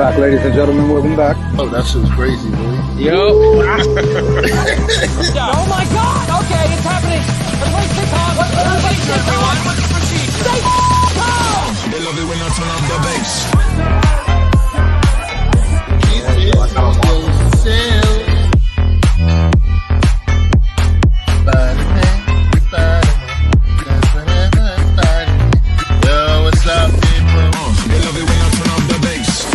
back, ladies and gentlemen. Welcome back. Oh, that shit's crazy, man. Yo. Oh my God! Okay, it's happening. Everybody stay calm. Everybody stay calm. What's the procedure? Stay calm. They love it when I turn up the bass. Yo, what's up, people? They love it when I turn up the bass.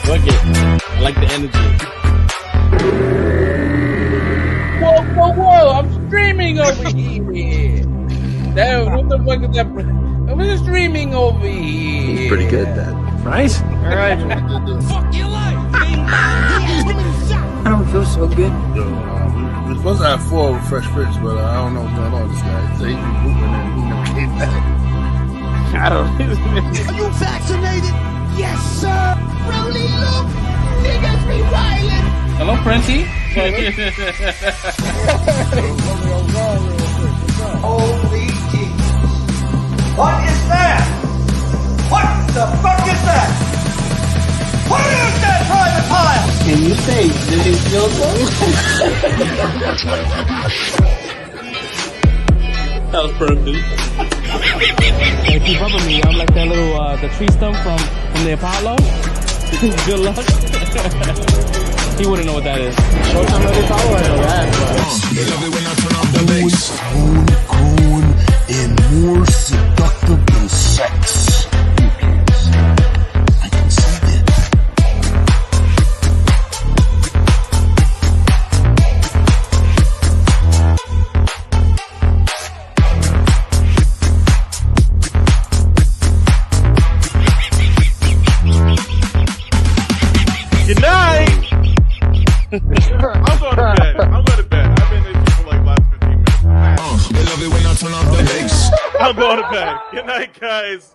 Look it. I like the energy. Whoa. I'm streaming over here. What the fuck is that? I'm just streaming over here. It's pretty good, that. Right? All right. Fuck your life. I don't feel so good. Yo, we're supposed to have 4 with Fresh Prince, but I don't know what's going on with this guy. He said he's rebooting and he never came back. I don't Are you vaccinated? Yes, sir. Really, look. Niggas be violent. Hello, Princey. Holy Jesus. What is that? What the fuck is that? What is that private pile? Can you say, did it feel That was perfect. Hey, keep up with me. I'm like that little the tree stump from the Apollo. Good luck. He wouldn't know what that is. Short time of the Apollo, I know that. They love it when I turn up the bass. Grown and more seductive than sex. I can see that. Good night. I'm going to bed. I've been in for like last 15 minutes. They love it when I turn up the bass. I'm going to bed. Good night, guys.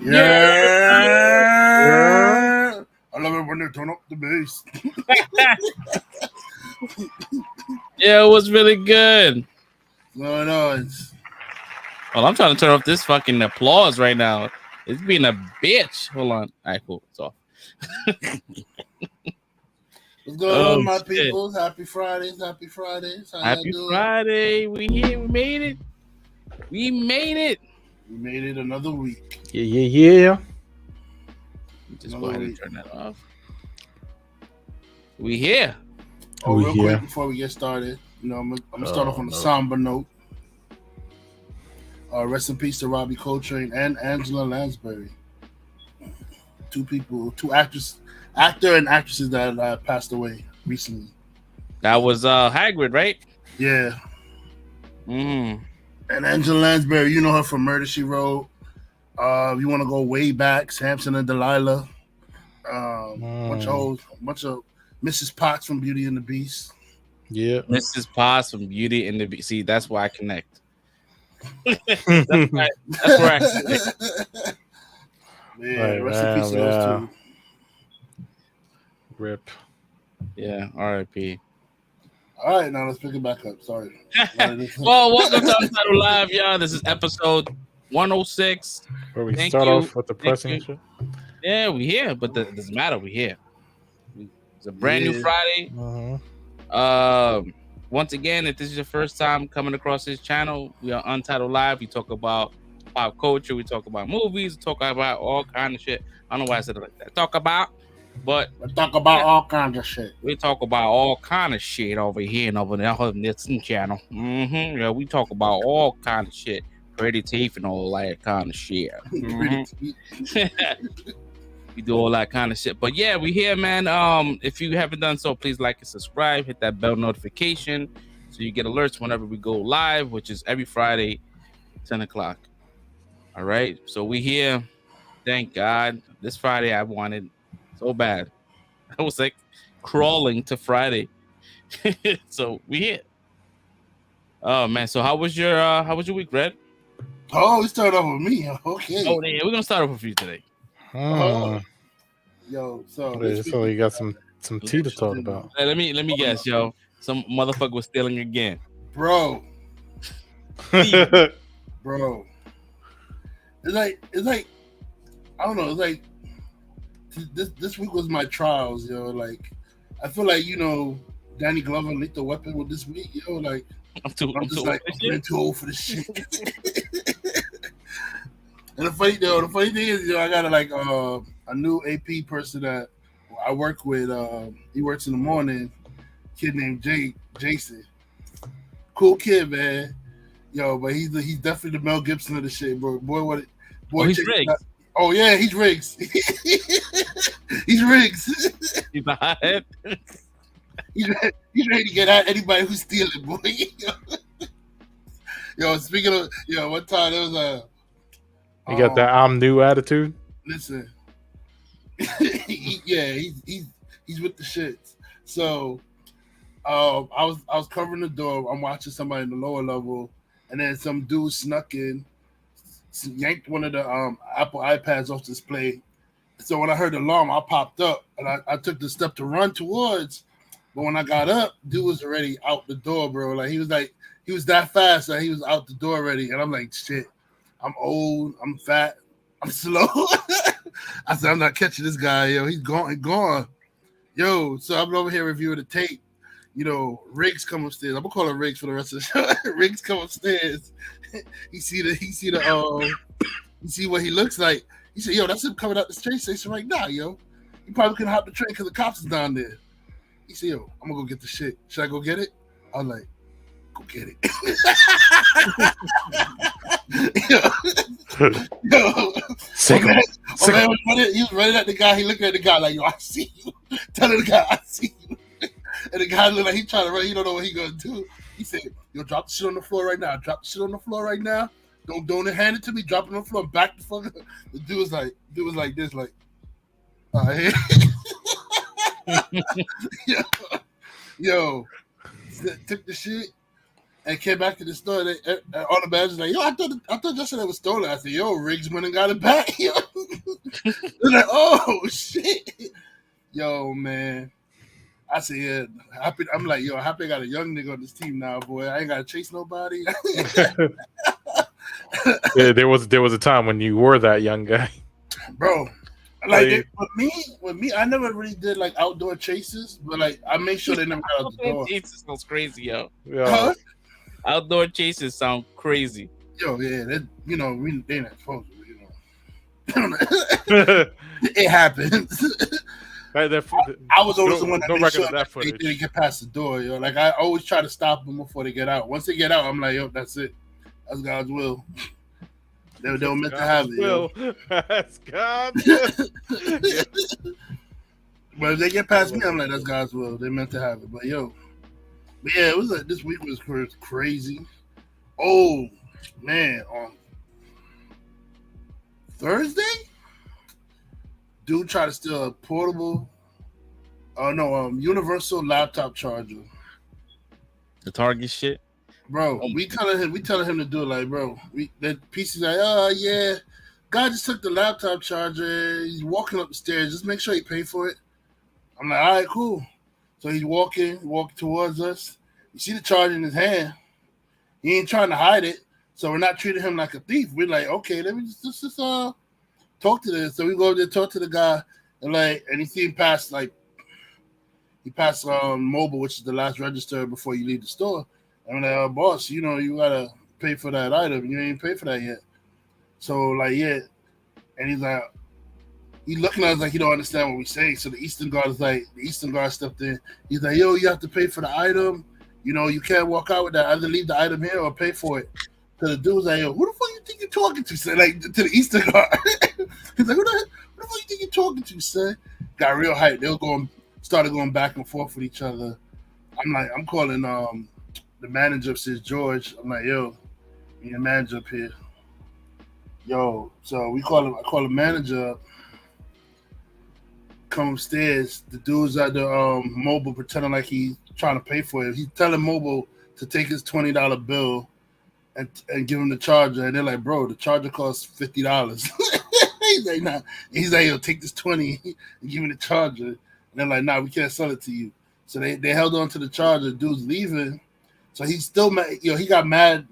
Yeah. I love it when they turn up the bass. Yeah, it was really good. No, it's Well, I'm trying to turn off this fucking applause right now. It's being a bitch. Hold on. All right, cool. It's off. what's going on, my shit. people? Happy Fridays. Happy Fridays. How Happy y'all doing? Friday. We here. We made it. We made it. We made it another week. Yeah. Just go ahead and turn that off. We here. Oh, We real here. quick before we get started, I'm gonna start off on a somber note. Rest in peace to Robbie Coltrane and Angela Lansbury. Two actor and actresses that passed away recently. That was Hagrid, right? Yeah. Mm. And Angela Lansbury, you know her from Murder, She Wrote. You want to go way back, Samson and Delilah. Bunch of Mrs. Potts from Beauty and the Beast. Yeah. Mrs. Potts from Beauty and the Beast. See, that's why I connect. That's where I connect. Yeah, rest in peace to those two. Rip. Yeah, R.I.P. All right, now let's pick it back up. Sorry. Well, welcome to Untitled Live, y'all. This is episode 106. Where we Thank start you. off with the Thank pressing you. and shit. Yeah, we here, but it doesn't matter. We here. It's a brand new Friday. Once again, if this is your first time coming across this channel, we are Untitled Live. We talk about pop culture. We talk about movies. We talk about all kind of shit. I don't know why I said it like that. Talk about all kinds of shit. We talk about all kind of shit over here and over there on this channel. Yeah, we talk about all kind of shit. Pretty teeth and all that kind of shit. We do all that kind of shit. But yeah, we here, man. If you haven't done so, please like and subscribe. Hit that bell notification so you get alerts whenever we go live, which is every Friday, 10 o'clock. All right. So we here. Thank God. This Friday I wanted so bad. I was like crawling to Friday. So we here. Oh man. So how was your week, Red? Oh, we started off with me. Okay. Oh yeah, we're gonna start off with you today. Yeah, Yo, so Yeah, this so week you got some tea to talk about. Hey, let me guess, yo. Some motherfucker was stealing again. bro. Bro, it's like I don't know. It's like this week was my trials, yo. Like I feel like Danny Glover and Lethal Weapon with this week, yo. Like I'm too I'm old for this shit. too old for this shit. And the funny thing is, I got a new AP person that I work with. He works in the morning. Kid named Jason. Cool kid, man. Yo, but he's definitely the Mel Gibson of the shit, bro. Boy, He's Riggs. Oh yeah, he's Riggs. He's Riggs. He's a hothead. He's ready to get at anybody who's stealing, boy. Yo, speaking of, one time there was a. You got that I'm new attitude. Listen, he's with the shits. So, I was covering the door. I'm watching somebody in the lower level, and then some dude snuck in, yanked one of the Apple iPads off display. So when I heard the alarm, I popped up and I took the step to run towards. But when I got up, dude was already out the door, bro. Like he was that fast that he was out the door already. And I'm like, shit, I'm old, I'm fat, I'm slow. I said, I'm not catching this guy, yo. He's gone. Yo, so I'm over here reviewing the tape. Riggs come upstairs. I'm gonna call him Riggs for the rest of the show. Riggs come upstairs. He see what he looks like. He said, yo, that's him coming out the train station right now, yo. He probably couldn't hop the train because the cops is down there. He said, yo, I'm gonna go get the shit. Should I go get it? I was like, go get it. He was running at the guy. He looked at the guy like, yo, I see you. Telling the guy, I see you. And the guy looked like he trying to run. He don't know what he gonna do. He said, yo, drop the shit on the floor right now. Drop the shit on the floor right now. Don't hand it to me. Drop it on the floor. Back the fuck up. The dude was like this, like, all right. yo, took the shit and came back to the store. All the badges like, yo, I thought that shit was stolen. I said, yo, Riggs went and got it back. Yo. They're like, oh shit. Yo, man. I said, yeah, happy. I'm like, yo, happy I got a young nigga on this team now, boy. I ain't gotta chase nobody. Yeah, there was a time when you were that young guy, bro. Like with me, I never really did like outdoor chases, but like I make sure they never got out the door. Chases sounds crazy, yo. Huh? Outdoor chases sound crazy. Yo, yeah, they not supposed to, It happens. Right, I was always the one that made sure that they didn't get past the door, yo. Like I always try to stop them before they get out. Once they get out, I'm like, yo, that's it. That's God's will. They were meant to have it. Yo. That's God's will. But if they get past me, I'm like, that's God's will. They meant to have it. But yeah, it was like this week was crazy. Oh man, on Thursday, dude tried to steal a portable, universal laptop charger. The Target shit. Bro, we telling him to do it, like, bro. That piece is like, oh yeah, guy just took the laptop charger. He's walking up the stairs. Just make sure he pay for it. I'm like, all right, cool. So he's walking towards us. You see the charger in his hand. He ain't trying to hide it. So we're not treating him like a thief. We're like, okay, let me just talk to this. So we go over there, talk to the guy, and he see him pass mobile, which is the last register before you leave the store. I'm like, boss, you gotta pay for that item. You ain't pay for that yet. So like, yeah. And he's like, he looking at us like he don't understand what we say. So the Eastern Guard stepped in. He's like, yo, you have to pay for the item. You can't walk out with that. Either leave the item here or pay for it. So the dude's like, yo, who the fuck you think you're talking to, son? Like, to the Eastern Guard. He's like, who the fuck you think you're talking to, son? Got real hype. Started going back and forth with each other. I'm calling the manager upstairs, George. I'm like, yo, we need a manager up here. Yo, so I call the manager up. Come upstairs. The dude's at the mobile pretending like he's trying to pay for it. He's telling mobile to take his $20 bill and give him the charger. And they're like, bro, the charger costs $50. He's like, nah. He's like, yo, take this 20 and give me the charger. And they're like, nah, we can't sell it to you. So they held on to the charger. Dude's leaving. So he's still mad. He got mad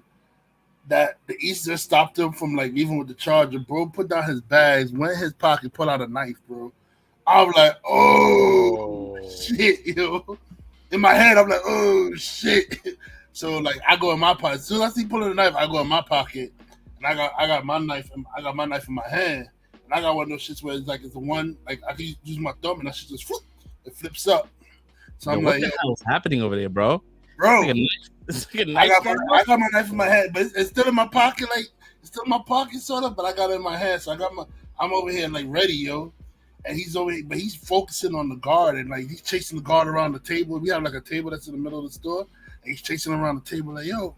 that the Easter stopped him from like leaving with the charger. Bro put down his bags, went in his pocket, pulled out a knife, bro. I was like, oh shit, yo. In my head, I'm like, oh shit. So like I go in my pocket. As soon as I see pulling the knife, I go in my pocket. And I got my knife in my hand. And I got one of those shits where it's like it's the one like I can use my thumb and that shit just it flips up. So I'm what like, the hell is happening over there, bro? Bro, It's like a knife. I got my knife in my hand, but it's still in my pocket, like it's still in my pocket, sort of. But I got it in my hand, so I'm over here like ready, yo. And he's over here, but he's focusing on the guard and like he's chasing the guard around the table. We have like a table that's in the middle of the store, and he's chasing around the table like, yo,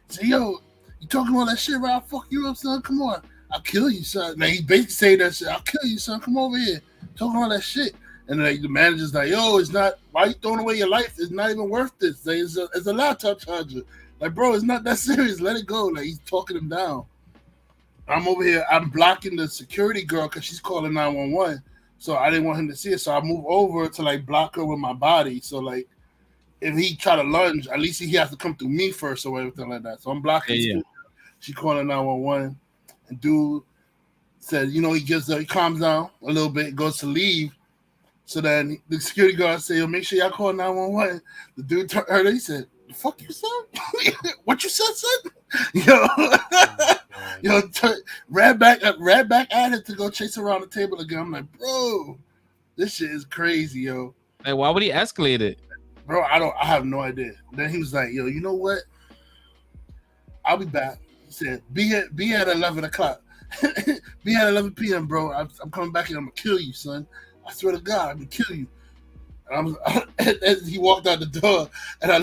say, yo, you talking all that shit, right? I'll fuck you up, son. Come on, I'll kill you, son. Like he basically saying that shit, I'll kill you, son. Come over here, talking all that shit. And like the manager's like, yo, it's not. Why you throwing away your life? It's not even worth this. Like, it's a laptop charger. Like, bro, it's not that serious. Let it go. Like he's talking him down. I'm over here. I'm blocking the security girl because she's calling 911. So I didn't want him to see it. So I move over to like block her with my body. So like, if he try to lunge, at least he has to come through me first or everything like that. So I'm blocking. Yeah. She calling 911, and dude said, you know, he calms down a little bit, goes to leave. So then the security guard said, yo, make sure y'all call 911. The dude heard it. He said, the fuck you said? What you said, son? Yo, ran back at it to go chase around the table again. I'm like, bro, this shit is crazy, yo. Like, why would he escalate it? Bro, I have no idea. Then he was like, yo, you know what? I'll be back. He said, be at 11 o'clock. Be at 11 p.m., bro. I'm coming back and I'm going to kill you, son. I swear to God, I'm going to kill you. And he walked out the door, and I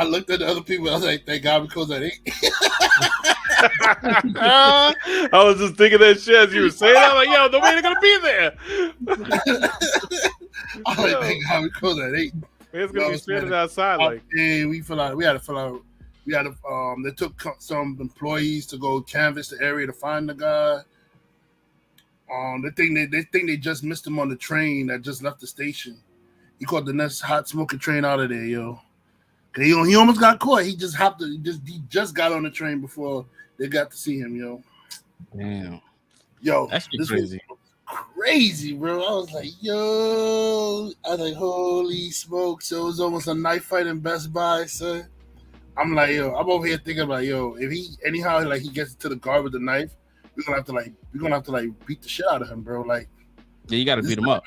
looked at the other people. I was like, thank God we closed at 8. I was just thinking that shit as you were saying. I'm like, yo, nobody's going to be there. I was like, thank God we closed at 8. It's going to be standing outside. Like, hey, we had to fill out. They took some employees to go canvass the area to find the guy. They think they just missed him on the train that just left the station. He caught the next hot smoking train out of there, yo. He almost got caught. He just just got on the train before they got to see him, yo. Damn. Yo, that's this crazy. Was crazy, bro. I was like, yo. I was like, holy smokes. So it was almost a knife fight in Best Buy, son. I'm like, yo, I'm over here thinking about, yo, if he anyhow like he gets to the guard with the knife, we're gonna have to beat the shit out of him, bro. Like, yeah, you gotta beat him up.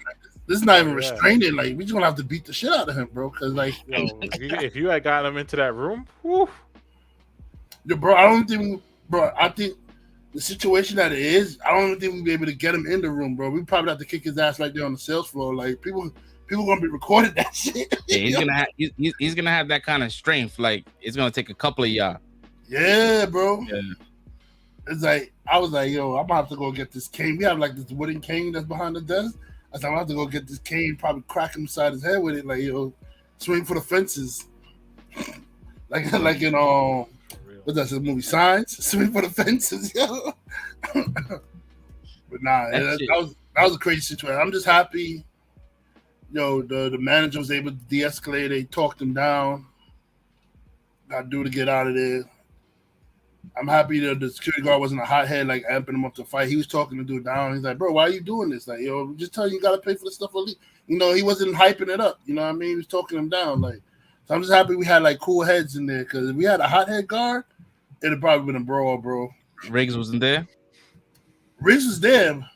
This is not even restraining. Like, we just gonna have to beat the shit out of him, bro. Cause like, yo, if you had gotten him into that room, whew. Yo, bro, I think the situation that it is, I don't even think we'd be able to get him in the room, bro. We probably have to kick his ass right there on the sales floor. Like, people gonna be recording that shit. Yeah, he's gonna have that kind of strength. Like, it's gonna take a couple of y'all. Yeah, bro. Yeah. It's like I was like, yo, I'm gonna have to go get this cane. We have like this wooden cane that's behind the desk. I said, I'm gonna have to go get this cane, probably crack him beside his head with it, like, yo, swing for the fences. like in what's that movie Signs? Swing for the fences, yo. But nah, that was a crazy situation. I'm just happy, yo, the manager was able to de-escalate. They talked him down. Got dude to get out of there. I'm happy that the security guard wasn't a hothead, like amping him up to fight. He was talking the dude down. He's like, bro, why are you doing this? Like, yo, just tell you gotta pay for the stuff. You know, he wasn't hyping it up. You know what I mean? He was talking him down. Like, so I'm just happy we had like cool heads in there, because if we had a hothead guard, it'd probably been a brawl, bro. Riggs wasn't there. Riggs was there,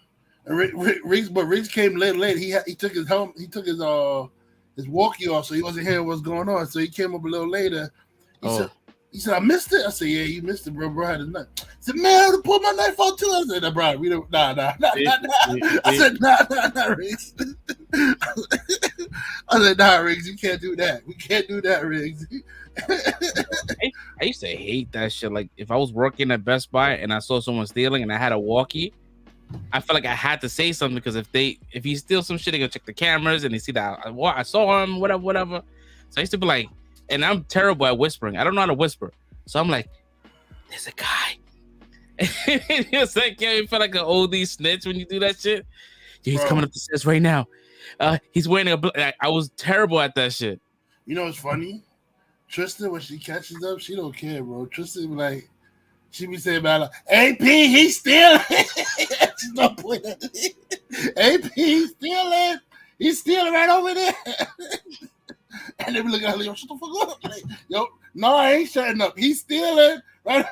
and Riggs came late. He took his helmet. He took his walkie off, so he wasn't hearing what's going on. So he came up a little later. He said, I missed it. I said, yeah, you missed it, bro. Bro had his knife. He said, man, I would have pulled my knife out too. I said, nah, bro, we don't, nah. I said, nah, Riggs. I said, nah, Riggs, you can't do that. We can't do that, Riggs. I used to hate that shit. Like, if I was working at Best Buy and I saw someone stealing and I had a walkie, I felt like I had to say something, because if he steals some shit, they gonna check the cameras and they see that I saw him, whatever. So I used to be like, and I'm terrible at whispering. I don't know how to whisper. So I'm like, there's a guy. It's like, yo, you feel like an OD snitch when you do that shit. Yeah, he's Bro. coming up the stairs right now. He's wearing I was terrible at that shit. You know what's funny? Tristan, when she catches up, she don't care, bro. Tristan be like, she be saying about like, AP, he's stealing. She's not pointing at me. AP, he's stealing. He's stealing right over there. And they be looking at her, yo, shut the fuck up. Like, yo, no, I ain't shutting up. He's stealing. Right?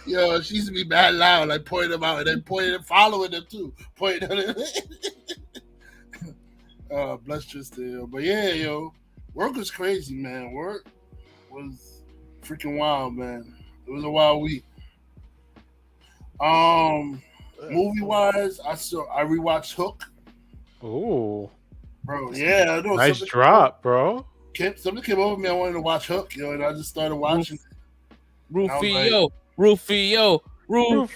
Yo, she used to be mad loud, like pointing them out and then pointing and following them too. Pointing at them. Bless Tristan, yo. But yeah, yo, work was crazy, man. Work was freaking wild, man. It was a wild week. Movie wise, I rewatched Hook. Ooh, Bro, yeah, I know. nice drop, bro. Something came over me. I wanted to watch Hook, yo, and I just started watching. Rufio. Rufio. Bro,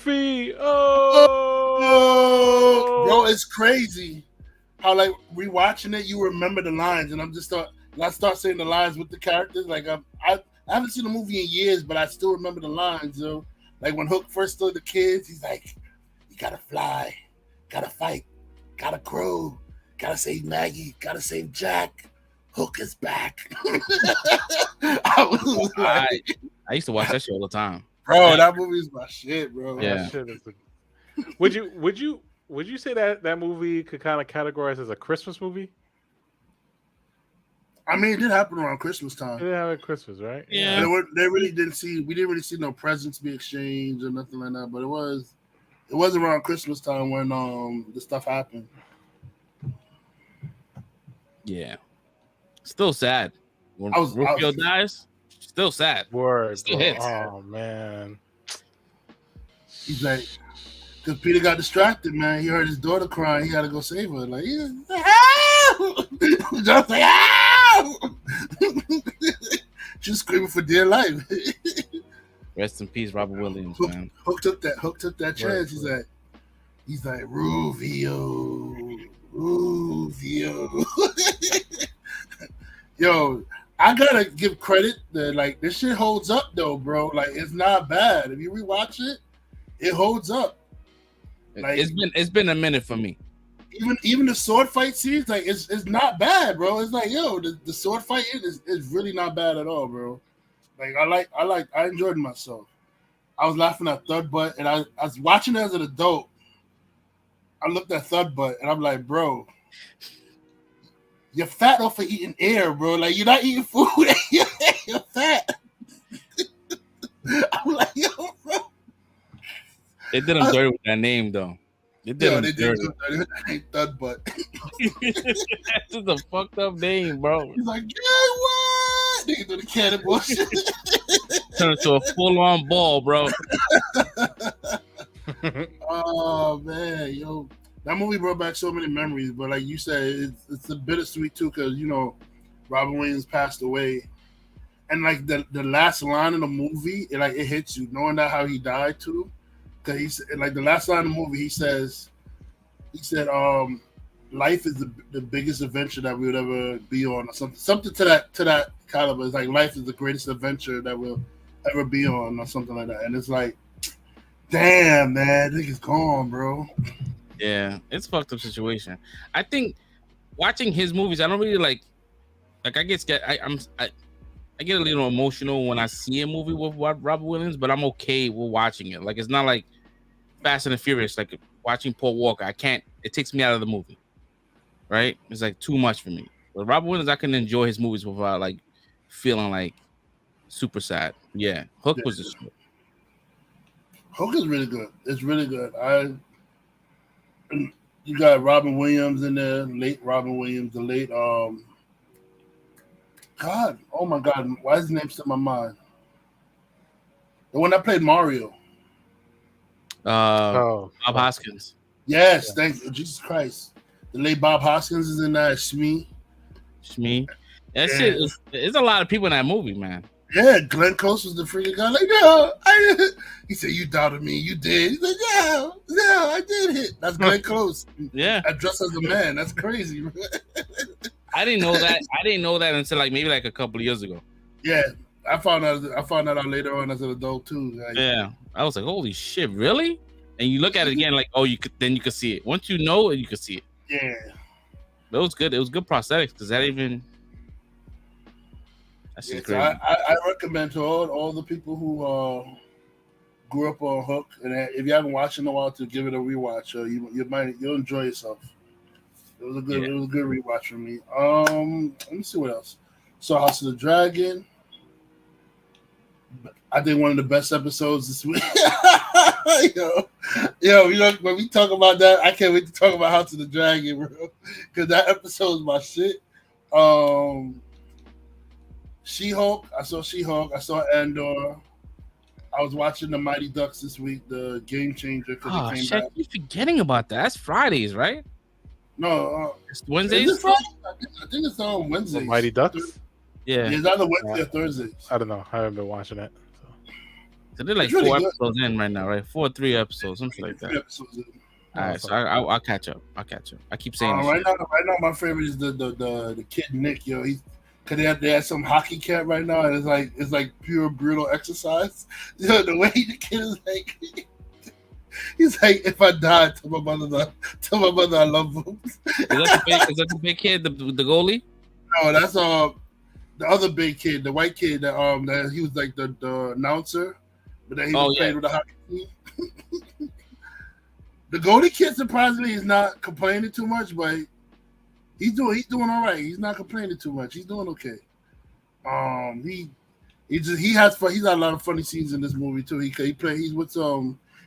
it's crazy how like rewatching it, you remember the lines, and I start saying the lines with the characters. Like I haven't seen the movie in years, but I still remember the lines. Yo, like when Hook first told the kids, he's like, "You gotta fly, gotta fight, gotta crow, gotta save Maggie, gotta save Jack. Hook is back." I used to watch that shit all the time. Bro, that movie is my shit, bro. Yeah. That shit is would you say that movie could kind of categorize as a Christmas movie? I mean, it did happen around Christmas time. It did have a Christmas, right? Yeah. We didn't really see no presents be exchanged or nothing like that. But it was around Christmas time when the stuff happened. Yeah. Still sad. When I was- Rufio dies, still sad. Word. Still bro. hits. Oh man. He's like, because Peter got distracted, man. He heard his daughter crying. He had to go save her. Like, help! Just like, help! She's screaming for dear life. Rest in peace, Robert Williams, Hook, man. Hook took that chance. He's like, Rufio. Yo, I gotta give credit that like this shit holds up though, bro. Like it's not bad. If you rewatch it, it holds up. Like It's been a minute for me. even the sword fight scenes, like it's not bad, bro. It's like, yo, the sword fight is really not bad at all, bro. Like I enjoyed myself. I was laughing at Thud Butt, and I was watching it as an adult. I looked at Thud Butt, and I'm like, bro, you're fat off of eating air, bro. Like you're not eating food, you're fat. I'm like, yo, bro. They did him dirty with that name, though. They did him dirty. Thud Butt. That's just a fucked up name, bro. He's like, yeah, what? Nigga do the cannonball shit. Turn into a full-on ball, bro. Oh man, yo, that movie brought back so many memories. But like you said, it's a bittersweet too, because you know Robin Williams passed away, and like the last line in the movie, it hits you knowing that how he died too. Because he's like the last line in the movie, he said, life is the biggest adventure that we would ever be on, or something to that caliber. It's like life is the greatest adventure that we'll ever be on, or something like that. And it's like, damn, man, nigga's gone, bro. Yeah, it's a fucked up situation. I think watching his movies, I don't really like I get scared. I get a little emotional when I see a movie with Robert Williams, but I'm okay with watching it. Like it's not like Fast and the Furious, like watching Paul Walker. I can't. It takes me out of the movie. Right? It's like too much for me. But Robert Williams, I can enjoy his movies without like feeling like super sad. Yeah, Hook was just. Hook is really good. It's really good. You got Robin Williams in there, late Robin Williams, the late God, oh my God, why is his name still in my mind? The one that played Mario. Bob Hoskins. Yes, thank you, Jesus Christ. The late Bob Hoskins is in that. Shmee. That shit is. There's a lot of people in that movie, man. Yeah, Glenn Close was the freaking guy. Like, he said, "You doubted me. You did." He's like, "Yeah, I did hit." That's Glenn Close. Yeah, I dressed as a man. That's crazy. I didn't know that. I didn't know that until like maybe like a couple of years ago. Yeah, I found that out later on as an adult too. Like, Yeah, I was like, holy shit, really? And you look at it again, like, oh, you could see it. Once you know it, you could see it. yeah. But it was good. It was good prosthetics because that's Yeah, just so crazy. I recommend to all the people who grew up on Hook, and if you haven't watched in a while, to give it a rewatch. You'll enjoy yourself. It was a good rewatch for me. Let me see what else. So House of the Dragon. I think one of the best episodes this week. yo, when we talk about that, I can't wait to talk about House of the Dragon, bro. Because that episode is my shit. She-Hulk. I saw She-Hulk. I saw Andor. I was watching the Mighty Ducks this week, the Game Changer. Oh came shit! back. You're forgetting about that. That's Fridays, right? No, It's is Wednesdays. it Friday? I think it's on Wednesdays. Mighty Ducks. Yeah, It's either Wednesday or Thursdays. I don't know. I haven't been watching it. so they're like It's really 4 good. episodes in right now, right? 4 or 3 episodes, something like that. Three episodes in. All right, so I'll catch up. I keep saying this Right shit. now, my favorite is the kid Nick. Yo, because they had some hockey camp right now, and it's like pure brutal exercise. You know, the way the kid is like, he's like, if I die, tell my mother I love him. Is that the big kid, the goalie? No, that's the other big kid, the white kid that he was like the announcer, but then he was playing with the hockey team. The goalie kid surprisingly is not complaining too much, but he's doing all right. He's not complaining too much. He's doing okay. He has a lot of funny scenes in this movie too. He's with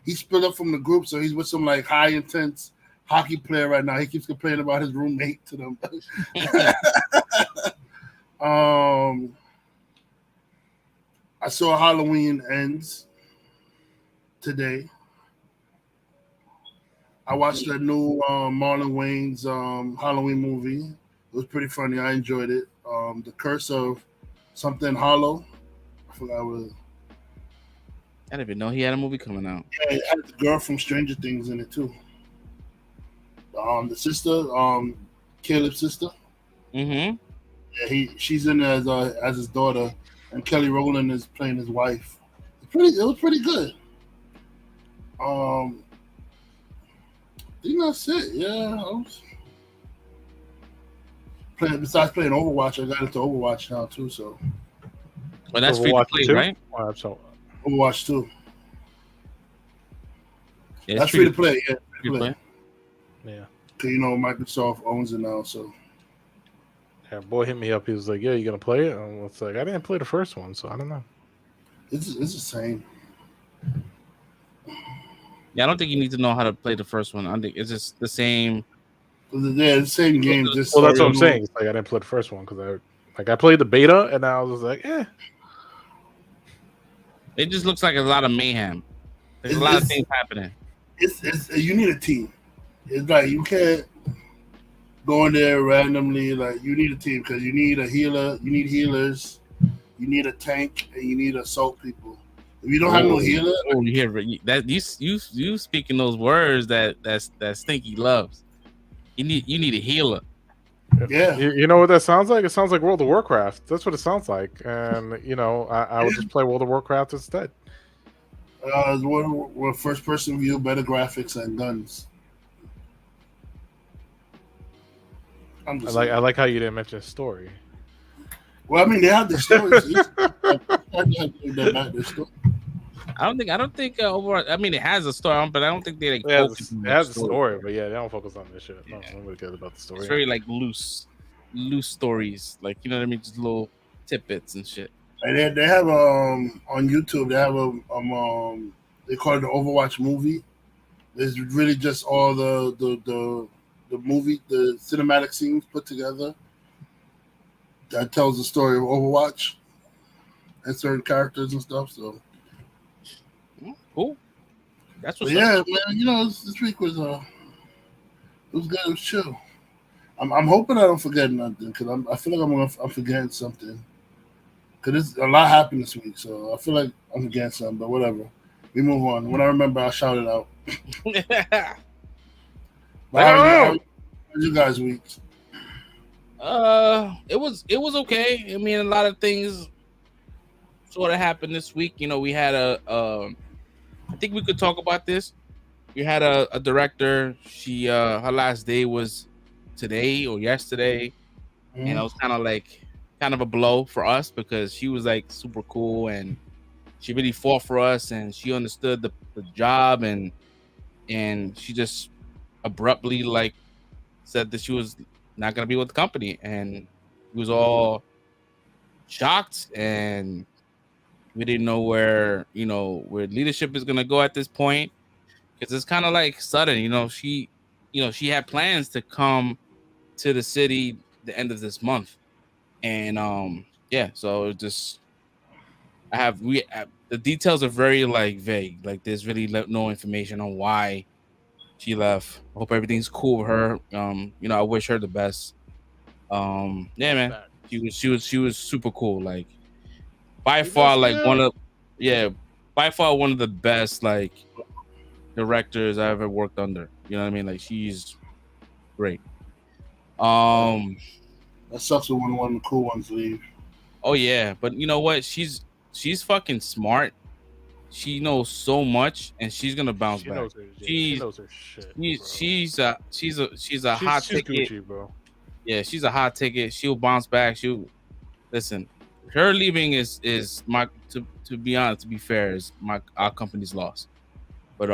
he split up from the group, so he's with some like high intense hockey player right now. He keeps complaining about his roommate to them. I saw Halloween Ends today. I watched that new Marlon Wayne's Halloween movie. It was pretty funny. I enjoyed it. The Curse of Something Hollow. I forgot what it was. I didn't even know he had a movie coming out. Yeah, it had the girl from Stranger Things in it too. The sister, Caleb's sister. Mm-hmm. Yeah, she's in there as his daughter, and Kelly Rowland is playing his wife. It was pretty good. I think that's it. Yeah. Besides playing Overwatch, I got into Overwatch now too. So, But that's free to Overwatch play, 2? right? Oh, so Overwatch 2. Yeah, That's free to play. Yeah, Free to play. yeah. Cause Microsoft owns it now. So Yeah, boy hit me up. He was like, "Yeah, you gonna play it?" And it's like, I didn't play the first one, so I don't know. it's the same. Yeah, I don't think you need to know how to play the first one. I think it's just the same. Yeah, the same game. Just Well, that's what I'm saying. It's like I didn't play the first one because I played the beta and I was like, It just looks like a lot of mayhem. There's a lot of things happening. It's you need a team. It's like you can't go in there randomly. Like you need a team because you need a healer. You need healers. You need a tank and you need assault people. If you don't have no healer, Oh, you hear that? You speaking those words that Stinky loves. You need a healer. yeah. You know what that sounds like? It sounds like World of Warcraft. That's what it sounds like. And I would just play World of Warcraft instead. We're first person view, better graphics and guns. I like how you didn't mention story. Well, I mean, they have the stories. I don't think overall. I mean, it has a story, but I don't think they like. It has, focus on it the has a story, but yeah, they don't focus on this shit. No, nobody cares about the story. It's very like loose stories, like you know what I mean, just little tidbits and shit. And they have on YouTube. They have they call it the Overwatch movie. It's really just all the movie, the cinematic scenes put together. That tells the story of Overwatch and certain characters and stuff. So Cool. That's what's yeah, up. man. This week was it was good. It was chill. I'm hoping I don't forget nothing because I feel like I'm forgetting something. Because a lot happened this week, so I feel like I'm forgetting something. But whatever, we move on. When I remember, I'll shout it out. How was you guys' week? It was okay. I mean, a lot of things sort of happened this week. You know, we had I think we could talk about this. We had a director. She her last day was today or yesterday, and it was kind of a blow for us because she was like super cool and she really fought for us and she understood the job and she just abruptly like said that she was not gonna be with the company, and we was all shocked and we didn't know where leadership is gonna go at this point because it's kind of like sudden. She had plans to come to the city the end of this month, and so it just the details are very like vague. Like there's really no information on why she left. I hope everything's cool with her. I wish her the best. Yeah, man. She was super cool. Like by far one of the best like directors I ever worked under. You know what I mean? Like she's great. That sucks when one of the cool ones leave. Oh yeah, but you know what? She's fucking smart. She knows so much, and she's gonna bounce back. She knows her shit. She's a hot ticket, Gucci, bro. Yeah, she's a hot ticket. She'll bounce back. Listen. Her leaving is my to be honest, to be fair, is our company's loss. But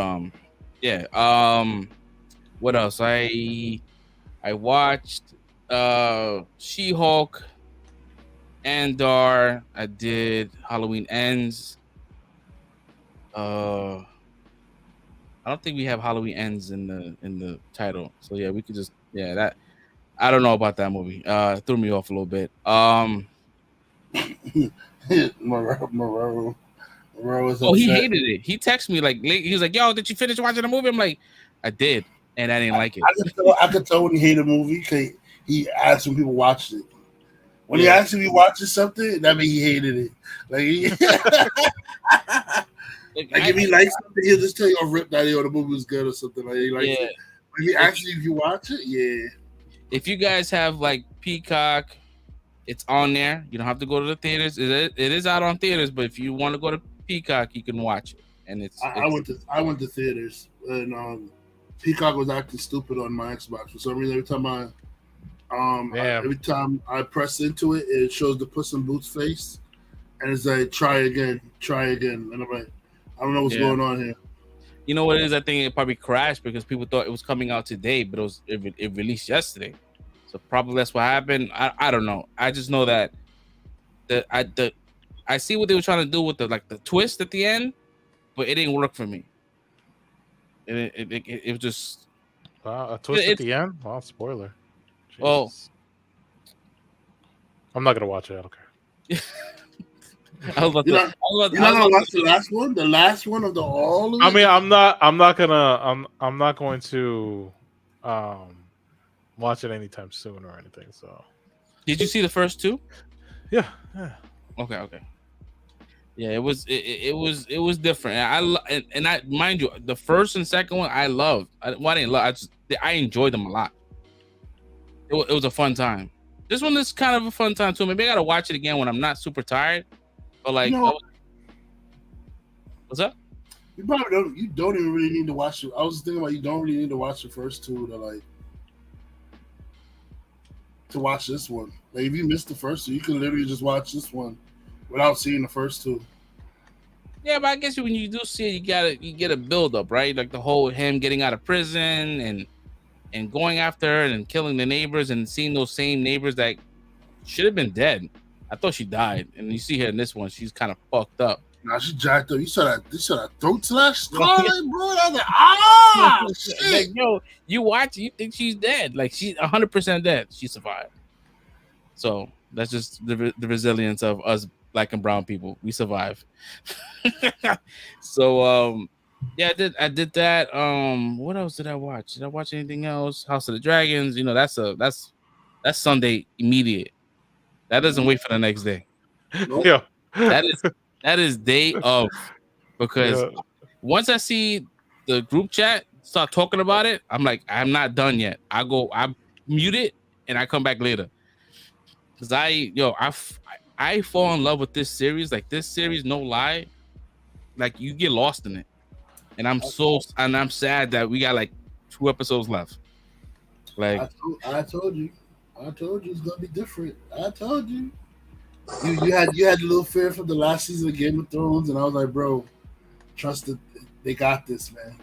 what else? I watched She-Hulk, Andor. I did Halloween Ends. I don't think we have Halloween Ends in the title. So yeah, we could just that. I don't know about that movie. Threw me off a little bit. Moreau was upset. Oh, he hated it. He texted me like late. He was like, "Yo, did you finish watching the movie?" I'm like, "I did," and I didn't like it. I could tell when he hated a movie because he asked when people watched it. When he asked if he watches something, that means he hated it. Like, if he likes something, he'll just tell you, "Oh, rip that, the movie was good" or something. Like he likes it. When he asks you if you watch it, yeah. If you guys have like Peacock, it's on there. You don't have to go to the theaters. It is out on theaters, but if you want to go to Peacock, you can watch it. And I went to theaters, and Peacock was acting stupid on my Xbox for some reason. Every time I press into it, it shows the Puss in Boots face, and it's like try again, and I'm like, I don't know what's going on here. You know what it is? I think it probably crashed because people thought it was coming out today, but it released yesterday. So probably that's what happened. I don't know. I just know that I see what they were trying to do with the twist at the end, but it didn't work for me. It was just a twist at the end. Wow, spoiler. Jesus. Oh, I'm not gonna watch it. I don't care. You're not gonna watch the last one? The last one of the all of it? I mean, I'm not going to watch it anytime soon or anything. So, did you see the first two? Yeah. Okay. Yeah, it was different. And I mind you, the first and second one I loved. I didn't love. I enjoyed them a lot. It was a fun time. This one is kind of a fun time too. Maybe I gotta watch it again when I'm not super tired. But like, what's up? You probably don't. You don't even really need to watch it. I was thinking about you don't really need to watch the first two to watch this one. Like if you missed the first two, you can literally just watch this one without seeing the first two. Yeah, but I guess when you do see it, you get a build up, right? Like the whole him getting out of prison and going after her and killing the neighbors and seeing those same neighbors that should have been dead. I thought she died, and you see her in this one. She's kind of fucked up. Nah, she jacked up. You saw that throat slash, bro. I was like, shit. Like, yo, you watch, you think she's dead. Like she's 100% dead. She survived. So that's just the resilience of us Black and brown people. We survive. So yeah, I did that. What else did I watch? Did I watch anything else? House of the Dragons. You know, that's Sunday immediate. That doesn't wait for the next day. Yeah. That is day of, because once I see the group chat start talking about it, I'm like, I'm not done yet. I mute it and I come back later. Cause I I fall in love with this series. Like this series, no lie, like you get lost in it. And I'm sad that we got like 2 episodes left. Like I told you it's gonna be different. I told you. You had a little fear from the last season of Game of Thrones, and I was like, bro, trust it. They got this, man.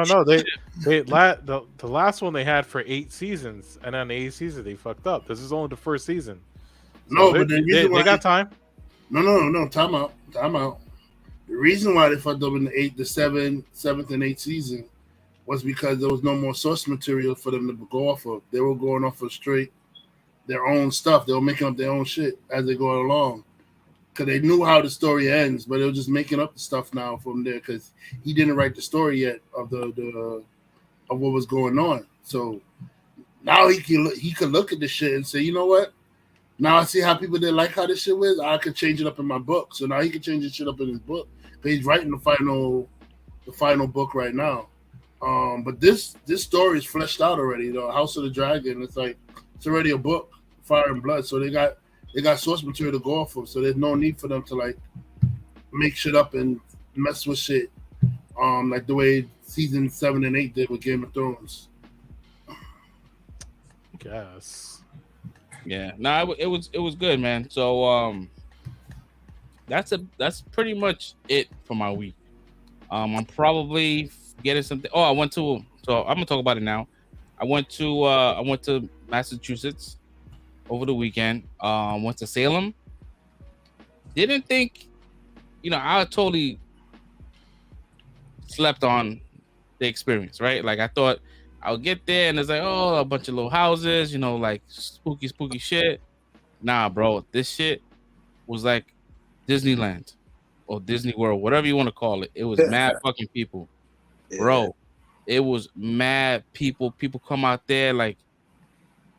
No. The last one they had for 8 seasons, and then the 8th season they fucked up. This is only the first season. So No, but they got time. No. Time out. The reason why they fucked up in the 7th and 8th season was because there was no more source material for them to go off of. They were going off of straight their own stuff. They were making up their own shit as they go along. Because they knew how the story ends, but they were just making up the stuff now from there because he didn't write the story yet of the of what was going on. So now he could look at the shit and say, you know what? Now I see how people didn't like how this shit was. I could change it up in my book. So now he can change this shit up in his book. But he's writing the final book right now. But this story is fleshed out already. The House of the Dragon. It's like it's already a book, Fire and Blood. So they got source material to go off of. So there's no need for them to like make shit up and mess with shit. Like the way season 7 and 8 did with Game of Thrones. Guess. yeah, no, it was good, man. So that's pretty much it for my week. I'm probably getting something. Oh, I'm gonna talk about it now. I went to Massachusetts over the weekend. Went to Salem. Didn't think, I totally slept on the experience, right? Like I thought I'll get there and it's like, oh, a bunch of little houses, like spooky shit. Nah, bro, this shit was like Disneyland or Disney World, whatever you want to call it. It was mad fucking people, bro. It was mad people. People come out there like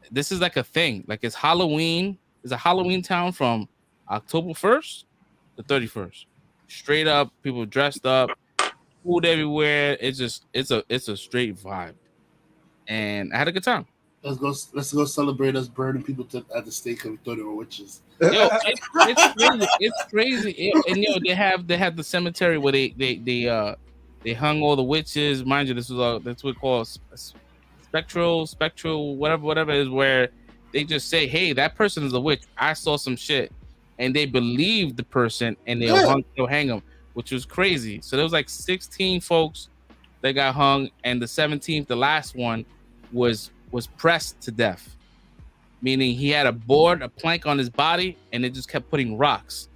this is like a thing. Like it's Halloween. It's a Halloween town from October 1st to 31st. Straight up, people dressed up, food everywhere. It's a straight vibe. And I had a good time. Let's go celebrate us burning people at the stake because we thought they were witches. Yo, it's crazy. It's crazy. And they have the cemetery where they hung all the witches. Mind you, that's what we call spectral, whatever it is, where they just say, hey, that person is a witch. I saw some shit. And they believe the person and they'll hang them, which was crazy. So there was like 16 folks that got hung, and the 17th, the last one, was pressed to death. Meaning he had a plank on his body, and it just kept putting rocks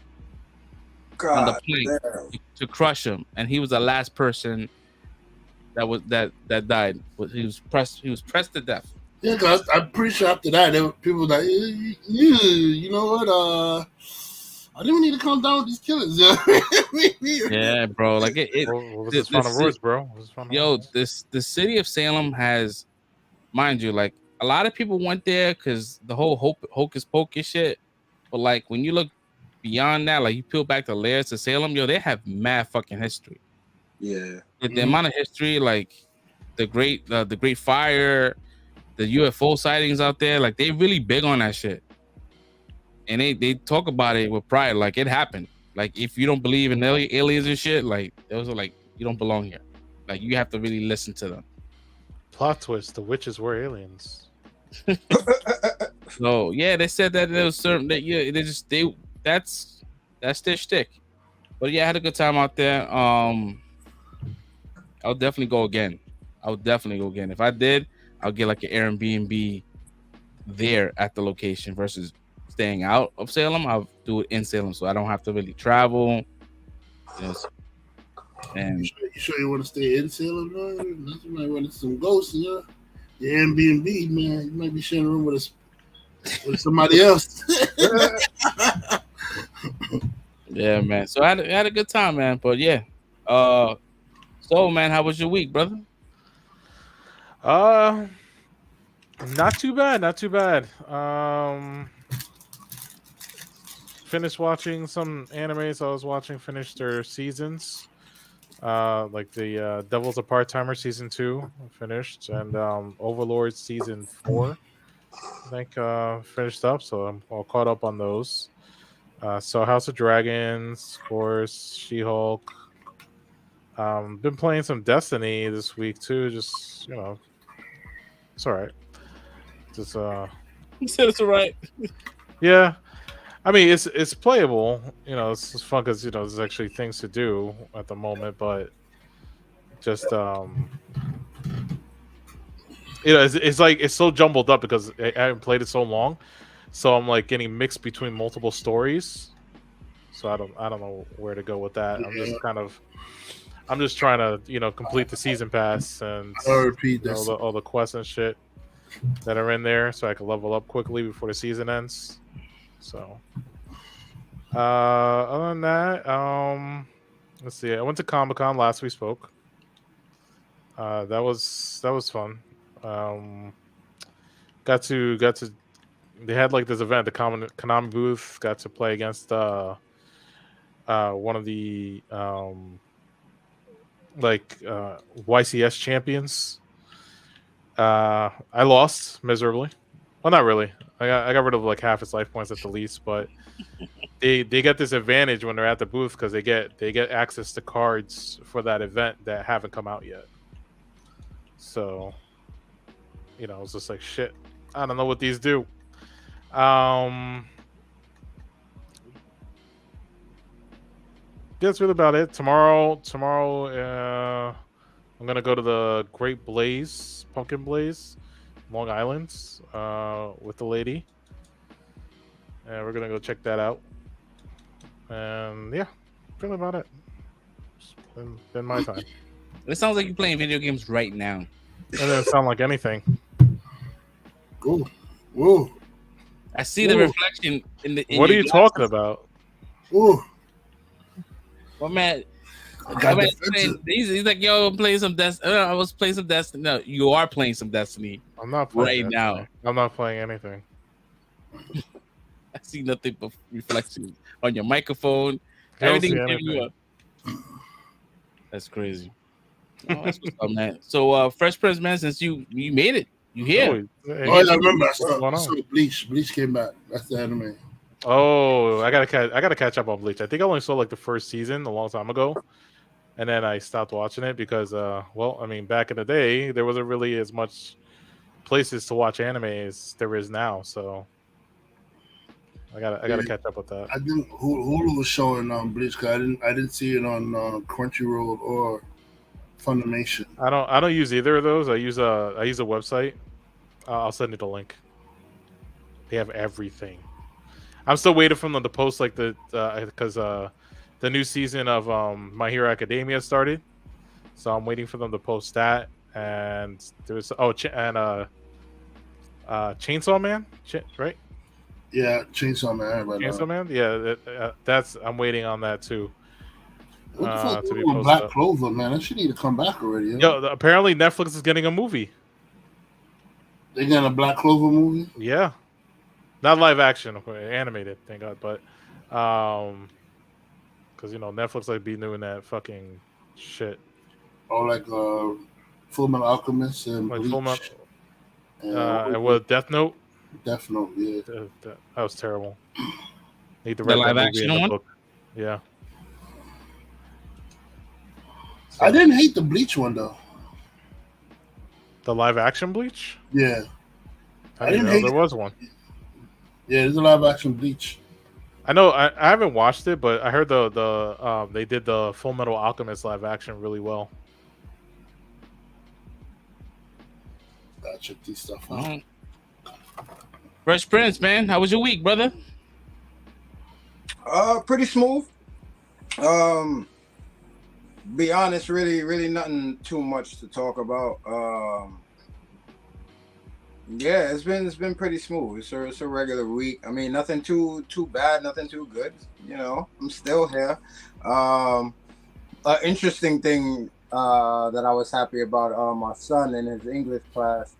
on the plank to crush him. And he was the last person that died. He was pressed to death. Yeah, cause I'm pretty sure after that, people were like, you know what? I didn't need to calm down with these killers. Yeah, bro. Like this is final words, bro. The city of Salem has, mind you, like a lot of people went there because the whole hocus pocus shit. But like when you look beyond that, like you peel back the layers to Salem, they have mad fucking history. Yeah, the amount of history, like the Great Fire, the UFO sightings out there, like they really big on that shit. And they talk about it with pride, like it happened. Like if you don't believe in aliens and shit, like those are like you don't belong here. Like you have to really listen to them. Plot twist: the witches were aliens. So yeah, they said that there was certain that that's their shtick. But yeah, I had a good time out there. I'll definitely go again. If I did, I'll get like an Airbnb there at the location versus staying out of Salem. I'll do it in Salem, so I don't have to really travel. And you sure you want to stay in Salem, man? You might run into some ghosts, Your Airbnb, man. You might be sharing a room with somebody else. yeah, man. So I had a good time, man. But yeah. So man, how was your week, brother? Not too bad. Finished watching some animes. Finished their seasons. Like the Devil's a Part-Timer season 2 finished, and Overlord season 4 I think finished up, so I'm all caught up on those. So House of Dragons, of course, She-Hulk. Been playing some Destiny this week too. Just it's all right. Just He said it's all right. yeah. I mean, it's playable. It's just fun because there's actually things to do at the moment. But just it's like it's so jumbled up because I haven't played it so long. So I'm like getting mixed between multiple stories. So I don't know where to go with that. I'm just trying to complete the season pass and all the quests and shit that are in there, so I can level up quickly before the season ends. So other than that, let's see. I went to Comic-Con last we spoke. That was fun. Got to they had like this event, the Konami booth. Got to play against one of the YCS champions. I lost miserably. Well, not really. I got rid of like half its life points at the least, but they get this advantage when they're at the booth because they get access to cards for that event that haven't come out yet. So, it's just like shit. I don't know what these do. That's really about it. Tomorrow, I'm gonna go to the Great Blaze, Pumpkin Blaze, Long Island, with the lady, and we're gonna go check that out. And yeah, really about it. It's been my time. It sounds like you're playing video games right now. It doesn't sound like anything. Ooh. Ooh. I see the reflection in the. What are you talking about? Ooh. Well, man, Got he's like, yo, I'm playing some Destiny. I was playing some Destiny. No, you are playing some Destiny. I'm not playing right now. I'm not playing anything. I see nothing but reflection on your microphone. I don't see Everything you anything. up. That's crazy. Oh, that's what's up, man. So, Fresh Prince, man, since you made it, you here? Oh, yeah, I remember. I saw Bleach. Bleach came back. That's the anime. Oh, I gotta catch up on Bleach. I think I only saw like the first season a long time ago, and then I stopped watching it because, back in the day there wasn't really as much places to watch anime as there is now. So I gotta catch up with that. I think Hulu was showing Bleach. Cause I didn't see it on Crunchyroll or Funimation. I don't use either of those. I use a website. I'll send you the link. They have everything. I'm still waiting for them to post like because the new season of My Hero Academia started, so I'm waiting for them to post that. And there's Chainsaw Man, right? Yeah, Chainsaw Man. Chainsaw Man. Yeah, that's I'm waiting on that too. What the fuck is with Black Clover, man? That shit need to come back already. Yo, apparently Netflix is getting a movie. They getting a Black Clover movie? Yeah. Not live action, animated, thank God, but because Netflix like be doing that fucking shit. Oh, like Fullmetal Alchemist and like Bleach. And with Death Note. Death Note, yeah. That was terrible. Need to the write live that movie action in the one. book. Yeah. I didn't hate the Bleach one though. The live action Bleach? Yeah. I didn't know there was one. Yeah, there's a live action Bleach. I know. I haven't watched it, but I heard the they did the Full Metal Alchemist live action really well. Gotta check these stuff out. Fresh Prince, man, how was your week, brother? Pretty smooth. Be honest, really nothing too much to talk about. Yeah, it's been pretty smooth. It's a regular week. I mean, nothing too bad, nothing too good. I'm still here. An interesting thing that I was happy about. My son in his English class.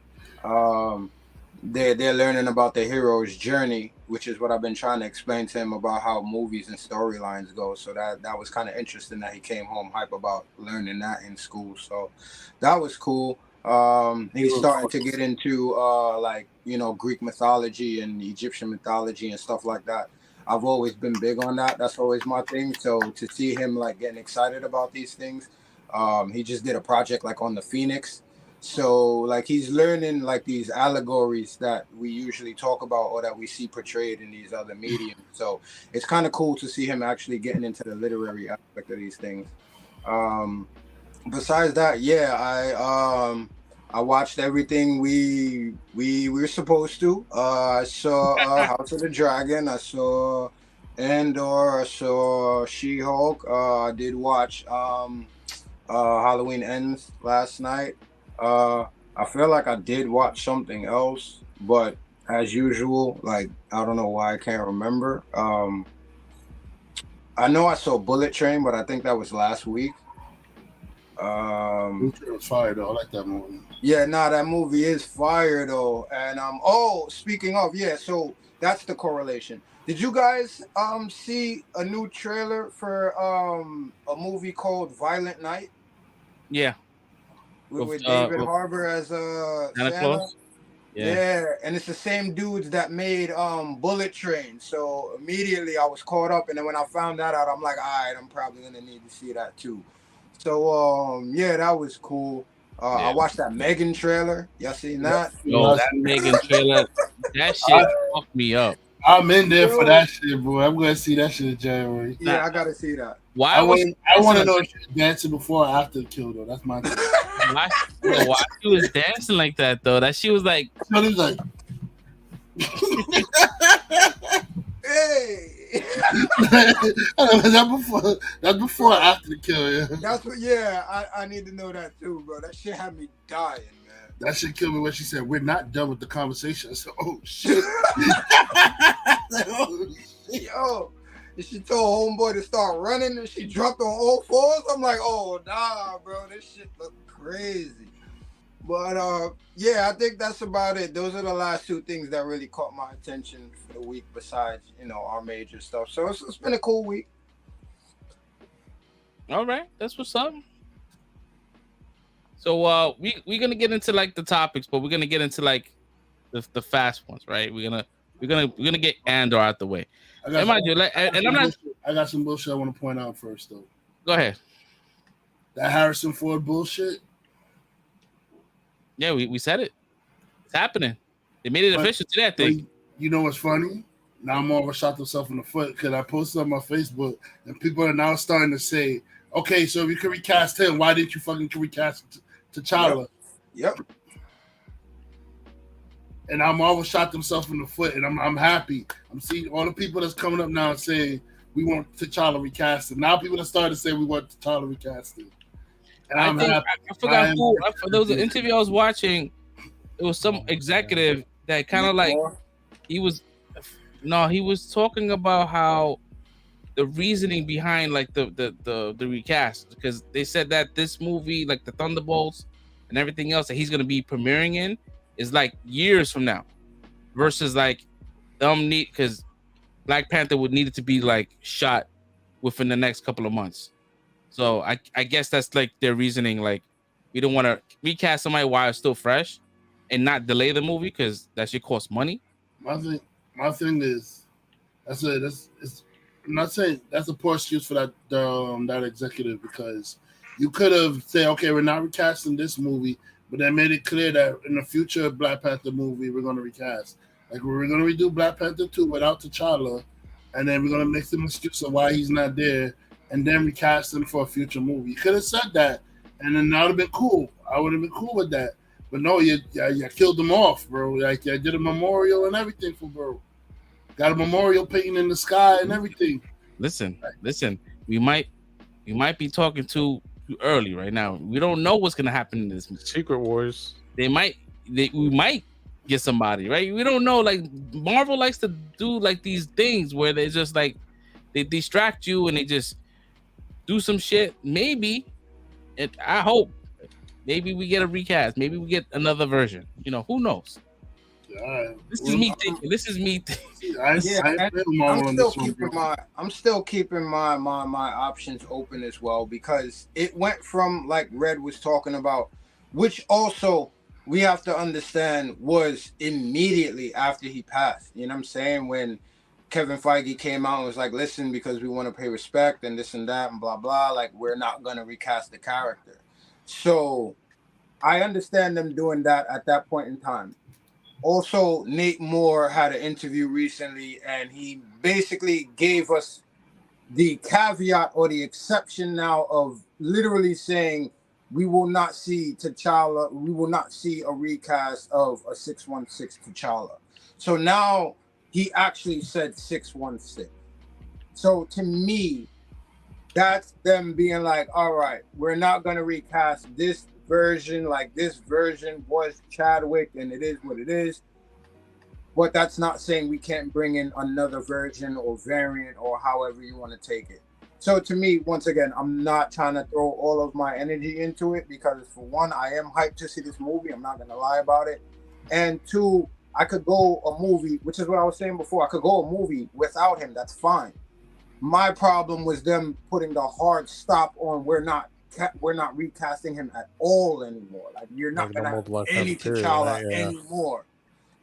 They're learning about the hero's journey, which is what I've been trying to explain to him about how movies and storylines go. So that was kind of interesting that he came home hype about learning that in school. So that was cool. He's starting to get into Greek mythology and Egyptian mythology and stuff like that. I've always been big on that. That's always my thing. So to see him like getting excited about these things, he just did a project like on the Phoenix. So like he's learning like these allegories that we usually talk about or that we see portrayed in these other mediums. So it's kind of cool to see him actually getting into the literary aspect of these things. Besides that, yeah, I watched everything we were supposed to. I saw House of the Dragon. I saw Andor. I saw She-Hulk. I did watch Halloween Ends last night. I feel like I did watch something else, but as usual, like I don't know why I can't remember. I know I saw Bullet Train, but I think that was last week. Bullet Train was fire though. I like that movie. Yeah, nah, that movie is fire though. And speaking of, yeah, so that's the correlation. Did you guys see a new trailer for a movie called Violent Night? Yeah. With David Harbour as Santa Santa? Claus? Yeah, and it's the same dudes that made Bullet Train. So immediately I was caught up, and then when I found that out, I'm like, all right, I'm probably gonna need to see that too. So yeah, that was cool. I watched that Megan trailer. Y'all seen that? Yo, that Megan trailer, that shit fucked me up. I'm in there for that shit, bro. I'm gonna see that shit in January. Yeah, I gotta see that. Why? I want to know if she was dancing before or after the kill, though. That's my thing. Why she was dancing like that though? That she was like, so he was like, hey. That's before or after the kill, yeah. That's what. Yeah, I need to know that too, bro. That shit had me dying, man. That shit killed me when she said, "We're not done with the conversation." So, oh shit. Like, oh shit. Yo, and she told homeboy to start running, and she dropped on all fours. I'm like, oh nah, bro, this shit look crazy. But yeah, I think that's about it. Those are the last two things that really caught my attention for the week, besides our major stuff. So it's been a cool week. all right, that's what's up. So we're gonna get into like the topics, but we're gonna get into like the fast ones, right? We're gonna get Andor out the way. I got some bullshit I want to point out first, though. Go ahead. That Harrison Ford bullshit. Yeah, we said it. It's happening. They made it official today, I think. You know what's funny? Now I'm all shot themselves in the foot because I posted on my Facebook and people are now starting to say, okay, so if you can recast him, why didn't you fucking recast T'Challa? Yep. And I'm always shot themselves in the foot, and I'm happy. I'm seeing all the people that's coming up now saying we want T'Challa recasted. Now people that started to say we want T'Challa recasted. And I forgot who. There was an interview I was watching. It was some executive that kind of like he was talking about how the reasoning behind like the recast, because they said that this movie, like the Thunderbolts and everything else that he's gonna be premiering in, is like years from now, versus like because Black Panther would need it to be like shot within the next couple of months. So I guess that's like their reasoning. Like we don't want to recast somebody while it's still fresh and not delay the movie because that should cost money. My thing is, I'm not saying that's a poor excuse for that executive, because you could have said, okay, we're not recasting this movie, but then made it clear that in the future Black Panther movie we're going to recast. Like we're going to redo Black Panther 2 without T'Challa, and then we're going to make some excuse of why he's not there, and then recast him for a future movie. You could have said that, and then that would have been cool. I would have been cool with that. But no, you killed him off, bro. Like you did a memorial and everything for bro. Got a memorial painting in the sky and everything. Listen. We might be talking too early right now. We don't know what's gonna happen in this Secret Wars. We might get somebody, right? We don't know. Like Marvel likes to do like these things where they just like they distract you and they just do some shit. Maybe, and I hope, maybe we get a recast. Maybe we get another version. Who knows? This is me thinking. I'm still keeping my options open as well, because it went from, like Red was talking about, which also we have to understand was immediately after he passed. You know what I'm saying? When Kevin Feige came out and was like, listen, because we want to pay respect and this and that and blah, blah, like, we're not going to recast the character. So I understand them doing that at that point in time. Also, Nate Moore had an interview recently, and he basically gave us the caveat or the exception now of literally saying we will not see T'Challa, we will not see a recast of a 616 T'Challa. So now he actually said 616. So to me, that's them being like, all right, we're not going to recast this version, like this version was Chadwick and it is what it is. But that's not saying we can't bring in another version or variant or however you want to take it. So to me, once again, I'm not trying to throw all of my energy into it because for one, I am hyped to see this movie. I'm not going to lie about it. And two, I could go a movie, which is what I was saying before. I could go a movie without him. That's fine. My problem was them putting the hard stop on we're not recasting him at all anymore. Like you're not going to have any T'Challa anymore.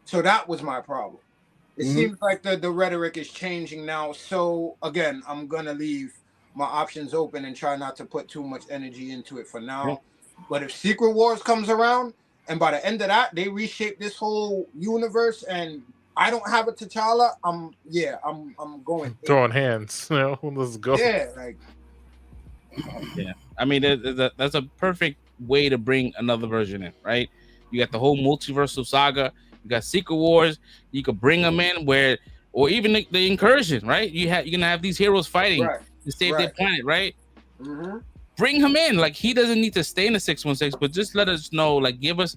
So that was my problem. It seems like the rhetoric is changing now. So again, I'm going to leave my options open and try not to put too much energy into it for now. But if Secret Wars comes around and by the end of that, they reshape this whole universe and I don't have a T'Challa, I'm going throwing hands. You know, let's go. Yeah, like I mean, that's a perfect way to bring another version in, right? You got the whole multiversal saga. You got Secret Wars. You could bring them in or even the incursion, right? You're gonna have these heroes fighting to save their planet, right? Mm-hmm. Bring him in. Like he doesn't need to stay in the 616, but just let us know. Like give us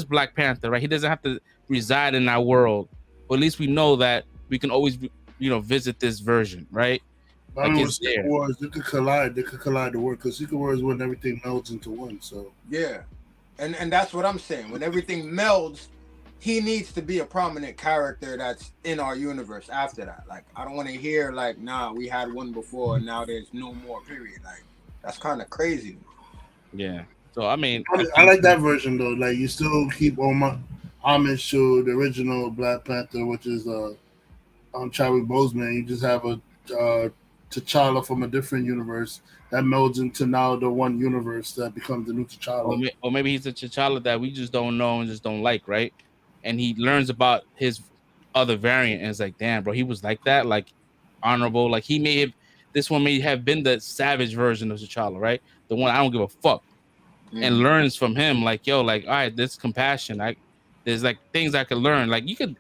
Black Panther, right? He doesn't have to reside in our world, but at least we know that we can always, visit this version, right? I mean, with Secret Wars, they could collide the work because Secret Wars when everything melds into one. So yeah, and that's what I'm saying. When everything melds, he needs to be a prominent character that's in our universe after that. Like, I don't want to hear like, nah, we had one before and now there's no more, period. Like, that's kind of crazy. Yeah. So, I mean, I like that version though. Like, you still keep on my homage to the original Black Panther, which is Chadwick Boseman. You just have a T'Challa from a different universe that melds into now the one universe that becomes the new T'Challa. Or maybe he's a T'Challa that we just don't know and just don't like, right? And he learns about his other variant and it's like, damn, bro, he was like that, like honorable. Like this one may have been the savage version of T'Challa, right? The one I don't give a fuck. And learns from him, like, yo, like, all right, this compassion. There's like things I could learn. Like you could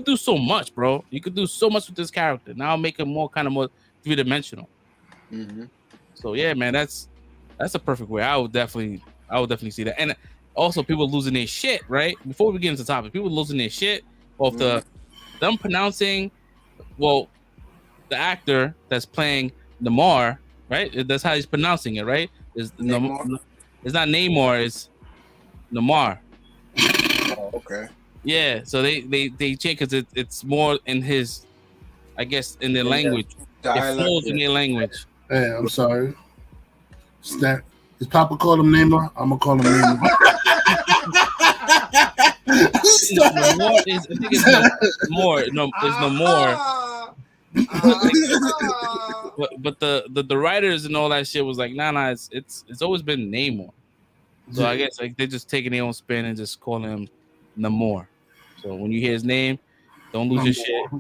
do so much, bro. You could do so much with this character. Now make him more three-dimensional. Mm-hmm. So yeah, man, that's a perfect way. I would definitely see that. And also people losing their shit, right? Before we get into the topic, people losing their shit off them pronouncing, well, the actor that's playing Namor, right? That's how he's pronouncing it, right? It's not Namor, it's Namor. Oh, okay. Yeah, so they change because it's more in his, I guess, in their language. It flows in their language. Hey, I'm sorry. Is Papa call him Neymar? I'm gonna call him Neymar. It's no more. But the writers and all that shit was like, nah, it's always been Namor. So I guess like they're just taking their own spin and just calling him Namor. So when you hear his name, don't lose your shit.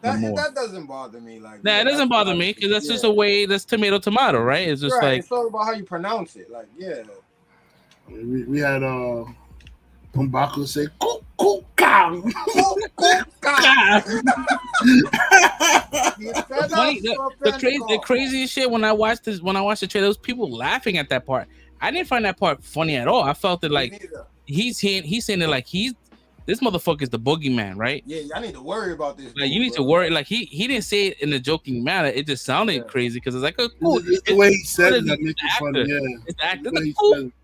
That doesn't bother me. Like, nah, it doesn't bother me because that's just a way. That's tomato, right? It's just like it's all about how you pronounce it. Like, yeah. We had M'Baku say "cool cow." The craziest shit when I watched the trailer, there was people laughing at that part. I didn't find that part funny at all. I felt it like he's saying it like this motherfucker is the boogeyman, right? Yeah, I need to worry about this. Like, you need to worry. Like, he didn't say it in a joking manner. It just sounded crazy because it's like, the way he said it, that makes it funny. Yeah, it's the actor. Like,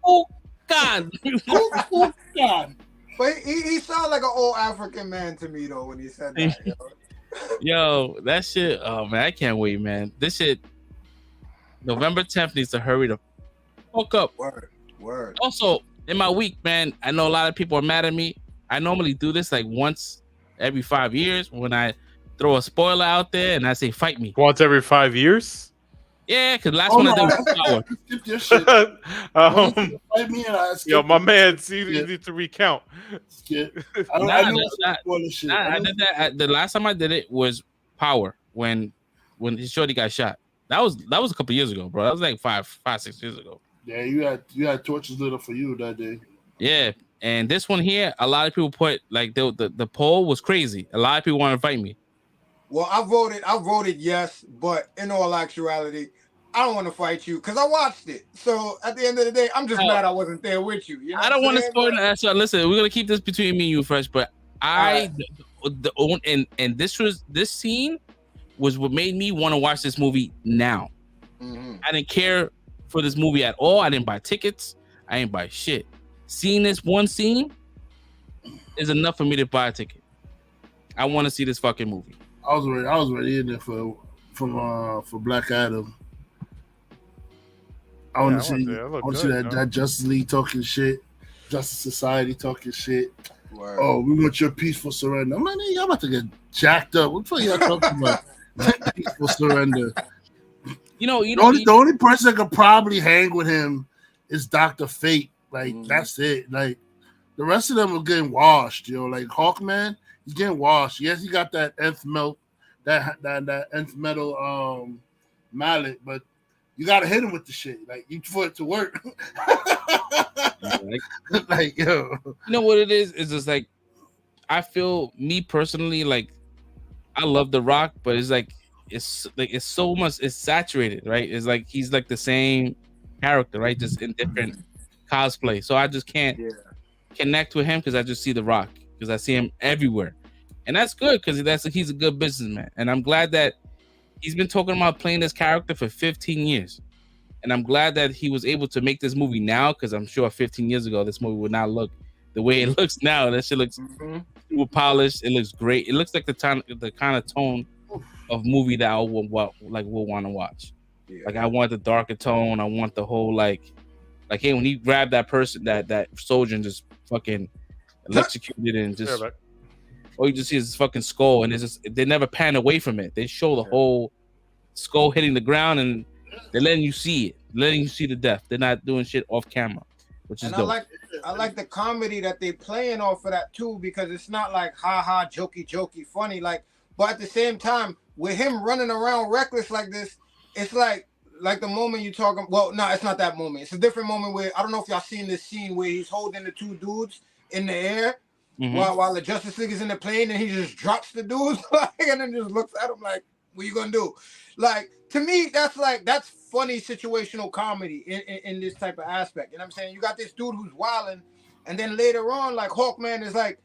oh God, oh God. But he sounded like an old African man to me though when he said that. Yo, that shit. Oh man, I can't wait, man. This shit. November 10th needs to hurry the fuck up. Word. Also, in my week, man, I know a lot of people are mad at me. I normally do this like once every 5 years when I throw a spoiler out there and I say fight me. Once every 5 years. Yeah, because last one I did was Power. Skip this shit. Fight me and I skip Yo, my it. man, see, you need to recount. Skip. Nah, I knew spoiler shit. I did that. The last time I did it was Power when his shorty got shot. That was a couple years ago, bro. That was like 6 years ago. Yeah, you had torches lit up for you that day. Yeah, and this one here, a lot of people put like the poll was crazy. A lot of people want to fight me. Well, I voted yes, but in all actuality, I don't want to fight you because I watched it. So at the end of the day, I'm just mad I wasn't there with you. You know I don't want to spoil that. So listen, we're gonna keep this between me and you, Fresh. But this scene was what made me want to watch this movie now. Mm-hmm. I didn't care for this movie at all. I didn't buy tickets. I didn't buy shit. Seeing this one scene is enough for me to buy a ticket. I want to see this fucking movie. I was ready in there for Black Adam. I want to see that Justice League talking shit, Justice Society talking shit. Word. Oh, we want your peaceful surrender. I'm like, y'all about to get jacked up. What the fuck y'all talking about? Peaceful surrender. The only person that could probably hang with him is Dr. Fate. Like, that's it. Like, the rest of them are getting washed, Like, Hawkman, he's getting washed. Yes, he got that nth metal mallet, but you gotta hit him with the shit, like for it to work. Like, yo. You know what it is? It's just like I feel me personally, like I love The Rock, but it's so much, it's saturated, right? It's like he's like the same character, right? Just in different cosplay. So I just can't connect with him because I just see The Rock, because I see him everywhere. And that's good because he's a good businessman. And I'm glad that he's been talking about playing this character for 15 years. And I'm glad that he was able to make this movie now, because I'm sure 15 years ago, this movie would not look the way it looks now. That shit looks super polished. It looks great. It looks like the kind of tone of movie that I will want to watch. Yeah. Like I want the darker tone. I want the whole like hey, when he grabbed that person, that soldier, and just fucking electrocuted and just all you just see is his fucking skull, and it's just they never pan away from it. They show the whole skull hitting the ground, and they're letting you see it, letting you see the death. They're not doing shit off camera, which is dope. I like the comedy that they playing off of that too, because it's not like ha jokey funny, like, but at the same time with him running around reckless like this, it's like the moment you talking. Well, no, it's not that moment. It's a different moment where I don't know if y'all seen this scene where he's holding the two dudes in the air while the Justice League is in the plane, and he just drops the dudes and then just looks at him like, "What you gonna do?" Like, to me, that's funny situational comedy in this type of aspect. You know what I'm saying? You got this dude who's wilding, and then later on, like Hawkman is like,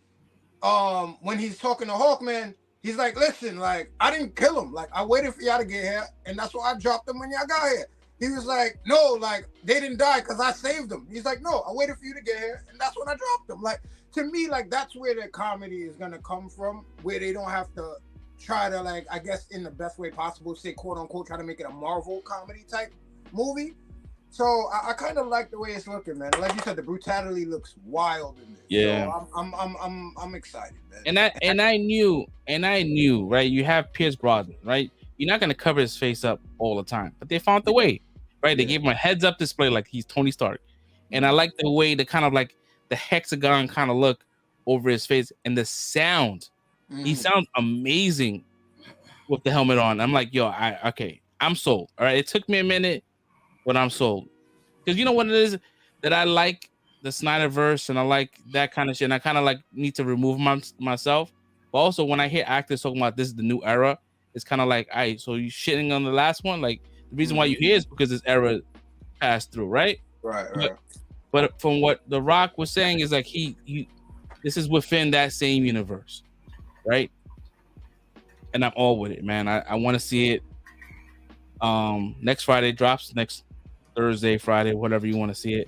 when he's talking to Hawkman, he's like, "Listen, like I didn't kill him. Like I waited for y'all to get here, and that's why I dropped them when y'all got here." He was like, "No, like they didn't die because I saved them." He's like, "No, I waited for you to get here, and that's when I dropped them." Like, to me, like that's where the comedy is gonna come from, where they don't have to try to, like, I guess in the best way possible, say quote unquote, try to make it a Marvel comedy type movie. So I kind of like the way it's looking, man. Like you said, the brutality looks wild in this. Yeah, so I'm excited, man. And I knew, right? You have Pierce Brosnan, right? You're not gonna cover his face up all the time, but they found the way, right? They gave him a heads up display like he's Tony Stark, and I like the way the kind of like the hexagon kind of look over his face, and the sound. He sounds amazing with the helmet on. I'm like, yo, I'm sold. All right, it took me a minute, but I'm sold. Because you know what it is that I like the Snyderverse, and I like that kind of shit. And I kind of like need to remove myself. But also, when I hear actors talking about this is the new era, it's kind of like, all right, so you shitting on the last one? Like the reason why you hear is because this era passed through, right? Right. But from what The Rock was saying is like this is within that same universe. Right, and I'm all with it, man. I want to see it. Next Friday drops. Next Thursday, Friday, whatever you want to see it.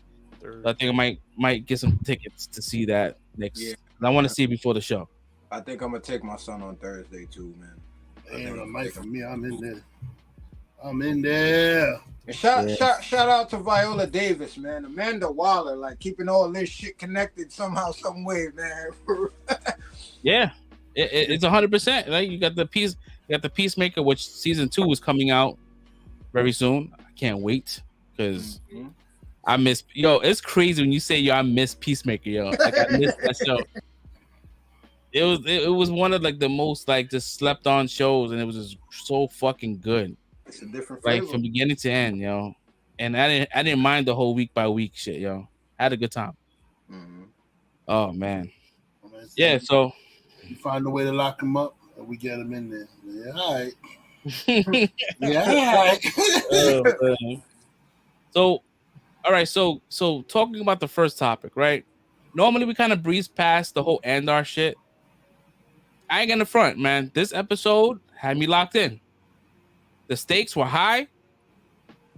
I think I might get some tickets to see that next. Yeah. I want to see it before the show. I think I'm gonna take my son on Thursday too, man. For me, I'm in there. And shout out to Viola Davis, man. Amanda Waller, like keeping all this shit connected somehow, some way, man. Yeah. It's 100%. Right? You got the Peacemaker, which season 2 is coming out very soon. I can't wait because I miss. Yo, it's crazy when you say yo, I miss Peacemaker. Yo, like I miss that show. It was one of like the most like just slept on shows, and it was just so fucking good. It's a different Like flavor. from beginning to end, yo. And I didn't mind the whole week by week shit, yo. I had a good time. Oh man. Yeah, so you find a way to lock him up, and we get him in there. Yeah, all right. Yeah, all right. So, all right. So talking about the first topic, right? Normally we kind of breeze past the whole Andor shit. I ain't gonna front, man. This episode had me locked in. The stakes were high.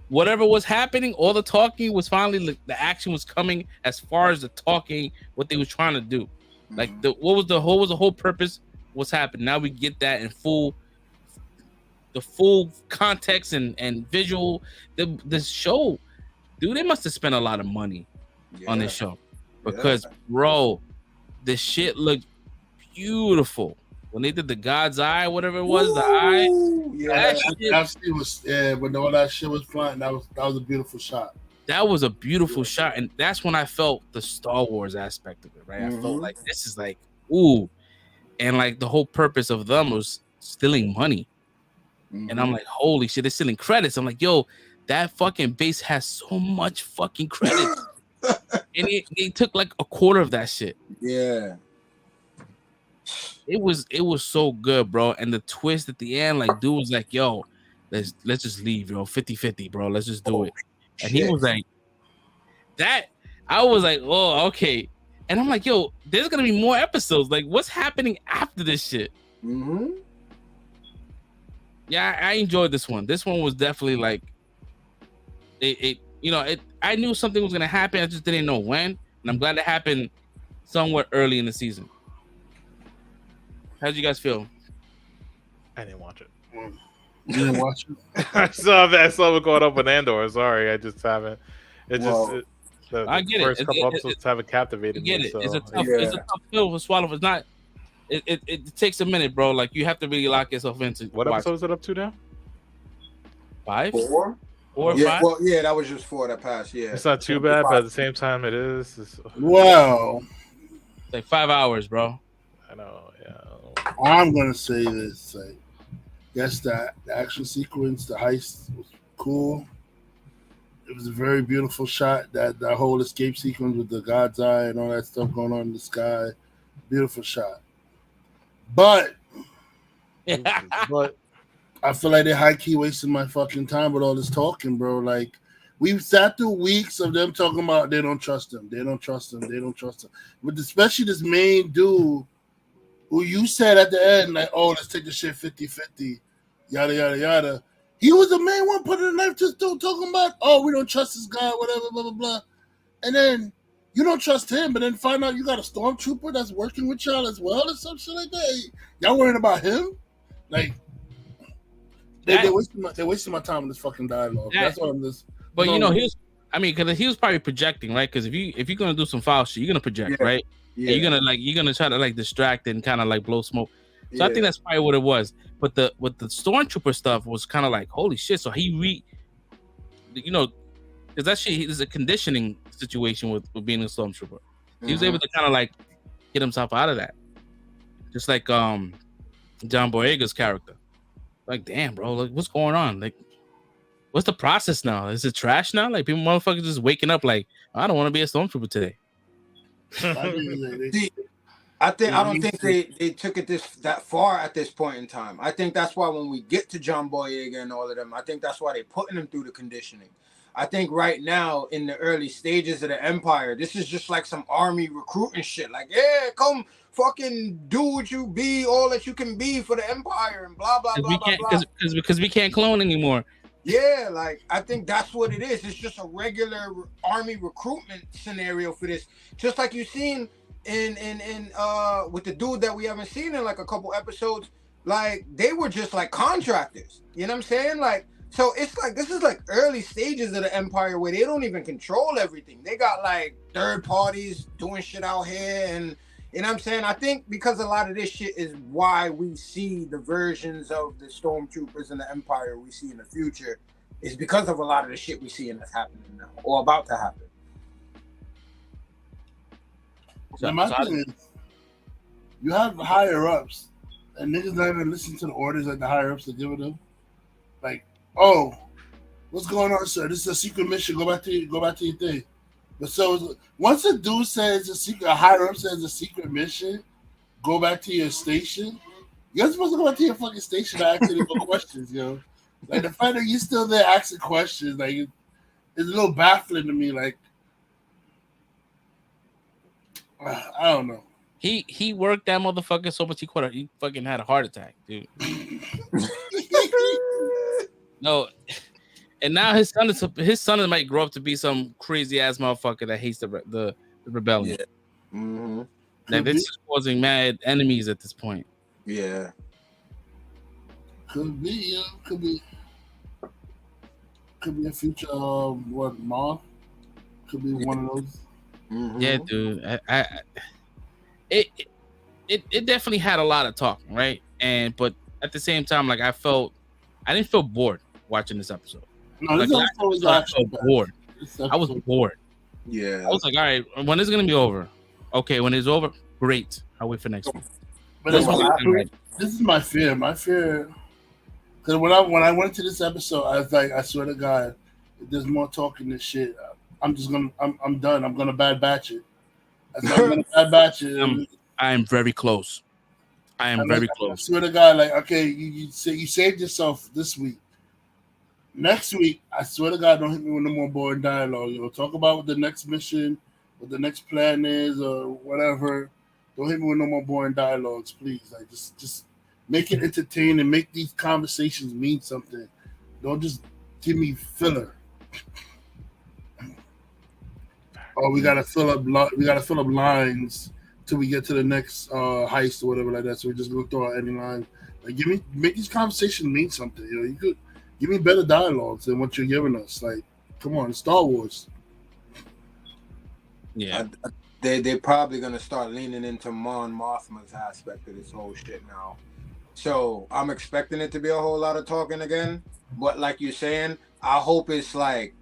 Whatever was happening, all the talking was finally the action was coming. As far as the talking, what they was trying to do, like what was the whole purpose? What's happening now? We get that in full context and visual. The show, dude, they must have spent a lot of money on this show because, bro, the shit looked beautiful. When they did the God's Eye, whatever it was, the eye. Yeah, that shit was when all that shit was flying. That was a beautiful shot. That was a beautiful shot, and that's when I felt the Star Wars aspect of it. Right, I felt like this is like ooh, and like the whole purpose of them was stealing money, and I'm like, holy shit, they're stealing credits. I'm like, yo, that fucking base has so much fucking credit, and they took like a quarter of that shit. Yeah. It was so good, bro. And the twist at the end, like, dude was like, yo, let's just leave, yo. 50-50, bro. Let's just do it. And he was like, that. I was like, oh, okay. And I'm like, yo, there's gonna be more episodes. Like, what's happening after this shit? Yeah, I enjoyed this one. This one was definitely like I knew something was gonna happen. I just didn't know when. And I'm glad it happened somewhat early in the season. How'd you guys feel? I didn't watch it. You didn't watch it? I saw it going up with Andor. Sorry, I just haven't. The I get first it. couple episodes haven't captivated me. It. So, It's a tough pill to swallow. It's not. It takes a minute, bro. Like you have to really lock yourself into. What episode is it up to now? 5, 4, 4 or yeah, 5. Well, yeah, that was just 4 that passed. Yeah, It's not too bad, but at the same time, it is. Wow. Like 5 hours, bro. I know. Yeah. I'm gonna say this. Like, yes, the action sequence, the heist was cool. It was a very beautiful shot. That whole escape sequence with the God's Eye and all that stuff going on in the sky, beautiful shot. But I feel like they're high key wasting my fucking time with all this talking, bro. Like we've sat through weeks of them talking about they don't trust him, they don't trust him, they don't trust him. But especially this main dude who you said at the end, like, oh, let's take the shit 50-50, yada, yada, yada. He was the main one putting the knife to his throat talking about, oh, we don't trust this guy, whatever, blah, blah, blah. And then you don't trust him, but then find out you got a stormtrooper that's working with y'all as well or some shit like that. Y'all worrying about him? Like, they're wasting my time with this fucking dialogue. That's what I'm just... But, he was... I mean, because he was probably projecting, right? Because if you're going to do some foul shit, you're going to project, right? Yeah. And you're gonna try to like distract and kind of like blow smoke. So I think that's probably what it was. But the stormtrooper stuff was kind of like holy shit. So he because that shit is a conditioning situation with being a stormtrooper. He was able to kind of like get himself out of that, just like John Boyega's character. Like damn, bro, like what's going on? Like what's the process now? Is it trash now? Like people motherfuckers just waking up like I don't want to be a stormtrooper today. I don't think they took it that far at this point in time. I think that's why when we get to John Boyega and all of them, I think that's why they're putting them through the conditioning. I think right now in the early stages of the Empire, this is just like some army recruiting shit. Like, yeah, come fucking do what you be, all that you can be for the Empire and blah blah blah blah blah. Because we can't clone anymore. Yeah, like I think that's what it is. It's just a regular army recruitment scenario for this. Just like you've seen in with the dude that we haven't seen in like a couple episodes, like they were just like contractors. You know what I'm saying? Like so it's like this is like early stages of the Empire where they don't even control everything. They got like third parties doing shit out here and You know what I'm saying? I think because a lot of this shit is why we see the versions of the Stormtroopers and the Empire we see in the future is because of a lot of the shit we see and that's happening now or about to happen. So my thing is, you have higher ups, and niggas not even listen to the orders that the higher ups are giving them. Like, oh, what's going on, sir? This is a secret mission. Go back to your thing. But so once a dude says a higher up says a secret mission, go back to your station. You're supposed to go back to your fucking station and ask any more questions, yo. Like the fact that you're still there asking questions, like it's a little baffling to me. Like, I don't know. He worked that motherfucker so much he fucking had a heart attack, dude. No. And now his son might grow up to be some crazy ass motherfucker that hates the rebellion. Yeah. Mm-hmm. Like this is causing mad enemies at this point. Yeah. Could be, yeah. Could be a future Moth. Could be one of those. Mm-hmm. Yeah, dude. It definitely had a lot of talking, right? But at the same time, like I didn't feel bored watching this episode. No, like, this episode was actually bored. I was bored. Yeah. I was like, all right, when is it gonna be over? Okay, when it's over, great. I'll wait for next week. But this is my fear. My fear, because when I went to this episode, I was like, I swear to God, if there's more talking this shit, I'm done. I'm gonna bad batch it. I'm gonna bad batch it. I am very close. I swear to God, like, okay, you saved yourself this week. Next week, I swear to God, don't hit me with no more boring dialogue. Talk about what the next mission, what the next plan is, or whatever. Don't hit me with no more boring dialogues, please. Like, just make it entertaining. Make these conversations mean something. Don't just give me filler. Oh, we gotta fill up lines till we get to the next heist or whatever like that. So we're just gonna throw out any line. Like, make these conversations mean something. You could. Give me better dialogues than what you're giving us. Like, come on, it's Star Wars. Yeah. They're probably going to start leaning into Mon Mothma's aspect of this whole shit now. So I'm expecting it to be a whole lot of talking again. But like you're saying, I hope it's like,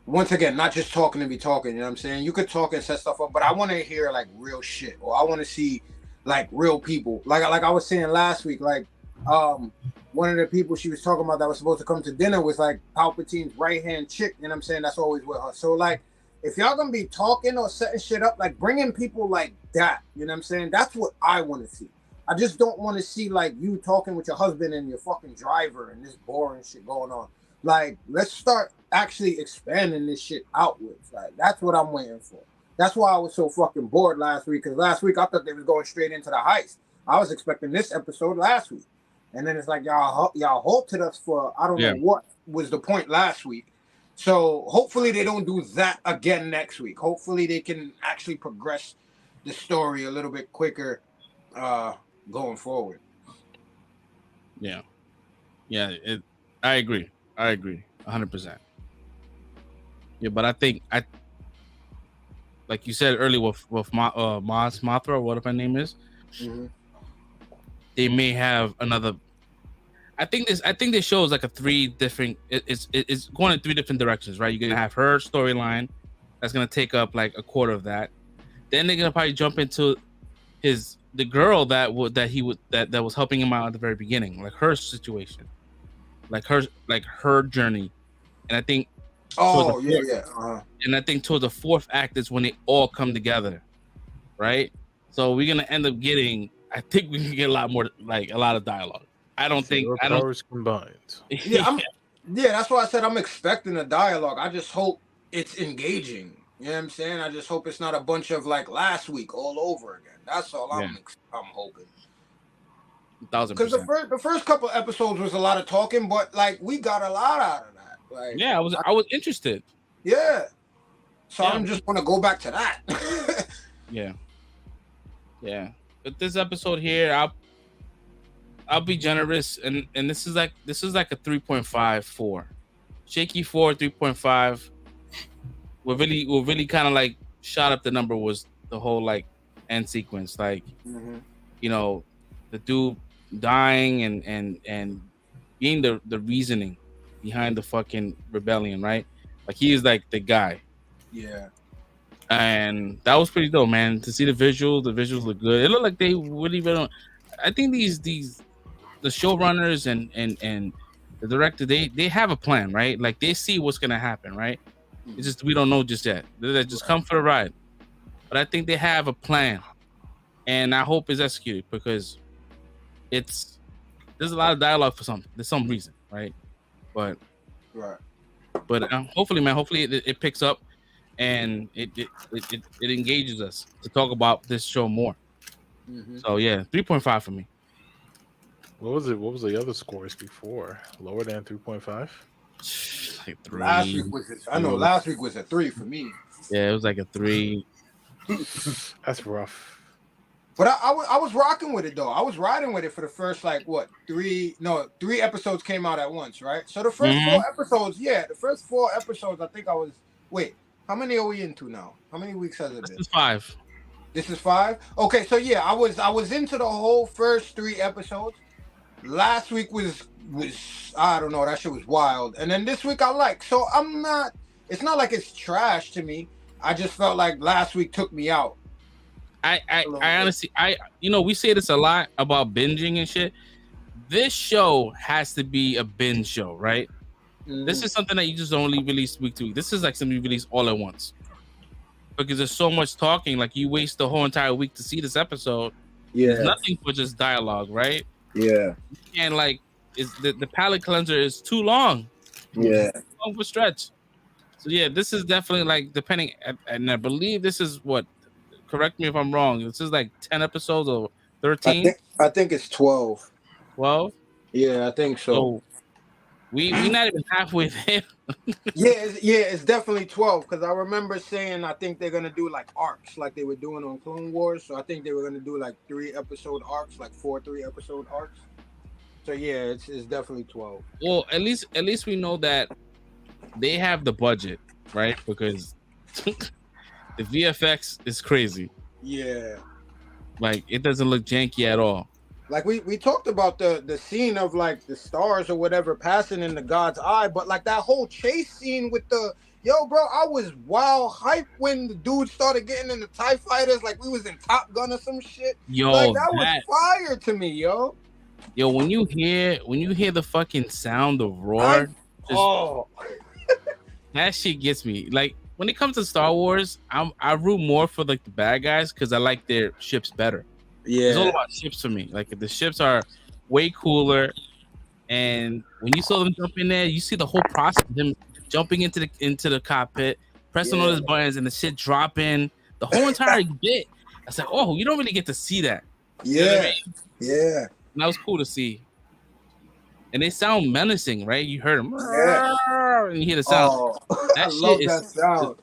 once again, not just talking to be talking, you know what I'm saying? You could talk and set stuff up, but I want to hear like real shit. Or I want to see like real people. Like I was saying last week, like, one of the people she was talking about that was supposed to come to dinner was like Palpatine's right-hand chick, you know what I'm saying? That's always with her. So like, if y'all gonna be talking or setting shit up, like bringing people like that, you know what I'm saying? That's what I want to see. I just don't want to see like you talking with your husband and your fucking driver and this boring shit going on. Like, let's start actually expanding this shit outwards. Like, that's what I'm waiting for. That's why I was so fucking bored last week, because last week I thought they was going straight into the heist. I was expecting this episode last week. And then it's like y'all halted us for I don't know what was the point last week. So hopefully they don't do that again next week. Hopefully they can actually progress the story a little bit quicker going forward. Yeah. I agree 100%. Yeah, but I think like you said earlier with Maz Mothra, whatever her name is. Mm-hmm. They may have another. I think this show is like a three different. It's going in three different directions, right? You're gonna have her storyline, that's gonna take up like a quarter of that. Then they're gonna probably jump into the girl that was helping him out at the very beginning, like her situation, like her journey, and I think. Oh yeah. Uh-huh. And I think towards the fourth act is when they all come together, right? So we're gonna end up getting. I think we can get a lot of dialogue. Powers combined. Yeah, that's why I said I'm expecting a dialogue. I just hope it's engaging. You know what I'm saying? I just hope it's not a bunch of like last week all over again. That's all I'm hoping. 1,000%. Because the first couple episodes was a lot of talking, but like we got a lot out of that. Like, yeah, I was interested. Yeah. So I'm just want to go back to that. Yeah. But this episode here, I'll be generous, and this is like a 3.54, shaky 4, 3.5. What really kind of like shot up the number was the whole like end sequence, like Mhm. you know, the dude dying and being the reasoning behind the fucking rebellion, right? Like he is like the guy, Yeah. and that was pretty dope, man. To see the visuals look good. It looked like they really been. I think these the showrunners and the director they have a plan, right? Like they see what's gonna happen, right? It's just we don't know just yet. They just come for the ride, but I think they have a plan, and I hope it's executed because there's a lot of dialogue for there's some reason, right? But Right. hopefully, man, hopefully it picks up and it engages us to talk about this show more. Mhm. So yeah, 3.5 for me. What was it? What was the other scores before? Lower than 3.5? Like 3. Last week was I know last week was a 3 for me. Yeah, it was like a 3. That's rough. But I was rocking with it though. I was riding with it for the first like what 3 episodes came out at once, right? So the first 4 episodes, I think I was wait, how many are we into now? How many weeks has it been? This is 5. This is 5? Okay, so yeah, I was into the whole first 3 episodes. Last week was I don't know, that shit was wild. And then this week I like. So it's not like it's trash to me. I just felt like last week took me out. I honestly we say this a lot about binging and shit. This show has to be a binge show, right? This is something that you just only release week to week. This is like something you release all at once. Because there's so much talking, like you waste the whole entire week to see this episode. Yeah. There's nothing for just dialogue, right? Yeah. And like is the palate cleanser is too long. Yeah. Too long for stretch. So yeah, this is definitely like depending, and I believe this is what. Correct me if I'm wrong. This is like 10 episodes or 13. I think it's 12. 12. Yeah, I think so. We not even halfway there. It's definitely 12 because I remember saying I think they're gonna do like arcs like they were doing on Clone Wars. So I think they were gonna do like 3 episode arcs, like 4 3 episode arcs. So yeah, it's definitely 12. Well, at least we know that they have the budget, right? Because the VFX is crazy. Yeah. Like it doesn't look janky at all. Like we talked about the scene of like the stars or whatever passing in the God's eye, but like that whole chase scene with bro, I was wild hype when the dude started getting in the TIE fighters, like we was in Top Gun or some shit. Yo, like that was fire to me, yo. Yo, when you hear the fucking sound of roar, that shit gets me. Like when it comes to Star Wars, I root more for like the bad guys because I like their ships better. Yeah, it's all about ships for me. Like the ships are way cooler, and when you saw them jump in there, you see the whole process of them jumping into the cockpit, pressing all those buttons, and the shit dropping. The whole entire bit. I said, oh, you don't really get to see that. Yeah, you know what I mean? Yeah. And that was cool to see. And they sound menacing, right? You heard them, and you hear the sound. Oh, I love that sound.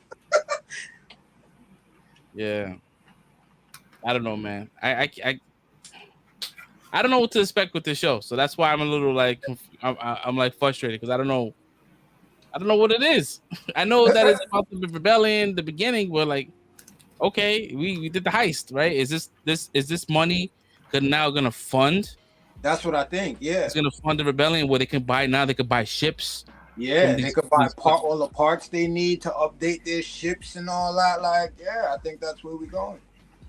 Yeah, I don't know, man. I don't know what to expect with this show, so that's why I'm a little like I'm like frustrated because I don't know what it is. I know that it's about the rebellion, the beginning. We're like, okay, we did the heist, right? Is this money now gonna fund? That's what I think. Yeah, it's gonna fund the rebellion where they can buy ships. Yeah, they could buy all the parts they need to update their ships and all that. Like, yeah, I think that's where we're going.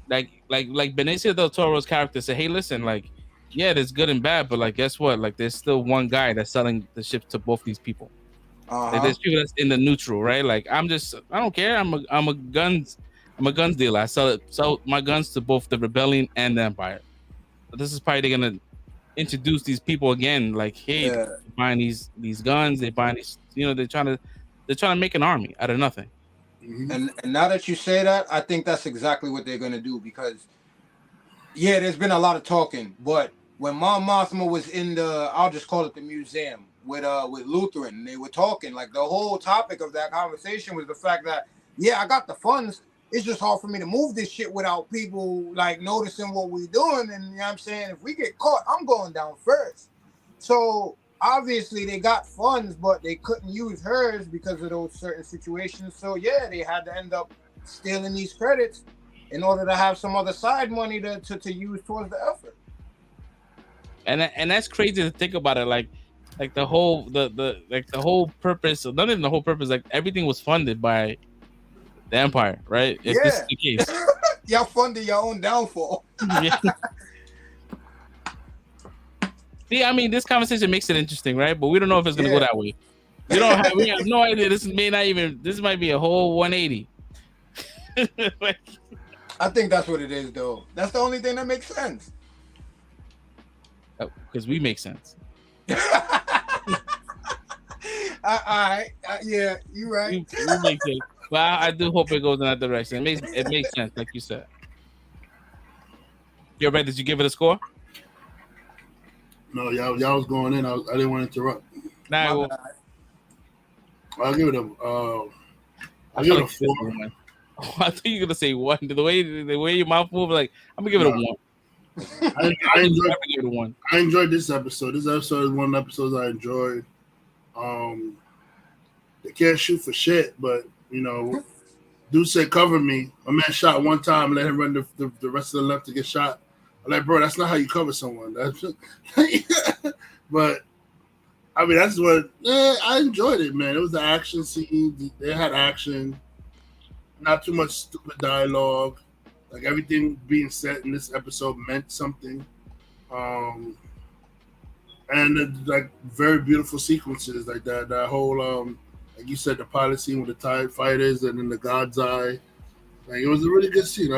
Like Benicio del Toro's character said, "Hey, listen, like, yeah, there's good and bad, but like, guess what? Like, there's still one guy that's selling the ships to both these people. Like, there's people that's in the neutral, right? Like, I don't care. I'm a guns dealer. I sell my guns to both the rebellion and the Empire. But this is probably they're gonna introduce these people again. Like, hey, they're buying these guns. They're buying these. You know, they're trying to make an army out of nothing. And now that you say that, I think that's exactly what they're gonna do because, yeah, there's been a lot of talking. But when Mon Mothma was in I'll just call it the museum with Lutheran, they were talking. Like the whole topic of that conversation was the fact that, yeah, I got the funds. It's just hard for me to move this shit without people like noticing what we're doing. And you know what I'm saying? If we get caught, I'm going down first. So obviously they got funds, but they couldn't use hers because of those certain situations. So yeah, they had to end up stealing these credits. in order to have some other side money to use towards the effort. And that's crazy to think about it. Like the whole the whole purpose, not even the whole purpose, like everything was funded by the Empire, right? If this is the case. Y'all funded your own downfall. Yeah. See, I mean, this conversation makes it interesting, right? But we don't know if it's gonna go that way. We have no idea. This might be a whole 180. Like, I think that's what it is, though. That's the only thing that makes sense. Because we make sense. Yeah, you're right. We make sense. But I do hope it goes in that direction. It makes sense, like you said. Yo, Red, did you give it a score? No, y'all was going in. I didn't want to interrupt. Nah, well, I'll give it a. I'll give it a 4. I thought you were gonna say 1. The way your mouth moves, like I'm gonna give it a 1. I enjoyed this episode. This episode is one of the episodes I enjoyed. They can't shoot for shit, but you know, dude said cover me. A man shot one time, let him run the rest of the left to get shot. I'm like, bro, that's not how you cover someone. That's but I mean, that's what I enjoyed it, man. It was the action scene. They had action, not too much stupid dialogue. Like everything being said in this episode meant something, and like very beautiful sequences, like that whole like you said, the pilot scene with the TIE fighters and then the God's Eye. Like it was a really good scene,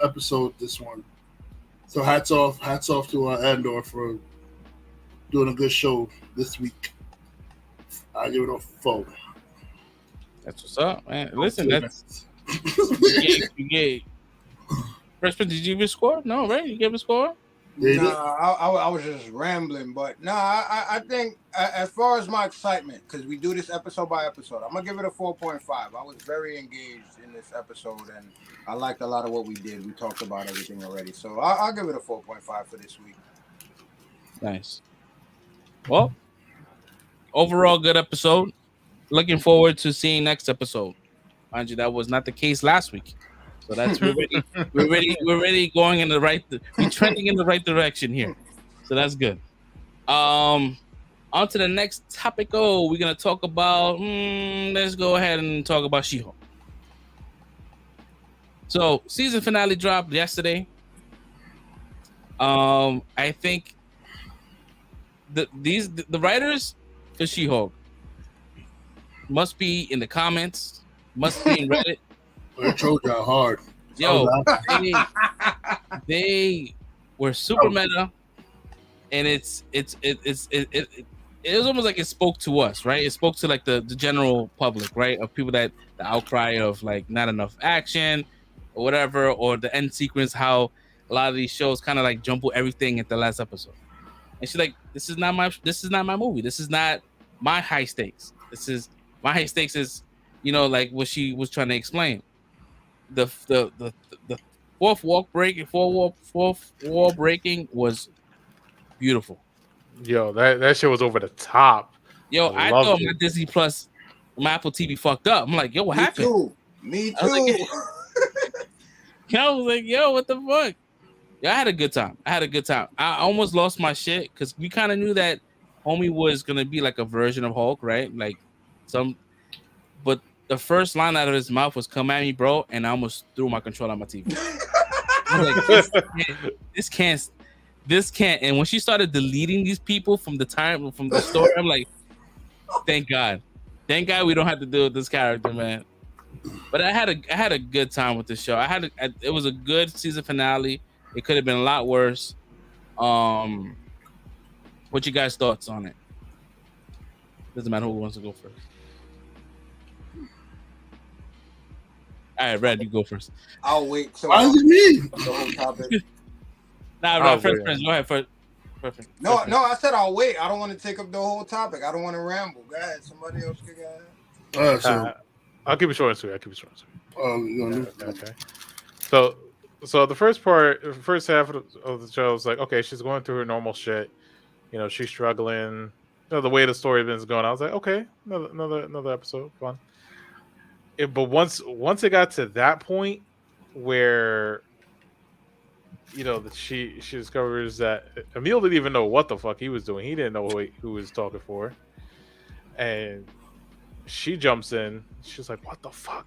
episode. This one. So hats off to Andor for doing a good show this week. I give it a 4. That's what's up, man. Listen, that's you gave. First, did you give a score? No, right? You gave a score? Nah, I was just rambling, but I think as far as my excitement, because we do this episode by episode, I'm gonna give it a 4.5. I was very engaged in this episode, and I liked a lot of what we did. We talked about everything already, so I'll give it a 4.5 for this week. Nice. Well, overall, good episode. Looking forward to seeing next episode. Mind you, that was not the case last week. So that's we're already going in the right. We're trending in the right direction here. So that's good. On to the next topic. We're gonna talk about. Let's go ahead and talk about She-Hulk. So season finale dropped yesterday. I think the writers for She-Hulk must be in the comments. Must be in Reddit. They chose that hard. Yo, they were super meta, and it was almost like it spoke to us, right? It spoke to like the general public, right? Of people that the outcry of like not enough action or whatever, or the end sequence, how a lot of these shows kind of like jumble everything at the last episode. And she's like, this is not my movie. This is not my high stakes. My high stakes is, you know, like what she was trying to explain. The fourth wall breaking was beautiful. Yo, that shit was over the top. Yo, I thought my Disney Plus, my Apple TV fucked up. I'm like, yo, what happened? Me too. I was like, yo, what the fuck? Yeah, I had a good time. I almost lost my shit because we kind of knew that homie was gonna be like a version of Hulk, right? Like but the first line out of his mouth was "Come at me, bro," and I almost threw my controller on my TV. I was like, this can't. And when she started deleting these people from the story, I'm like, thank God we don't have to deal with this character, man. But I had a good time with this show. It was a good season finale. It could have been a lot worse. What you guys' thoughts on it? Doesn't matter who wants to go first. All right, Red, you go first. I'll wait. So why is it me? The whole topic. First, go ahead. First. No, I said I'll wait. I don't want to take up the whole topic. I don't want to ramble. Go ahead. Somebody else can go ahead. I'll keep it short and sweet. Okay. So the first half of the show was like, okay, she's going through her normal shit. You know, she's struggling. You know, the way the story has been going, I was like, okay, another episode, fun. But once it got to that point, where that she discovers that Emil didn't even know what the fuck he was doing. He didn't know who he was talking for, and she jumps in. She's like, "What the fuck?"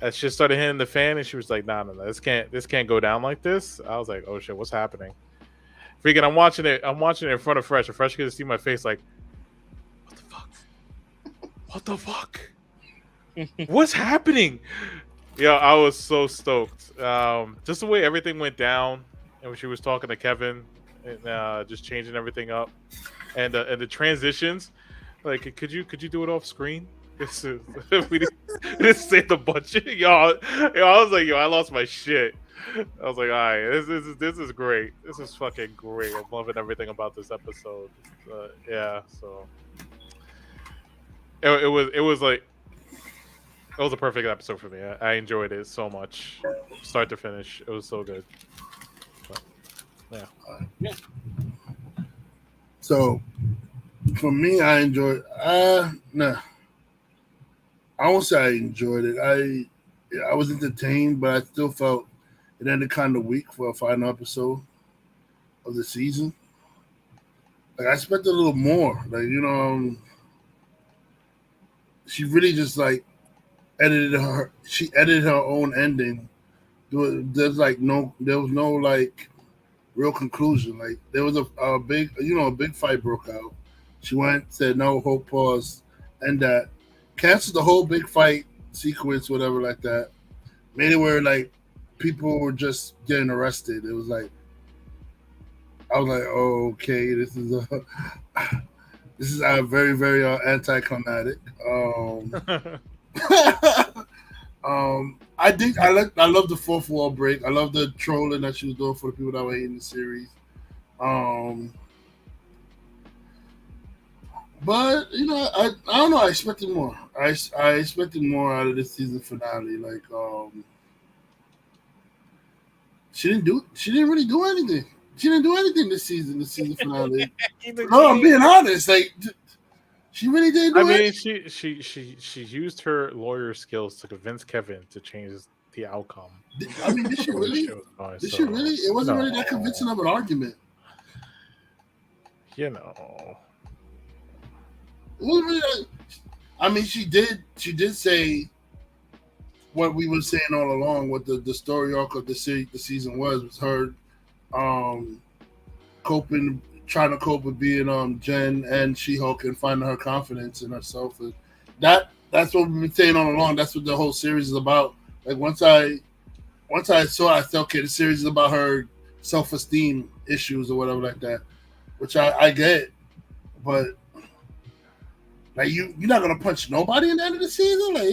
And she started hitting the fan, and she was like, "No, this can't go down like this." I was like, "Oh shit, what's happening?" Freaking, I'm watching it in front of Fresh, and Fresh gets to see my face like, "What the fuck? What the fuck? What's happening?" Yeah, I was so stoked. Just the way everything went down, and when she was talking to Kevin, and just changing everything up, and the transitions. Like, could you do it off screen? We didn't say the budget, y'all. I was like, I lost my shit. I was like, all right, this is great. This is fucking great. I'm loving everything about this episode. Yeah, so it was like. It was a perfect episode for me. I enjoyed it so much, start to finish. It was so good. But, yeah. So, for me, I enjoyed. Nah, I won't say I enjoyed it. I was entertained, but I still felt it ended kind of weak for a final episode of the season. Like I expected a little more. Like she really just like. She edited her own ending. There was no like real conclusion. Like there was a big fight broke out. She went, said no, hope, pause, and that canceled the whole big fight sequence, whatever like that. Made it where like people were just getting arrested. It was like I was like, oh, okay, this is a very, very anticlimactic. I love the fourth wall break. I love the trolling that she was doing for the people that were hating the series. But I don't know. I expected more. I expected more out of this season finale. Like she didn't really do anything. She didn't do anything this season. The season finale. No, I'm being honest. Like. She really didn't do it. She used her lawyer skills to convince Kevin to change the outcome. I mean, did she really? Did she really? It wasn't really that convincing of an argument. It wasn't really that, I mean, she did saywhat we were saying all along. What the story arc of the season was her trying to cope with being Jen and She-Hulk and finding her confidence in herself. And that's what we've been saying all along. That's what the whole series is about. Like once I saw it, I said, okay, the series is about her self-esteem issues or whatever like that, which I get. But like you're not gonna punch nobody in the end of the season. Like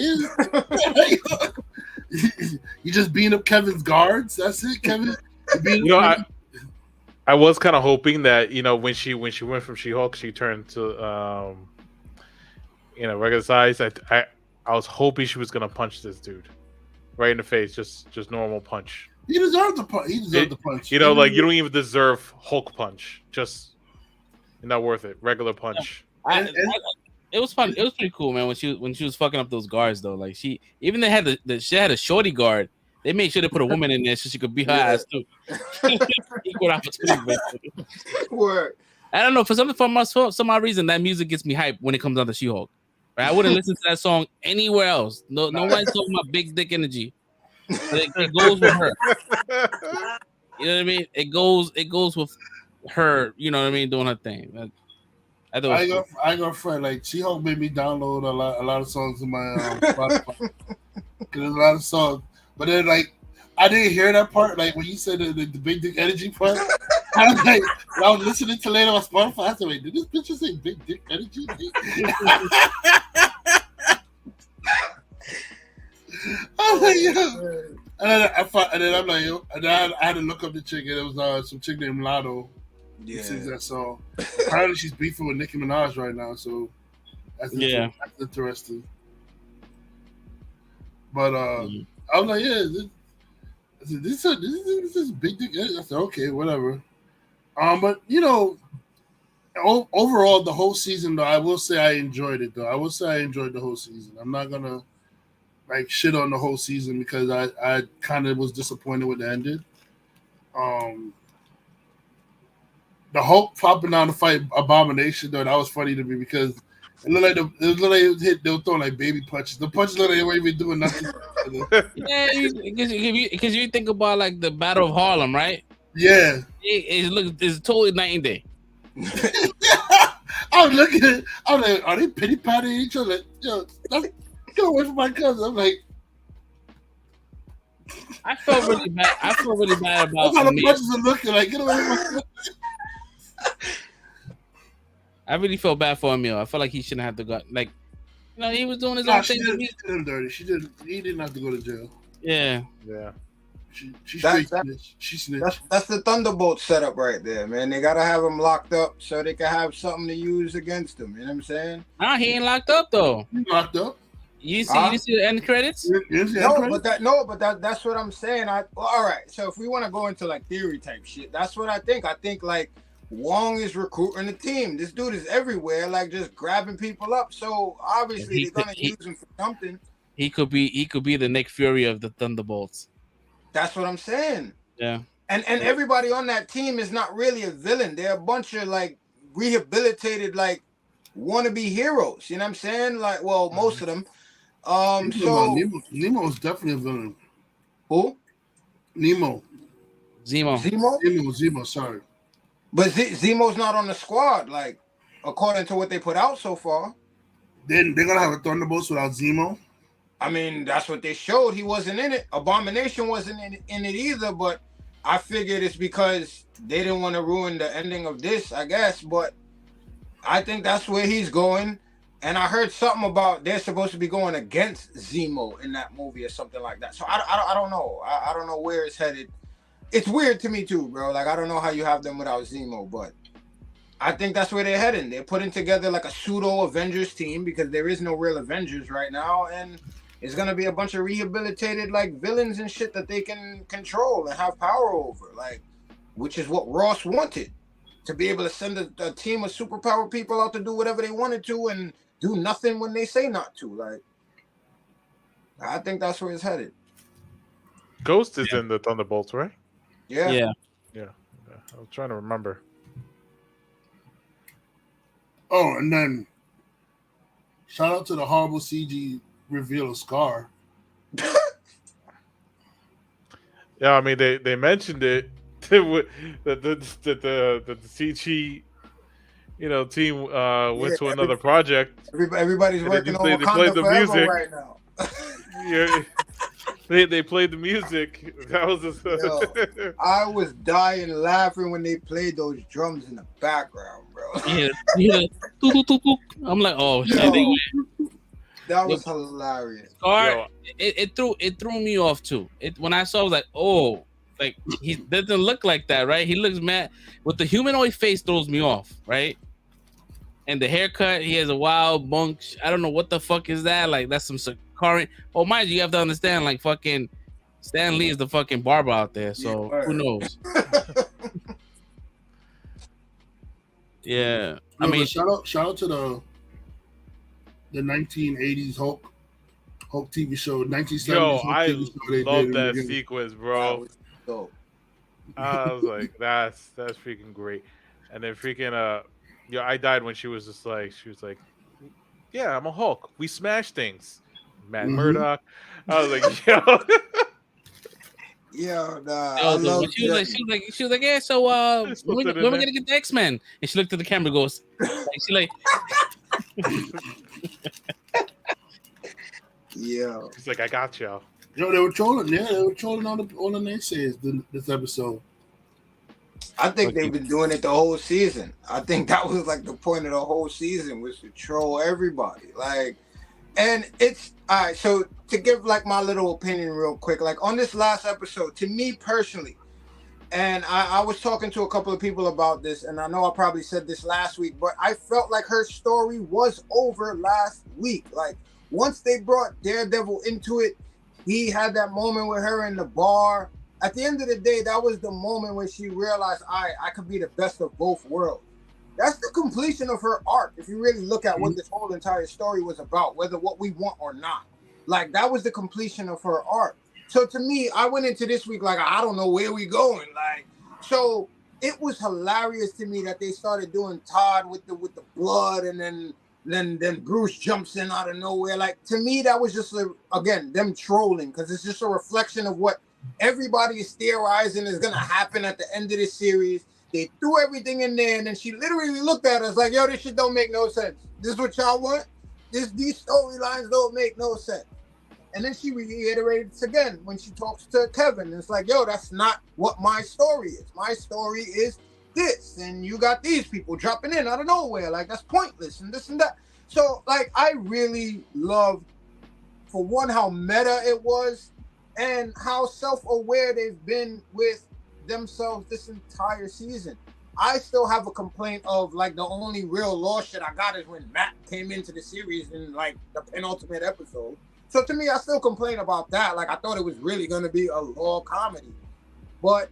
you just beating up Kevin's guards. That's it, Kevin. I was kind of hoping that when she went from She-Hulk, she turned to regular size. I was hoping she was gonna punch this dude right in the face, just normal punch. He deserved the punch. The punch. You don't even deserve Hulk punch. Just not worth it. Regular punch. It was fun. It was pretty cool, man. When she was fucking up those guards though, like she had a shorty guard. They made sure to put a woman in there so she could beat her ass too. Equal opportunity. Word. I don't know, for some odd reason that music gets me hyped when it comes down to She-Hulk. Right? I wouldn't listen to that song anywhere else. No one's talking about big dick energy. It goes with her. You know what I mean? It goes with her. You know what I mean? Doing her thing. I ain't gonna front. Like She-Hulk made me download a lot of songs in my Spotify. There's a lot of songs. But then, like, I didn't hear that part. Like, when you said the big dick energy part, I was like, when I was listening to later on Spotify, I said, wait, did this bitch just say big dick energy? I was like, yo. And then I'm like, yo. And then I had to look up the chick, and it was some chick named Lotto. Yeah. Who sings that song. Apparently, she's beefing with Nicki Minaj right now, so that's interesting. But, I was like, yeah, this is big dick. I said, okay, whatever. But overall, the whole season, though, I will say I enjoyed it. Though I will say I enjoyed the whole season. I'm not gonna like shit on the whole season because I kind of was disappointed with the ending. The Hulk popping down to fight Abomination, though, that was funny to me because it looked like they were throwing like baby punches. The punches looked like they weren't even doing nothing. Yeah, because you think about like the Battle of Harlem, right? Yeah. It's totally night and day. I was looking at it, I was like, are they pity patting each other? Like, yo, get away from my cousin. I'm like, I felt really bad. I feel really bad about what kind of punches are looking like? Get away from my cousin. I really felt bad for Emil. I felt like he shouldn't have to go. Like, he was doing his own thing. She did him dirty. He didn't have to go to jail. Yeah. She straight snitched. She snitched. That's the Thunderbolt setup right there, man. They gotta have him locked up so they can have something to use against him. You know what I'm saying? Nah, he ain't locked up though. He locked up. You see the end credits? But that's what I'm saying. All right. So if we want to go into like theory type shit, that's what I think. I think like Wong is recruiting the team. This dude is everywhere, like just grabbing people up. So obviously they're gonna use him for something. He could be the Nick Fury of the Thunderbolts. That's what I'm saying. Yeah. And everybody on that team is not really a villain. They're a bunch of like rehabilitated, like wannabe heroes. You know what I'm saying? Like, well, most of them. So Nemo is definitely a villain. Who? Nemo. Zemo. Sorry. But Zemo's not on the squad, like according to what they put out so far. Then they're gonna have a Thunderbolts without Zemo. I mean, that's what they showed. He wasn't in it. Abomination wasn't in it either. But I figured it's because they didn't want to ruin the ending of this, I guess. But I think that's where he's going. And I heard something about they're supposed to be going against Zemo in that movie or something like that. So I don't know. I don't know where it's headed. It's weird to me too, bro. Like, I don't know how you have them without Zemo, but I think that's where they're heading. They're putting together like a pseudo Avengers team because there is no real Avengers right now. And it's going to be a bunch of rehabilitated like villains and shit that they can control and have power over, like, which is what Ross wanted, to be able to send a team of superpower people out to do whatever they wanted to and do nothing when they say not to. Like, I think that's where it's headed. Ghost is in the Thunderbolts, right? Yeah. I was trying to remember. Oh, and then shout out to the horrible CG reveal of Scar. Yeah, I mean they mentioned it that the CG team went to another project. Everybody's working on they played the music right now. Yeah. They played the music. That was I was dying laughing when they played those drums in the background, bro. Yeah. I'm like, oh shit. That was hilarious. Scar, it threw me off too. When I saw, I was like, oh, like he doesn't look like that, right? He looks mad with the humanoid face, throws me off, right? And the haircut, he has a wild bunk. I don't know what the fuck is that. Like, that's some current. Oh, mind you have to understand, like, fucking Stan Lee is the fucking barber out there, so who knows? Yeah, I mean, shout out to the 1980s Hulk TV show, 1970s. Yo, Hulk I TV show love that sequence, bro. I was like, that's freaking great. And then freaking I died when she was like, yeah, I'm a Hulk. We smash things. Matt Murdock. I was like, yo. Yeah, nah. She was like, yeah. So when we gonna get the X-Men? And she looked at the camera, and goes, yeah. She's like, I got y'all. Yo, they were trolling. Yeah, they were trolling all the naysayers this episode. I think they've been doing it the whole season. I think that was like the point of the whole season, was to troll everybody. Like, and it's all right. So to give like my little opinion real quick, like on this last episode, to me personally, and I was talking to a couple of people about this, and I know I probably said this last week, but I felt like her story was over last week. Like, once they brought Daredevil into it, he had that moment with her in the bar. At the end of the day, that was the moment when she realized, I could be the best of both worlds. That's the completion of her arc, if you really look at what this whole entire story was about, whether what we want or not. Like that was the completion of her arc. So to me, I went into this week like I don't know where we going. Like so, it was hilarious to me that they started doing Todd with the blood, and then Bruce jumps in out of nowhere. Like to me, that was just again them trolling because it's just a reflection of what everybody is theorizing is gonna happen at the end of this series. They threw everything in there, and then she literally looked at us like, "Yo, this shit don't make no sense. This is what y'all want. These storylines don't make no sense." And then she reiterated it again when she talks to Kevin. It's like, yo, that's not what my story is. My story is this. And you got these people dropping in out of nowhere. Like, that's pointless and this and that. So, like, I really loved, for one, how meta it was and how self-aware they've been with themselves this entire season. I still have a complaint of, like, the only real lost shit I got is when Matt came into the series in, like, the penultimate episode. So to me, I still complain about that. Like, I thought it was really going to be a law comedy. But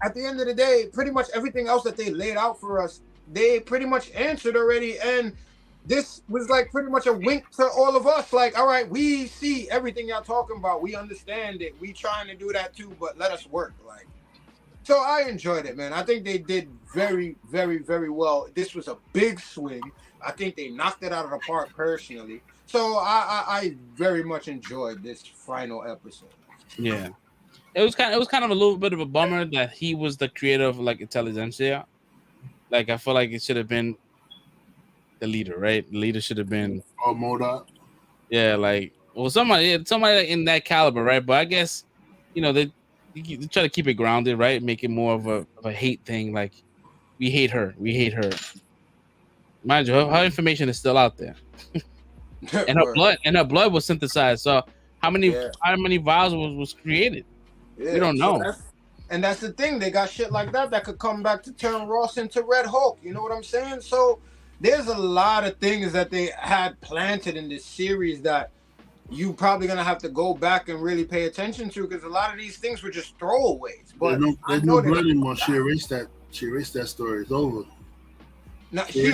at the end of the day, pretty much everything else that they laid out for us, they pretty much answered already. And this was like pretty much a wink to all of us. Like, all right, we see everything y'all talking about. We understand it. We trying to do that too, but let us work. Like, so I enjoyed it, man. I think they did very, very, very well. This was a big swing. I think they knocked it out of the park personally. So I very much enjoyed this final episode. Yeah, it was kind of a little bit of a bummer that he was the creator of like Intelligentsia. Like I feel like it should have been the leader, right? The leader should have been Modoc. Yeah, like somebody in that caliber, right? But I guess they try to keep it grounded, right? Make it more of a hate thing. Like we hate her. Mind you, her information is still out there. And her blood was synthesized. So how many vials was created? We don't know. And that's the thing. They got shit like that could come back to turn Ross into Red Hulk. You know what I'm saying? So there's a lot of things that they had planted in this series that you probably gonna have to go back and really pay attention to, because a lot of these things were just throwaways. But there's no blood anymore. She erased that. She erased that story. It's over. No, she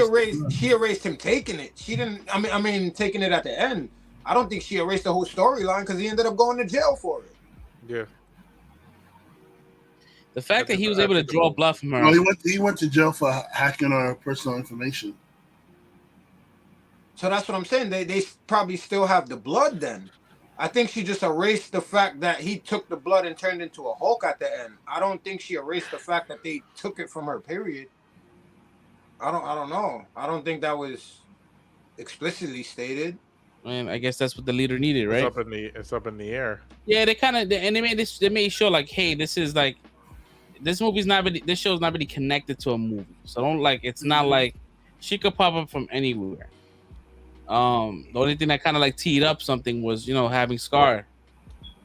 erased him taking it. She didn't. I mean, taking it at the end. I don't think she erased the whole storyline because he ended up going to jail for it. Yeah. The fact that he was able to draw bluff from her. No, he went to jail for hacking her personal information. So that's what I'm saying. They probably still have the blood then. I think she just erased the fact that he took the blood and turned into a Hulk at the end. I don't think she erased the fact that they took it from her, period. I don't know. I don't think that was explicitly stated. And I guess that's what the leader needed, right? It's up in the air. Yeah, they made sure like, hey, this show's not really connected to a movie. So it's not like she could pop up from anywhere. The only thing that kind of like teed up something was, having Scar.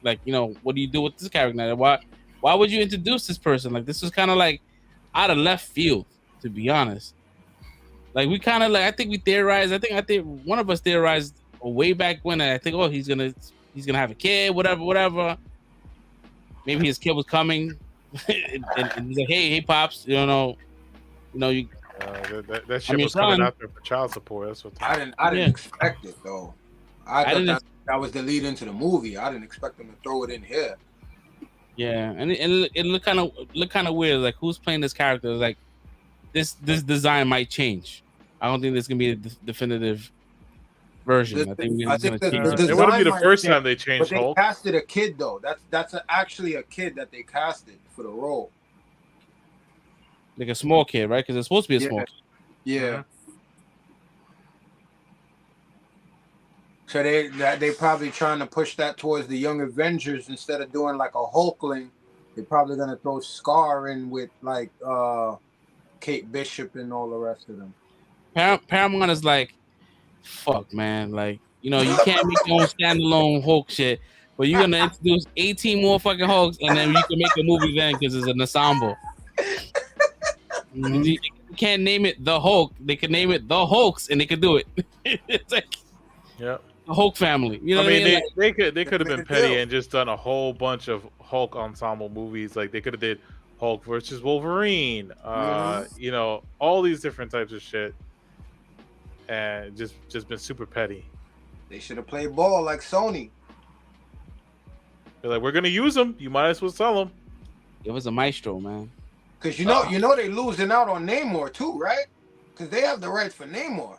Like, what do you do with this character? Why would you introduce this person? Like, this was kind of like out of left field, to be honest. Like, we kind of like, I think we theorized. I think one of us theorized way back when. I think, he's gonna have a kid, whatever. Maybe his kid was coming, and he's like, hey, pops, you. That shit was coming out there for child support. That's what I didn't expect it though. I thought that was the lead into the movie. I didn't expect them to throw it in here. Yeah, and it looked kind of weird. Like, who's playing this character? Like, this design might change. I don't think there's gonna be a definitive version. I think it wouldn't be the first time they changed Hulk. They casted a kid though. That's actually a kid that they casted for the role. Like a small kid, right? Because it's supposed to be a small kid. Yeah. So they probably trying to push that towards the Young Avengers instead of doing like a Hulkling. They're probably gonna throw Scar in with like Kate Bishop and all the rest of them. Paramount is like, fuck, man. Like, you can't make your own standalone Hulk shit, but you're gonna introduce 18 more fucking Hulks, and then you can make a movie then because it's an ensemble. You can't name it the Hulk. They could name it the Hulks, and they could do it. It's like, yeah, the Hulk family. You know I mean, like, they could have been petty and just done a whole bunch of Hulk ensemble movies. Like they could have did Hulk versus Wolverine. All these different types of shit, and just been super petty. They should have played ball like Sony. They're like, we're gonna use them. You might as well sell them. It was a maestro, man. Cause you know they losing out on Namor too, right? Cause they have the rights for Namor.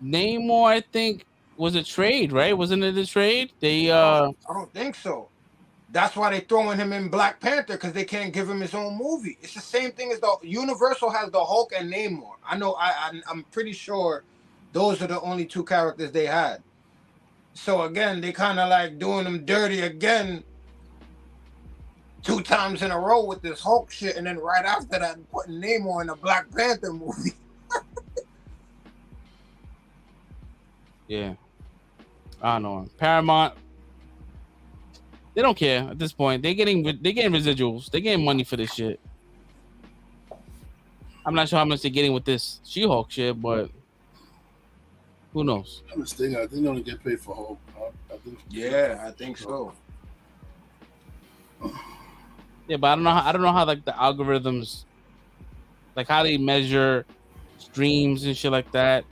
Namor, I think, was a trade, right? Wasn't it a trade? They I don't think so. That's why they throwing him in Black Panther, because they can't give him his own movie. It's the same thing as the Universal has the Hulk and Namor. I know. I'm pretty sure those are the only two characters they had. So again, they kind of like doing them dirty again, 2 times in a row with this Hulk shit, and then right after that, putting Namor in a Black Panther movie. Yeah. I don't know. Paramount, they don't care at this point. They're getting residuals. They're getting money for this shit. I'm not sure how much they're getting with this She-Hulk shit, but who knows? I'm mistaken. I think they only get paid for Hulk. I think so. Yeah, but I don't know how like the algorithms, like how they measure streams and shit like that.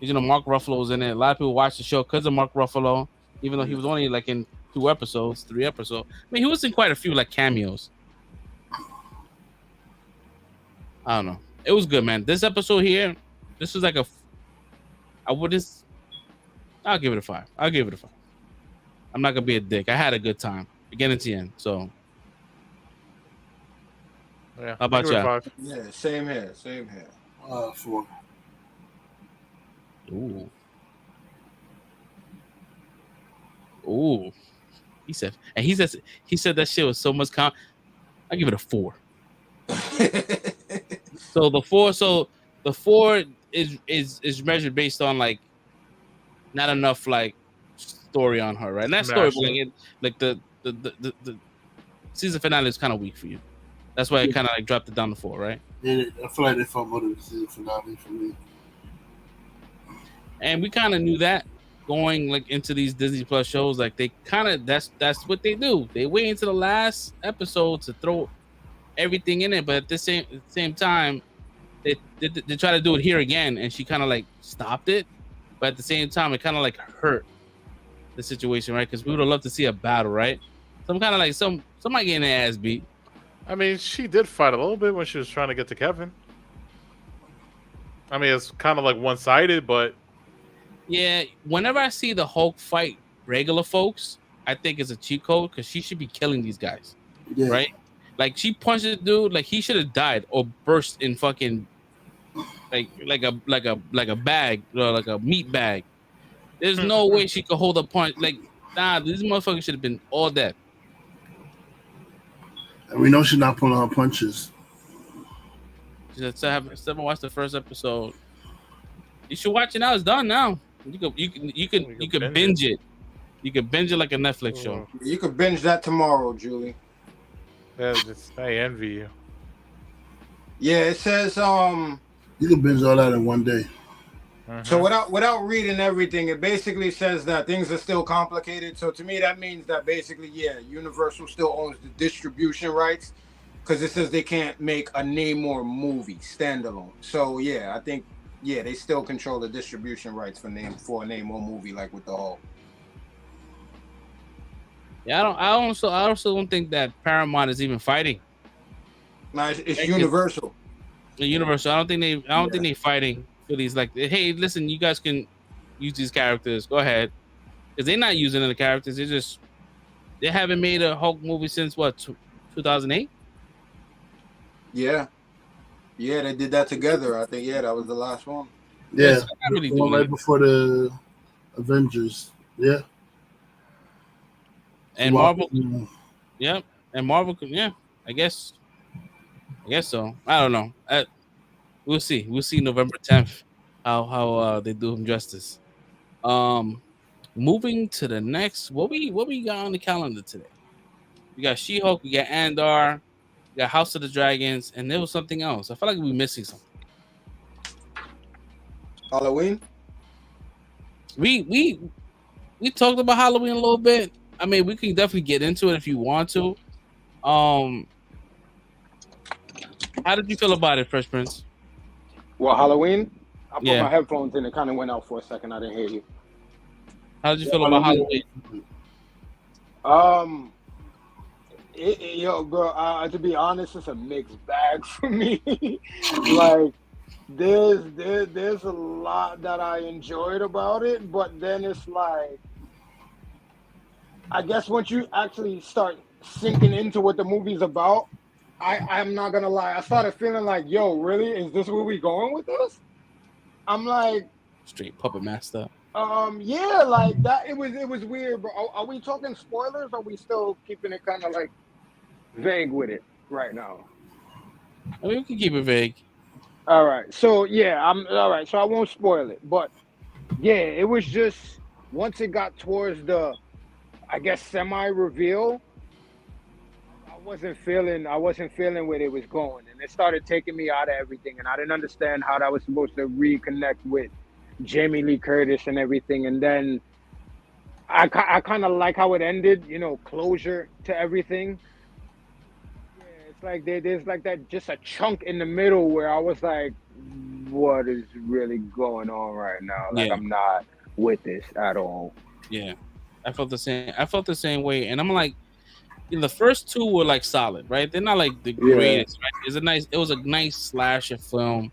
You know, Mark Ruffalo's in it. A lot of people watch the show because of Mark Ruffalo, even though he was only like in 3 episodes. I mean, he was in quite a few like cameos. I don't know. It was good, man. This episode here, this was like I'll give it a 5. I'll give it a 5. I'm not gonna be a dick. I had a good time beginning to end. So, Yeah. how about y'all? Yeah, same here. 4. Ooh. He said that shit was so much I give it a 4. So the 4 is measured based on like not enough like story on her, right? Not story, but like the season finale is kind of weak for you. That's why I kind of like dropped it down to 4, right? Yeah, I feel like they fumbled the season finale for me. And we kind of knew that going like into these Disney Plus shows, like they kind of that's what they do. They wait until the last episode to throw everything in it, but at the same time, they try to do it here again, and she kind of like stopped it, but at the same time, it kind of like hurt the situation, right? Because we would have loved to see a battle, right? Some kind of like somebody getting their ass beat. I mean, she did fight a little bit when she was trying to get to Kevin. I mean, it's kind of like one-sided, but yeah, whenever I see the Hulk fight regular folks, I think it's a cheat code because she should be killing these guys, right? Like she punched the dude, like he should have died or burst in fucking like a bag or like a meat bag. There's no way she could hold a punch. Like these motherfuckers should have been all dead. And we know she's not pulling her punches. Still haven't watched the first episode. You should watch it now. It's done now. You can binge it. You can binge it like a Netflix show. You could binge that tomorrow, Julie. I envy you. Yeah, it says you can binge all that in one day. So without reading everything, it basically says that things are still complicated. So to me, that means that basically, Universal still owns the distribution rights, because it says they can't make a Namor movie standalone. So I think they still control the distribution rights for a Namor movie, like with the Hulk. Yeah, I also don't think that Paramount is even fighting. No, it's Universal. The Universal. I don't think they're fighting for these. Like, hey, listen, you guys can use these characters. Go ahead, because they're not using the characters. They haven't made a Hulk movie since what, 2008. Yeah, they did that together. I think that was the last one. Yeah, right before the Avengers. Yeah. And Marvel, and Marvel, I guess so. I don't know. We'll see. We'll see November 10th how they do him justice. Moving to the next, what we got on the calendar today? We got She-Hulk, we got Andor, we got House of the Dragons, and there was something else. I feel like we're missing something. Halloween. We talked about Halloween a little bit. I mean, we can definitely get into it if you want to. How did you feel about it, Fresh Prince? Well, Halloween. I put Yeah. my headphones in. It kind of went out for a second. I didn't hear you. How did you feel about Halloween? Yo, bro. To be honest, it's a mixed bag for me. Like, there's a lot that I enjoyed about it, but then it's like, I guess once you actually start sinking into what the movie's about, I'm not gonna lie. I started feeling like, yo, really? Is this where we going with this? I'm like, Straight puppet master. yeah, like that. It was weird, bro. Are we talking spoilers? Or are we still keeping it kind of like vague with it right now? I mean, we can keep it vague. All right. So yeah, I'm all right. So I won't spoil it, but yeah, it was just once it got towards the, I guess, semi-reveal, I wasn't feeling where it was going, and it started taking me out of everything, and I didn't understand how that was supposed to reconnect with Jamie Lee Curtis and everything, and then I kind of like how it ended, you know, closure to everything. Yeah, it's like there's like that, just a chunk in the middle where I was like, what is really going on right now? Like, Yeah. I'm not with this at all. Yeah, I felt the same. I felt the same way, and I'm like, you know, the first two were like solid, right? They're not like the greatest, right? It was a nice slasher film.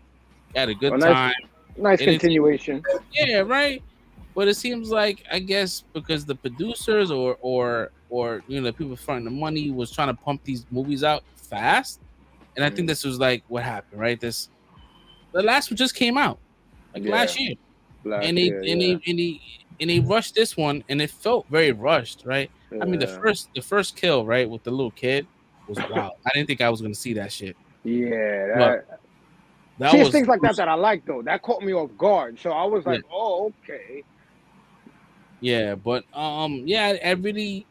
You had a good time. Nice It is- continuation. Yeah, right. But it seems like, I guess, because the producers or you know, the people fronting the money was trying to pump these movies out fast, and I think this was like what happened, right? The last one just came out like last year, and they rushed this one, and it felt very rushed, right? I mean, the first kill, right, with the little kid was wild. I didn't think I was gonna see that shit. Yeah, That see, it's was things like that I like, though. That caught me off guard. So I was like, Yeah. oh, okay. Yeah, but yeah, I really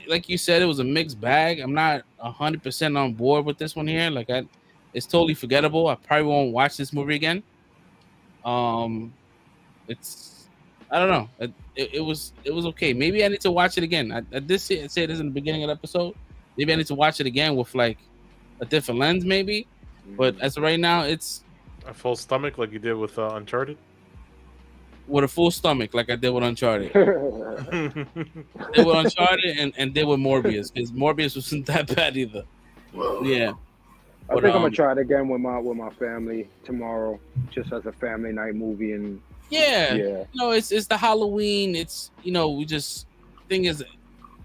like you said, it was a mixed bag. I'm not 100% on board with this one here. Like, it's totally forgettable. I probably won't watch this movie again. It's I don't know. It was okay. Maybe I need to watch it again. I did say this in the beginning of the episode. Maybe I need to watch it again with like a different lens, maybe. But as of right now, it's A full stomach like you did with Uncharted. with a full stomach, like I did with Uncharted. Did with Uncharted and did with Morbius, because Morbius wasn't that bad either. Yeah. I think I'm gonna try it again with my family tomorrow, just as a family night movie. And Yeah. No, it's the Halloween. It's, you know, thing is,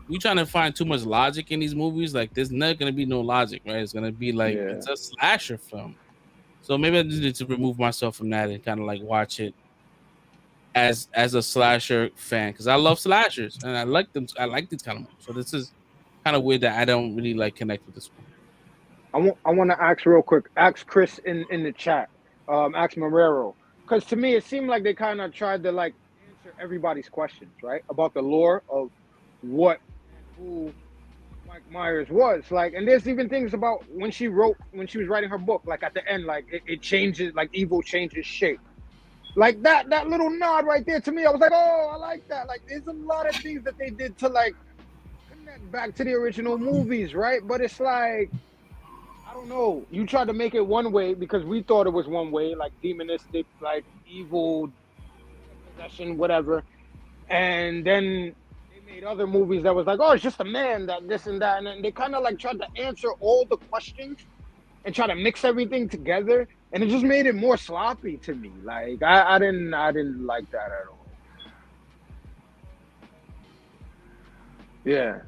we trying to find too much logic in these movies. Like, there's not gonna be no logic, right? It's gonna be like it's a slasher film. So maybe I just need to remove myself from that and kind of like watch it as a slasher fan, because I love slashers and I like them. I like these kind of movies. So this is kind of weird that I don't really like connect with this one. I want to ask real quick. Ask Chris in the chat. Ask Marrero, because to me it seemed like they kind of tried to like answer everybody's questions, right, about the lore of what and who Mike Myers was. Like, and there's even things about when she was writing her book, like at the end, like it changes, like evil changes shape. Like that little nod right there, to me, I was like, oh, I like that. Like, there's a lot of things that they did to like connect back to the original movies, right? But it's like, I don't know. You tried to make it one way because we thought it was one way, like demonistic, like evil, possession, whatever. And then they made other movies that was like, oh, it's just a man that this and that. And then they kind of like tried to answer all the questions and try to mix everything together. And it just made it more sloppy to me. Like, I didn't like that at all. Yeah.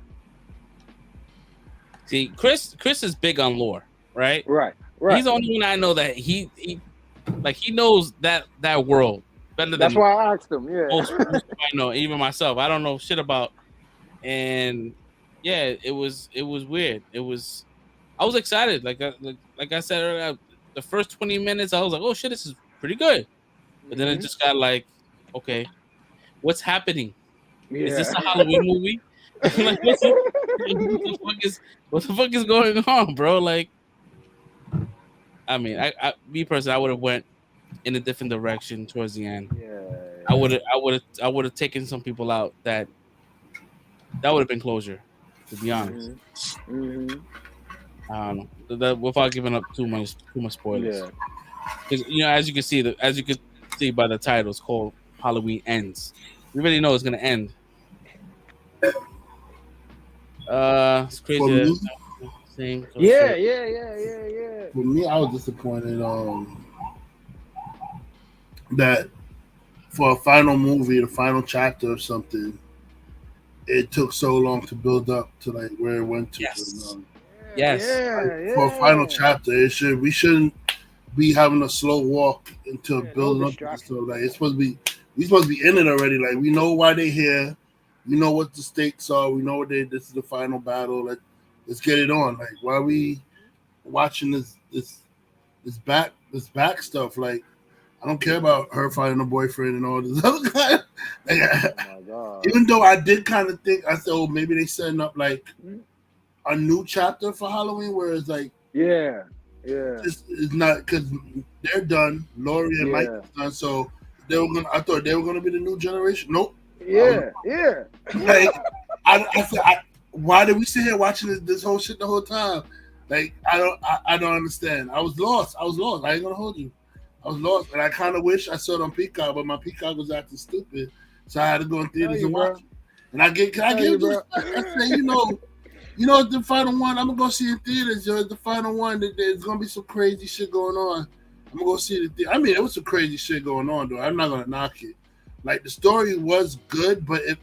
See, Chris is big on lore, right? Right. He's the only one I know that he knows that world better than. That's why I asked him. Yeah. Most I know, even myself, I don't know shit about. And yeah, it was weird. I was excited. Like I said earlier, the first 20 minutes, I was like, oh shit, this is pretty good. But then it just got like, okay, what's happening? Yeah. Is this a Halloween movie? Like, what the fuck is going on, bro? Like, I mean, me personally, I would have went in a different direction towards the end. Yeah. I would have taken some people out that would have been closure, to be honest. Mm-hmm. I don't know, that without giving up too much spoilers. Yeah. 'Cause, you know, as you can see by the title, it's called Halloween Ends. We really know it's gonna end. It's For crazy. me, Same. Yeah. for me, I was disappointed that for a final movie, the final chapter of something, it took so long to build up to like where it went to. Yes. Yeah. For a final chapter, we shouldn't be having a slow walk into building up. So like it's supposed to be, we supposed to be in it already. Like we know why they're here, we know what the stakes are, we know this is the final battle. Let's get it on. Like why are we watching this back stuff? Like I don't care about her finding a boyfriend and all this other kind. Even though I did kind of think, I said, oh, maybe they setting up like a new chapter for Halloween, where it's like, it's not because they're done. Lori and Mike is done, so I thought they were gonna be the new generation. Nope. Like I said, why did we sit here watching this whole shit the whole time? Like I don't understand. I was lost. I ain't gonna hold you. I was lost, and I kind of wish I saw it on Peacock, but my Peacock was acting stupid, so I had to go in theaters and watch it. And I give you, I say, you know, the final one, I'm gonna go see it in theaters. Yo, the final one, there's gonna be some crazy shit going on. I'm gonna go see it in theaters. I mean, it was some crazy shit going on, though. I'm not gonna knock it. Like the story was good, but if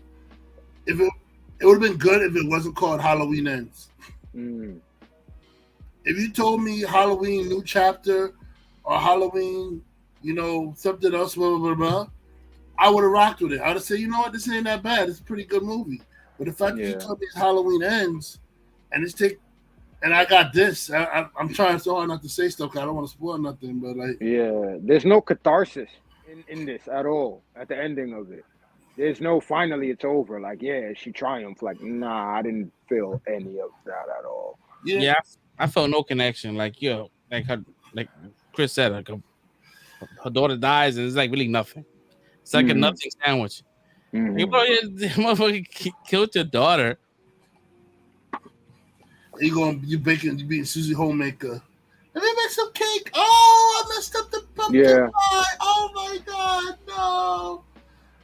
it would have been good if it wasn't called Halloween Ends. If you told me Halloween New Chapter or Halloween, you know, something else, blah, blah, blah, blah, I would have rocked with it. I would have said, you know what, this ain't that bad. It's a pretty good movie. But the fact that you told me Halloween Ends, and I got this. I'm trying so hard not to say stuff because I don't want to spoil nothing. But like, there's no catharsis in this at all. At the ending of it, there's no finally it's over. Like, she triumphed. Like, nah, I didn't feel any of that at all. Yeah, I felt no connection. Like, like Chris said, like her daughter dies, and it's like really nothing. It's like a nothing sandwich. You motherfucker killed your daughter. You being Susie Homemaker. Let me make some cake. Oh, I messed up the pumpkin pie. Oh my god, no.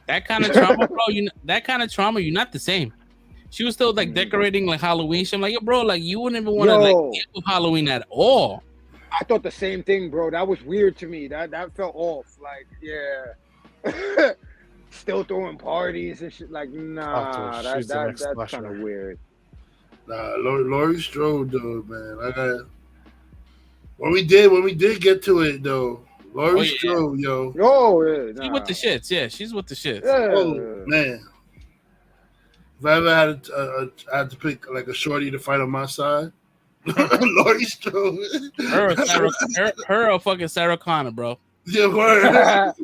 That kind of trauma, bro. You're not the same. She was still like decorating like Halloween. I'm like, yo, bro, like you wouldn't even want to like deal with Halloween at all. I thought the same thing, bro. That was weird to me. That felt off. Like, still throwing parties and shit. Like, nah, that's kind of weird. Nah, Laurie Strode though, man. When we did get to it though, Laurie Strode, yo. She's with the shits. Yeah, she's with the shits. Oh man. If I ever had to pick like a shorty to fight on my side, Laurie Strode. Her or fucking Sarah Connor, bro. Yeah, word.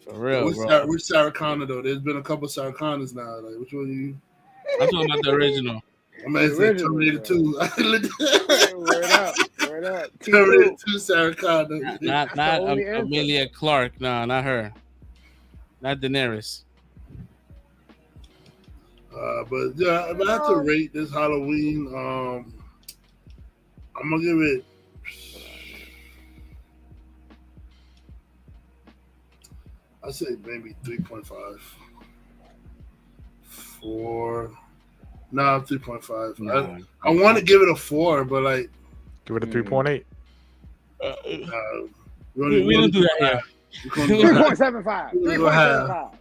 For real, bro. Which Sarah Connor though? There's been a couple of Sarah Connors now. Like, which one are you? I'm talking about the original. I'm saying Terminator 2. Word up. Terminator 2 Sarah Connor. Not Amelia Clark. No, not her. Not Daenerys. But yeah, if I have to rate this Halloween, I'm gonna give it. I say maybe 3.5. 4. No, 3.5. No. I want to give it a 4, but like, give it a 3.8. We don't do that here. 3.75. 3.75.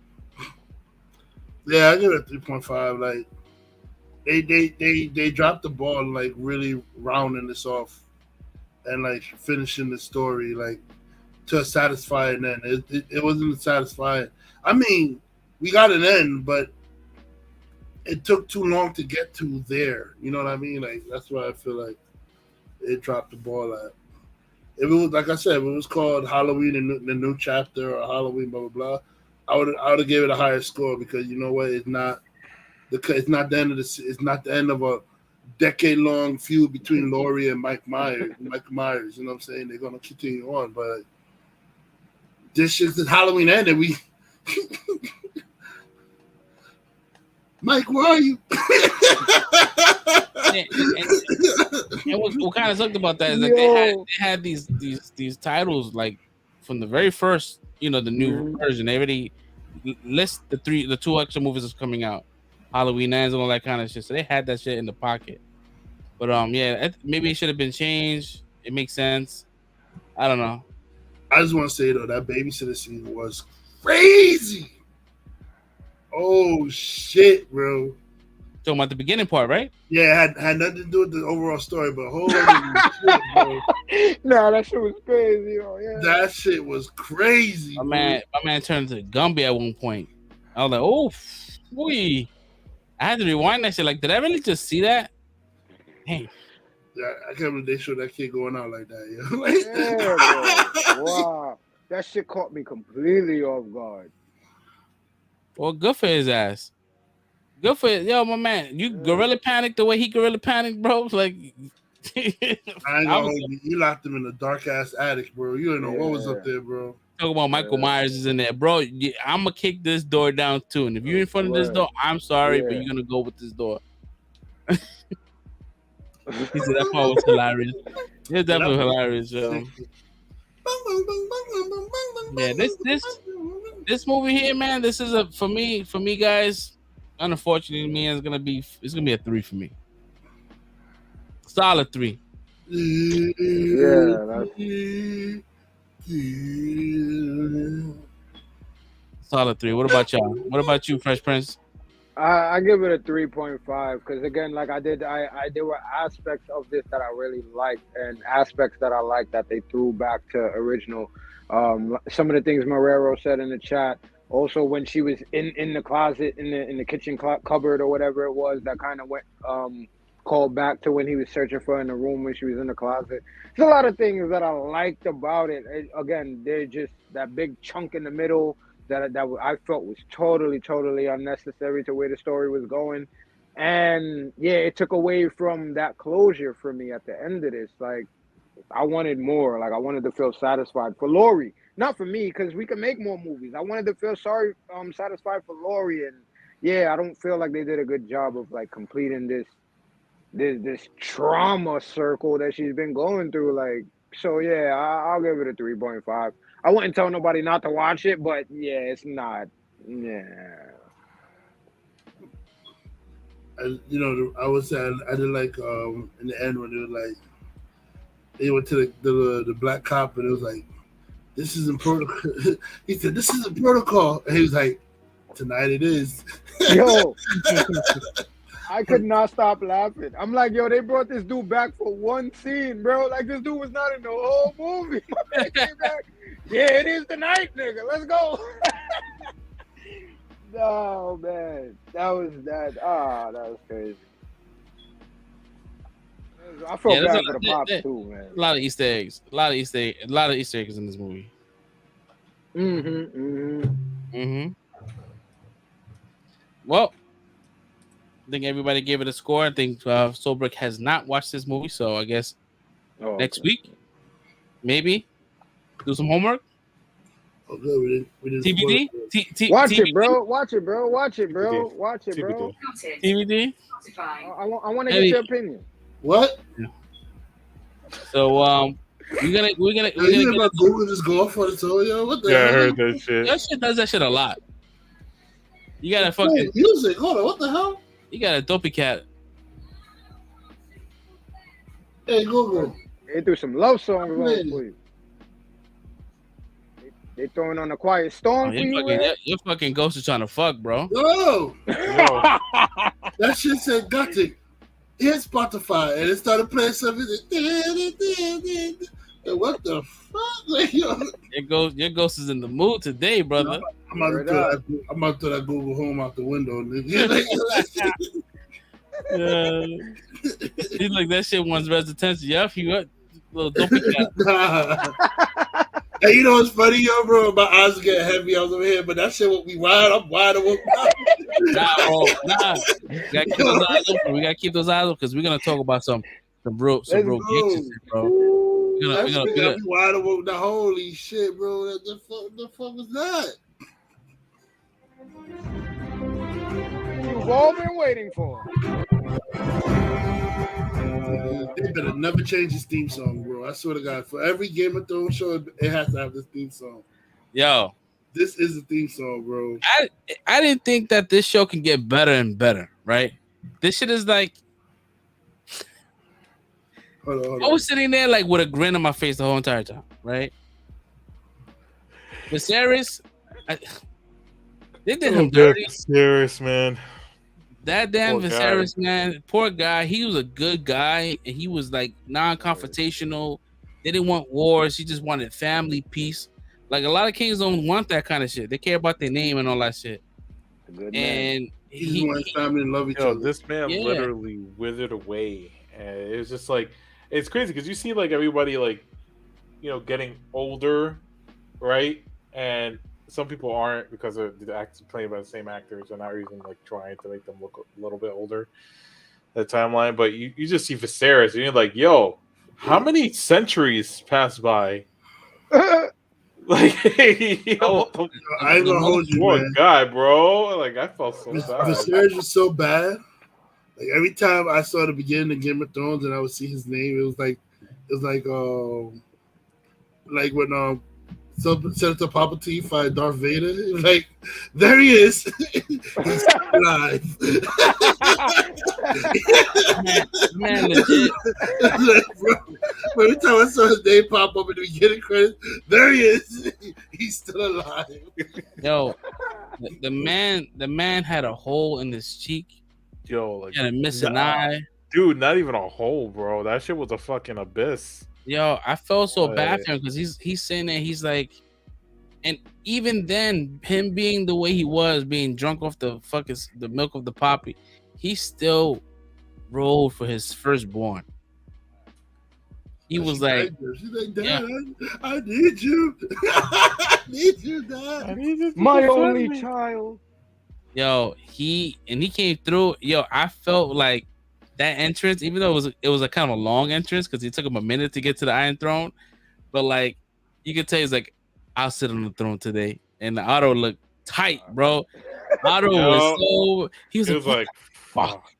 Yeah, I give it a 3.5. Like they dropped the ball, like really rounding this off and like finishing the story like to a satisfying end. It wasn't satisfying. I mean, we got an end, but it took too long to get to there. You know what I mean? Like that's why I feel like it dropped the ball at. If it was, like I said, if it was called Halloween in the new chapter or Halloween blah blah blah, I would have gave it a higher score because you know what? It's not the end of it's not the end of a decade-long feud between Laurie and Mike Myers. You know what I'm saying? They're gonna continue on, but this shit is Halloween ended. We Mike, where are you? and what kind of sucked about that is like they had these titles like from the very first, the new version. They already list the 2 extra movies that's coming out, Halloween Ends and all that kind of shit. So they had that shit in the pocket. But maybe it should have been changed. It makes sense. I don't know. I just want to say though that babysitter scene was crazy. Oh shit, bro. Talking about the beginning part, right? Yeah, it had nothing to do with the overall story, but holy shit, bro. Nah, that shit was crazy, yeah. That shit was crazy. My man turned into Gumby at one point. I was like, oh, boy. I had to rewind that shit. Like, did I really just see that? Hey. Yeah, I can't believe they showed that kid going out like that, yo. Yeah, bro. Wow. That shit caught me completely off guard. Well, good for his ass. Good for my man. You gorilla panic the way he gorilla panicked, bro. Like, I ain't gonna hold you. You locked him in a dark ass attic, bro. You didn't know what was up there, bro. Talk about Michael Myers is in there, bro. I'm gonna kick this door down too, and if you're in front of this door, I'm sorry, but you're gonna go with this door. He said that part was hilarious. It's definitely hilarious, yo. Yeah, this movie here, man. This is for me, guys. Unfortunately, it's gonna be a 3 for me. Solid 3. Yeah, solid 3. What about y'all? What about you, Fresh Prince? I give it a 3.5 because again, like there were aspects of this that I really liked and aspects that I liked that they threw back to original. Some of the things Marrero said in the chat. Also, when she was in the closet, in the kitchen cupboard or whatever it was, that kind of went called back to when he was searching for her in the room when she was in the closet. There's a lot of things that I liked about it. Again, they're just that big chunk in the middle that I felt was totally unnecessary to where the story was going. And yeah, it took away from that closure for me at the end of this. Like, I wanted more. Like, I wanted to feel satisfied for Laurie. Not for me, because we can make more movies. I wanted to feel satisfied for Laurie. And yeah, I don't feel like they did a good job of like completing this trauma circle that she's been going through. Like, so yeah, I'll give it a 3.5. I wouldn't tell nobody not to watch it, but yeah, it's not. Yeah. I would say I did like in the end when it was like they went to the black cop and it was like, this isn't protocol. He said, this isn't protocol. And he was like, tonight it is. Yo, I could not stop laughing. I'm like, yo, they brought this dude back for one scene, bro. Like, this dude was not in the whole movie. He came back. Yeah, it is tonight, nigga. Let's go. No, man. That was crazy. I felt bad for the pops too, man. A lot of Easter eggs. A lot of Easter eggs in this movie. Well, I think everybody gave it a score. I think Solbrick has not watched this movie, so I guess next week, maybe do some homework. Oh, good. We didn't TBD. Watch it, bro. Watch it, bro. TBD. I want to get your opinion. What? Yeah. So we're gonna get Google just go off on its own, yo. What the hell? I heard that shit. That shit does that shit a lot. You got a fucking music. Hold on, what the hell? You got a dopey cat. Hey Google. They threw some love songs on for you. They throwing on a quiet storm for you. Your fucking ghost is trying to fuck, bro. Yo. That shit said Gothic. Hit Spotify and it started playing something. What the fuck? Like, yo. Your ghost is in the mood today, brother. I'm about to throw that Google Home out the window. He's like, that shit wants residential. Yup, you got little dopey cat. Hey, you know what's funny, yo, bro? My eyes are getting heavy. I was over here, but that shit will be wide. I'm wide awake. Nah. We gotta keep those eyes open because we're gonna talk about some real gangster shit, bro. We're gonna be wide awake. Holy shit, bro! The fuck was that? You've all been waiting for. They They better never change his theme song, bro. I swear to God, for every Game of Thrones show, it has to have this theme song. Yo, this is the theme song, bro. I didn't think that this show can get better and better, right? This shit is like. Hold on. I was sitting there like with a grin on my face the whole entire time, right? Viserys, they did him dirty. Serious, man. That damn Poor Viserys, guy. man, poor guy. He was a good guy, and he was like non-confrontational. They didn't want wars. He just wanted family, peace. Like a lot of kings don't want that kind of shit. They care about their name and all that shit. Good And He just wants family and love each Yo, other. this man literally withered away, and it was just like it's crazy because you see like everybody like getting older, right? And some people aren't because of the actors played by the same actors and not even like trying to make them look a little bit older. The timeline, but you just see Viserys, and you're like, yo, how many centuries passed by? Like, yo, I ain't gonna hold you, poor man. guy, bro. Like, I felt so bad. Viserys was so bad. Like every time I saw the beginning of Game of Thrones and I would see his name, it was like when Senator Palpatine fight Darth Vader. Like, there he is. He's alive. man, legit. Like, bro, every time I saw his name pop up in the beginning credits, there he is. He's still alive. Yo, the man had a hole in his cheek. Yo, like, He had a missing eye. Dude, not even a hole, bro. That shit was a fucking abyss. Yo, I felt so bad for him because he's sitting there. He's like, and even then, him being the way he was, being drunk off the milk of the poppy, he still rolled for his firstborn. He was like, she's like, Dad, I need you. I need you, Dad. My only child. Yo, he came through. Yo, I felt like that entrance, even though it was a kind of a long entrance because it took him a minute to get to the Iron Throne, but like you could tell he's like, I'll sit on the throne today, and the Otto looked tight, bro. Otto he was like, fuck.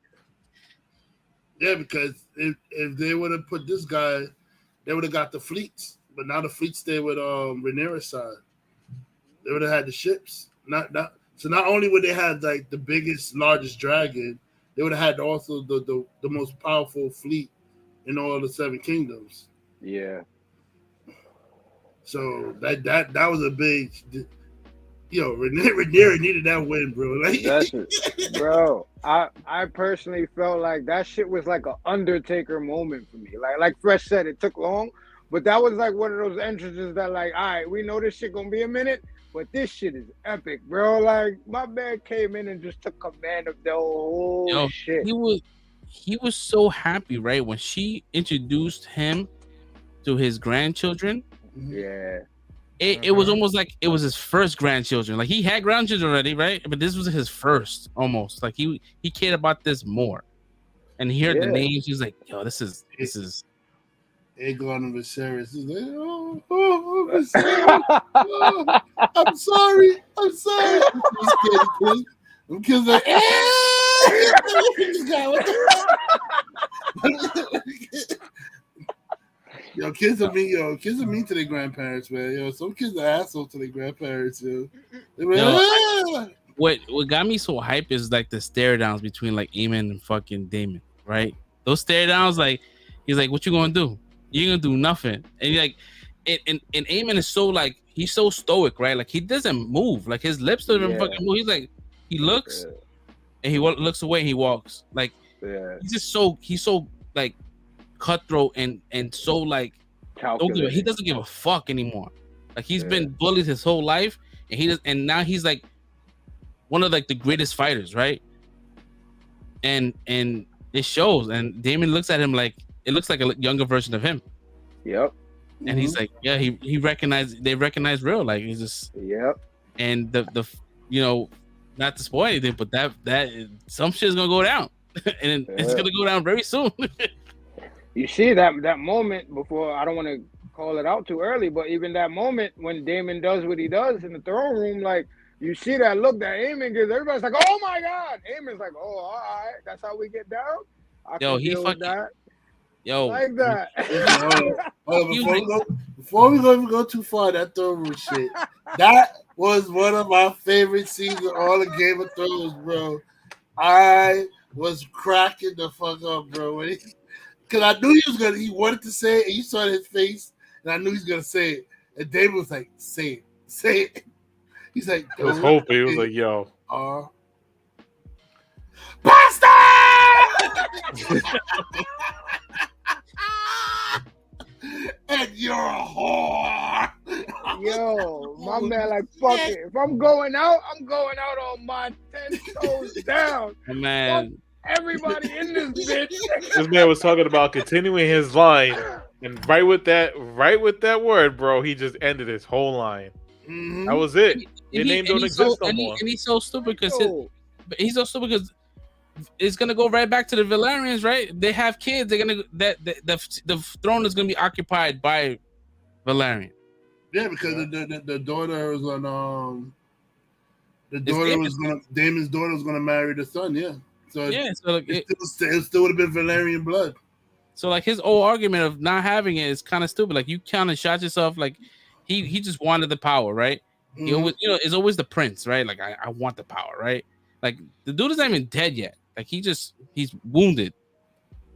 Yeah, because if they would have put this guy, they would have got the fleets, but now the fleets stay with Rhaenyra's side. They would have had the ships. So not only would they have like the biggest, largest dragon, they would have had also the most powerful fleet in all the Seven Kingdoms. Yeah. So that was a big, Rhaenyra needed that win, bro. Like, bro, I personally felt like that shit was like an Undertaker moment for me. Like Fresh said, it took long, but that was like one of those entrances that like, all right, we know this shit gonna be a minute, but this shit is epic, bro. Like my man came in and just took command of the whole shit. He was so happy, right? When she introduced him to his grandchildren. Yeah. It was almost like it was his first grandchildren. Like he had grandchildren already, right? But this was his first, almost. Like he cared about this more. And he heard the names. He's like, "Yo, this is." Aegon and Viserys. He's like, Viserys. Oh, I'm sorry. He's scared. Them kids like, Yo, kids are mean to their grandparents, man. Yo, some kids are assholes to their grandparents, yo. What got me so hype is like the stare downs between like Aemon and fucking Daemon, right? Those stare downs, like he's like, "What you gonna do? You ain't gonna do nothing." And you're like, and Aemon is so like he's so stoic, right? Like he doesn't move, like his lips don't even fucking move. He's like he looks and he looks away and he walks. Like he's so like cutthroat and so like he doesn't give a fuck anymore. Like he's been bullied his whole life, and now he's like one of like the greatest fighters, right? And it shows. And Daemon looks at him like it looks like a younger version of him. Yep. And he's like, yeah, they recognize real. Like he's just And the not to spoil anything, but that some shit's gonna go down, and it's gonna go down very soon. You see that moment before. I don't want to call it out too early, but even that moment when Daemon does what he does in the throne room, like you see that look that Aemon gives. Everybody's like, "Oh my god!" Aemon's like, "Oh, all right, that's how we get down." Yo, Like that. Hold on, before we go too far, that throne room shit. That was one of my favorite scenes in all of Game of Thrones, bro. I was cracking the fuck up, bro. Because I knew he wanted to say it, and you saw his face, and I knew he was gonna say it. And David was like, say it. He's like, I was hoping. He was like, yo. Bastard! And you're a whore. Yo, my man, like, fuck it. If I'm going out on my 10 toes down. Man. Fuck everybody in this bitch. This man was talking about continuing his line, and right with that word, bro, he just ended his whole line. Mm-hmm. That was it. Your name don't exist no more. And he's so stupid because it's gonna go right back to the Valerians, right? They have kids. They're gonna the throne is gonna be occupied by Valerian. Yeah, because the daughter was on Damon's daughter was gonna marry the son. Yeah, so like it still would have been Valerian blood. So like his whole argument of not having it is kind of stupid. Like you kind of shot yourself. Like he just wanted the power, right? Mm-hmm. He always, it's always the prince, right? Like I want the power, right? Like the dude is not even dead yet. Like he's wounded.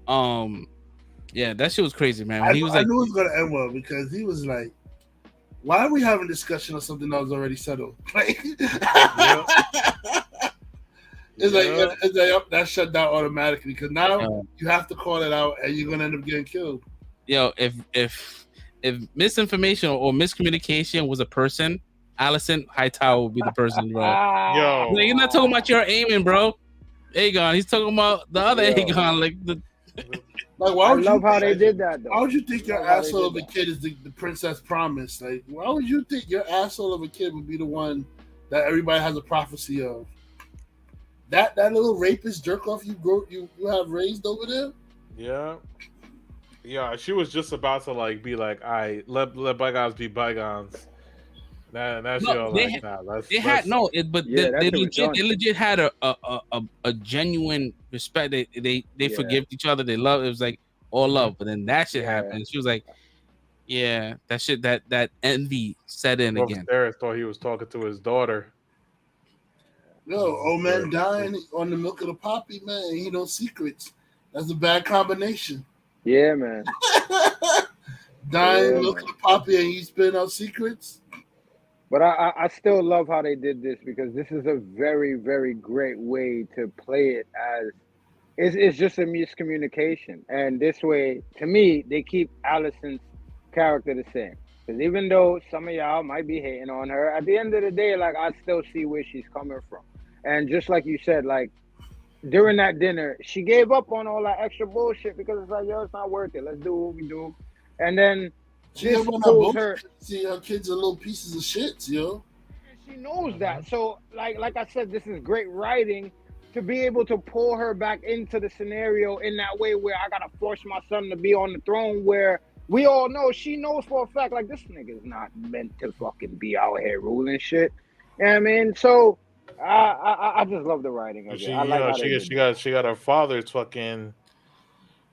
Yeah, that shit was crazy, man. I knew it was gonna end well because he was like, "Why are we having a discussion on something that was already settled?" Like, it's like that shut down automatically because now you have to call it out and you're gonna end up getting killed. Yo, if misinformation or miscommunication was a person, Allison Hightower would be the person, bro. Yo, like, you're not talking about your Aemon, bro. Aegon, he's talking about the other Aegon, like the. Like, why would I love how they did that, though. Why would you think your asshole of a kid is the princess promised? Like, why would you think your asshole of a kid would be the one that everybody has a prophecy of? That little rapist jerk off you have raised over there? Yeah. She was just about to like be like, "I let bygones be bygones." They legit had a genuine respect. They forgive each other. They love. It was like all love. But then that shit happened. She was like, "Yeah, that shit. That envy set in again." Sarah thought he was talking to his daughter. Yo, old man dying on the milk of the poppy, man. He knows secrets. That's a bad combination. Yeah, man. Dying milk of the poppy and you spitting out secrets. But I still love how they did this because this is a very, very great way to play it as it's just a miscommunication. And this way, to me, they keep Allison's character the same. Because even though some of y'all might be hating on her, at the end of the day, like, I still see where she's coming from. And just like you said, like, during that dinner, she gave up on all that extra bullshit because it's like, yo, it's not worth it. Let's do what we do. And then this pulls her. See, her kids are little pieces of shit, yo. And she knows that. So, like I said, this is great writing to be able to pull her back into the scenario in that way where I gotta force my son to be on the throne where we all know she knows for a fact, like, this nigga is not meant to fucking be out here ruling shit. You know what I mean? So I just love the writing of it. She got her father's fucking,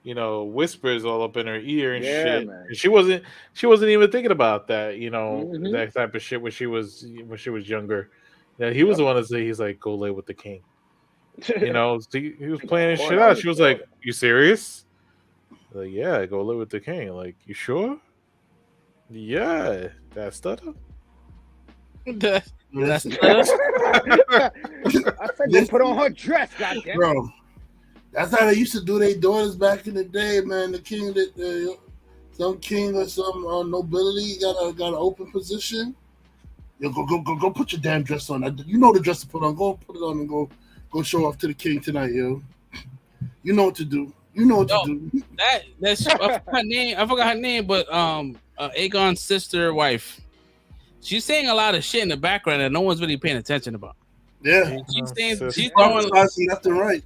whispers all up in her ear and shit. Man. And she wasn't even thinking about that, that type of shit when she was younger. Yeah, he was the one to say, he's like, go lay with the king. He was playing his shit out. She was like, you serious? Like, yeah, go live with the king. Like, you sure? Yeah, that stutter. That's I said, go put on her dress, goddamn. Bro, that's how they used to do their daughters back in the day, man. The king, some king or some nobility got an open position. Yo, go put your damn dress on. You know the dress to put on. Go put it on and go show off to the king tonight, yo. You know what to do. You know what to do. That's I forgot her name, but Aegon's sister wife. She's saying a lot of shit in the background that no one's really paying attention about. Yeah, she's saying she's going left and right.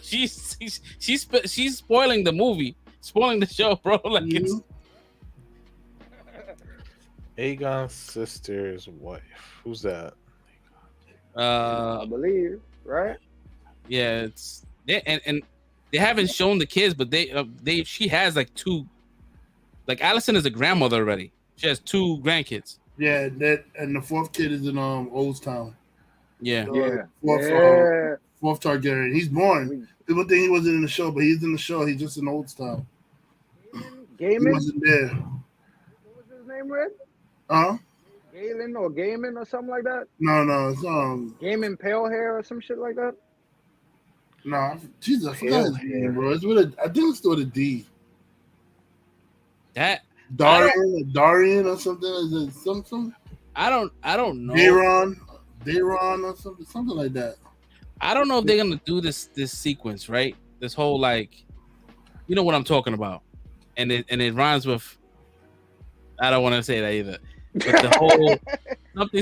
She's spoiling the movie, spoiling the show, bro. Like it's Aegon's sister's wife. Who's that? I believe, right? Yeah, and they haven't shown the kids, but she has like two. Like Allison is a grandmother already. She has 2 grandkids. Yeah, that and the 4th kid is in Old Town. Yeah. Fourth Targaryen. He's born. People think he wasn't in the show, but he's in the show. He's just in Old Town. He wasn't there. What was his name, Red? Galen or Gaiman or something like that? No, it's Gaiman Pale Hair or some shit like that? No, Jesus, I forgot his name, bro. It's with I think it's with a D. That Darian or something. Is it something? I don't know. Dayron or something like that. I don't know if they're gonna do this sequence, right? This whole like, you know what I'm talking about, and it rhymes with. I don't want to say that either, but the whole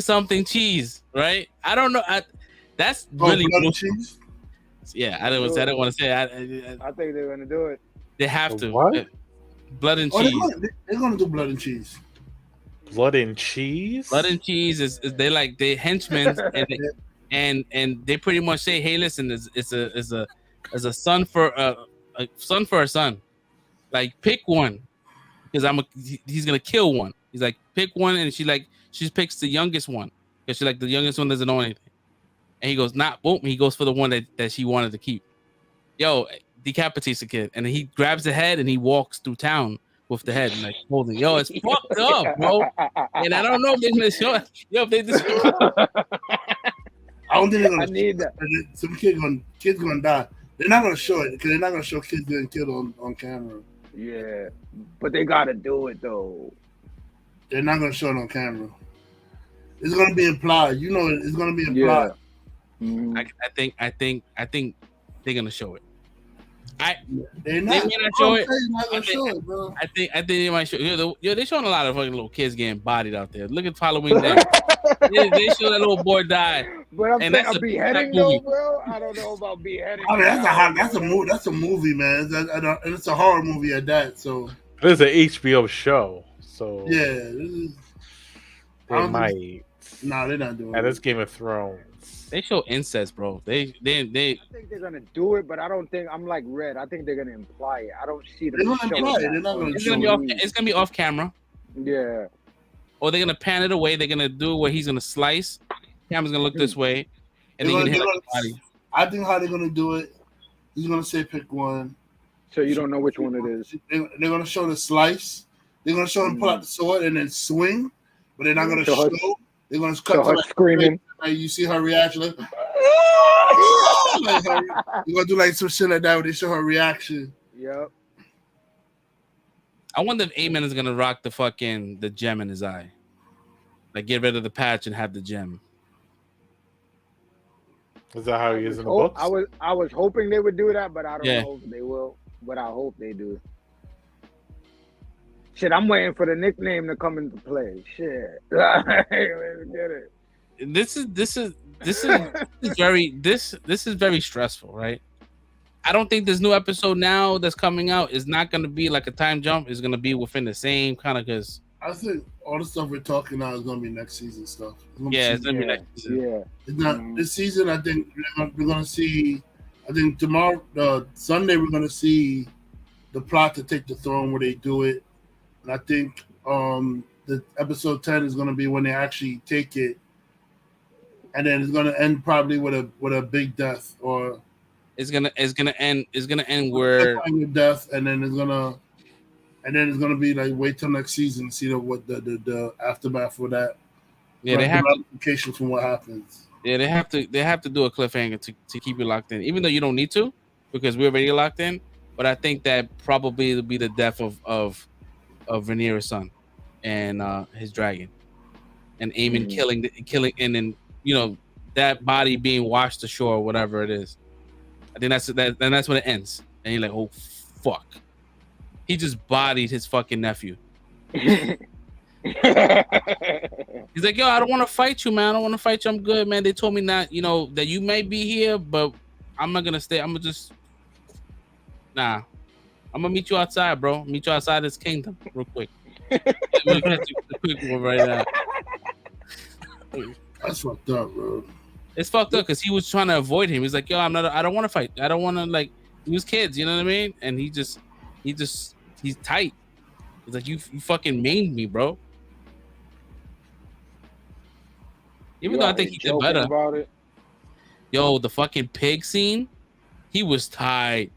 something cheese, right? I don't know. That's really cheese. Yeah, I didn't want to say. I think they're gonna do it. They have to. What? Blood and cheese. They're gonna do blood and cheese. Blood and cheese. Blood and cheese is they like they henchmen and they pretty much say, hey, listen, it's a son for a son. Like pick one, because he's gonna kill one. He's like pick one, and she picks the youngest one because the youngest one doesn't know anything. And he goes, boom. He goes for the one that she wanted to keep. Yo, decapitates the kid, and then he grabs the head and he walks through town with the head and like holding. Yo, it's fucked up, bro. And I don't know if they're gonna show it. Yo, if they just. I don't think they're gonna. I need that. Some kids gonna die. They're not gonna show it because they're not gonna show kids getting killed on camera. Yeah, but they gotta do it though. They're not gonna show it on camera. It's gonna be implied. You know, it's gonna be implied. Yeah. Mm-hmm. I think they're gonna show it. They may not show it. Bro. I think they might show. They're showing a lot of fucking little kids getting bodied out there. Look at Halloween Day. they show that little boy die. But I'm saying a beheading though, bro. I don't know about beheading. I mean, that's a movie. That's a movie, man. And it's a horror movie at that. So it is an HBO show. So yeah, they might. No, they're not doing it. And it's Game of Thrones. They show incest, bro. They. I think they're gonna do it, but I don't think I'm like Red. I think they're gonna imply it. I don't see them. They're gonna imply it. They're not gonna. It's gonna be off camera. Yeah. Or they're gonna pan it away. They're gonna do it where he's gonna slice. Camera's gonna look this way, and then hit the body. I think how they're gonna do it. He's gonna say pick one. So you don't know which one it is. They're gonna show the slice. They're gonna show him pull out the sword and then swing, but they're not gonna show. They're gonna cut her screaming. Like you see her reaction. Like, you're gonna do like some shit like that when they show her reaction. Yep. I wonder if Amen is gonna rock the gem in his eye. Like get rid of the patch and have the gem. Is that how he is in the books? I was hoping they would do that, but I don't know if they will. But I hope they do. Shit, I'm waiting for the nickname to come into play. Shit. Let's get it. This is very stressful, right? I don't think this new episode now that's coming out is not going to be like a time jump. It's going to be within the same kind of because I think all the stuff we're talking now is going to be next season stuff. It's going to be next season. Yeah. It's not this season. I think we're going to see. I think tomorrow, Sunday, we're going to see the plot to take the throne where they do it, and I think the episode 10 is going to be when they actually take it. And then it's gonna end probably with a big death, or it's gonna end where death, and then it's gonna be like wait till next season to see what the aftermath for that. Yeah, they have implications from what happens. Yeah, they have to do a cliffhanger to keep you locked in, even though you don't need to because we're already locked in. But I think that probably will be the death of Rhaenyra's son and his dragon, and Aemon killing and then. You know, that body being washed ashore or whatever it is. I think that's when it ends. And you're like, oh fuck. He just bodied his fucking nephew. He's like, yo, I don't want to fight you, man. I don't want to fight you. I'm good, man. They told me not, that you might be here, but I'm not gonna stay. I'm gonna just I'm gonna meet you outside, bro. Meet you outside this kingdom real quick. I'm gonna catch you a quick one right now. That's fucked up, bro. It's fucked up because he was trying to avoid him. He's like, yo, I don't want to fight. I don't want to He was kids, you know what I mean? And he's tight. He's like, you fucking maimed me, bro. Even though I think he did better. About it. Yo, the fucking pig scene, he was tight.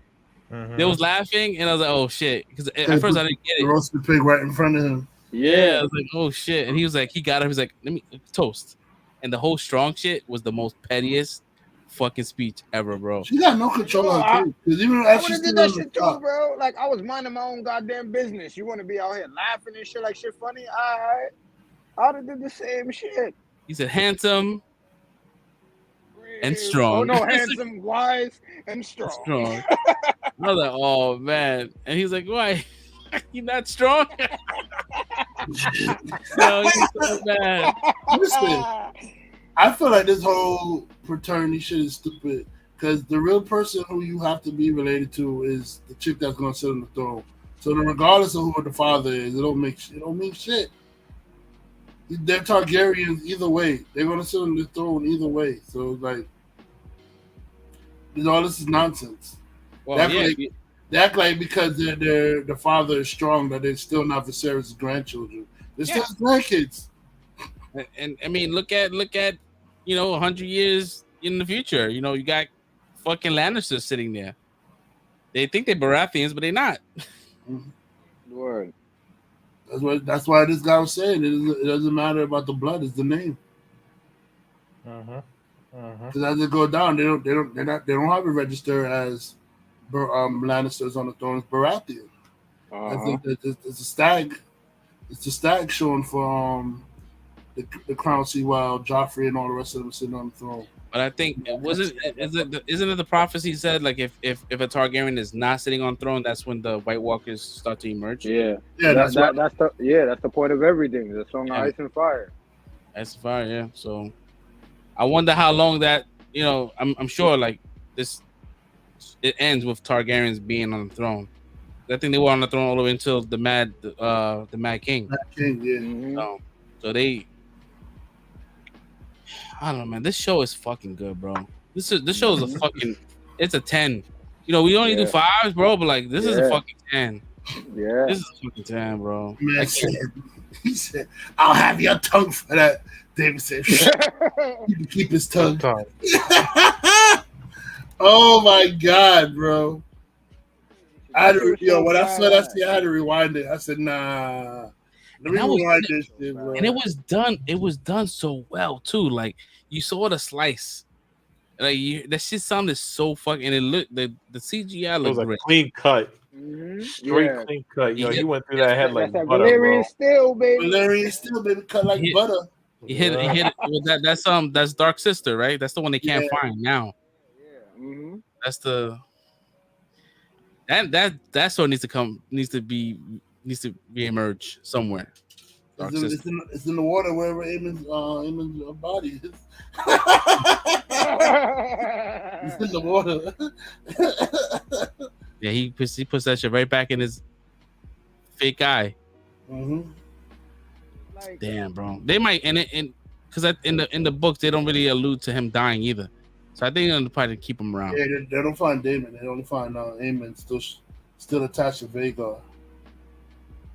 They was laughing, and I was like, oh shit. Because at first I didn't get it. Roasted pig right in front of him. Yeah, I was like, oh shit. And he was like, he got him. He's like, let me toast. And the whole strong shit was the most pettiest fucking speech ever, bro. She got no control on too. Because even I as would she's have did still that on the shit too, top, bro. Like I was minding my own goddamn business. You want to be out here laughing and shit like shit funny? Alright. I'd have did the same shit. He said handsome and strong. Oh no, handsome, wise, and strong. Strong. I was like, oh man. And he's like, why? You not strong? No, he's so bad. listen, I feel like this whole fraternity shit is stupid. Because the real person who you have to be related to is the chick that's gonna sit on the throne. So then regardless of who the father is, it don't mean shit. They're Targaryens either way. They're gonna sit on the throne either way. So like, all this is nonsense. Well, they act like because the father is strong that they're still not Viserys' grandchildren. They're still his grandkids. And I mean, look at 100 years in the future. You got fucking Lannisters sitting there. They think they're Baratheons, but they're not. Word. That's why this guy was saying it doesn't matter about the blood; it's the name. Because as they go down, they don't have it registered as Lannisters on the throne. It's Baratheon. I think that it's a stag. It's a stag showing for the crown sea while Joffrey and all the rest of them sitting on the throne. But I think isn't it the prophecy said like if a Targaryen is not sitting on throne, that's when the White Walkers start to emerge. Yeah. That's the point of everything. The Song of Ice and Fire. Ice and Fire, yeah. So I wonder how long that I'm sure like this it ends with Targaryens being on the throne. I think they were on the throne all the way until the Mad King. Mad King, yeah. So they. I don't know, man. This show is fucking good, bro. This show is a fucking. It's a 10. We only do 5s, bro. But like, this is a fucking 10. Yeah. This is a fucking 10, bro. Man he said, "I'll have your tongue for that." David said, "He can keep his tongue." Oh my god, bro! When I saw that, I had to rewind it. I said, "Nah." Let me rewind this shit, bro. And it was done so well too. Like you saw the slice, like that shit sounded so fucking. And it looked the CGI looked like great. Clean cut, straight clean cut. He went through that head like butter, Valerian Steel, baby. Valerian Steel, baby, cut like butter. He hit it with that. That's Dark Sister, right? That's the one they can't find now. Yeah. That's the that sword needs to re-emerge somewhere. It's in the water wherever Aemon's body is. It's in the water. Yeah, he puts that shit right back in his fake eye. Damn, bro. They might because in the books they don't really allude to him dying either. So I think they're gonna probably keep him around. Yeah, they don't find Daemon. They only find Aemon still attached to Vhagar.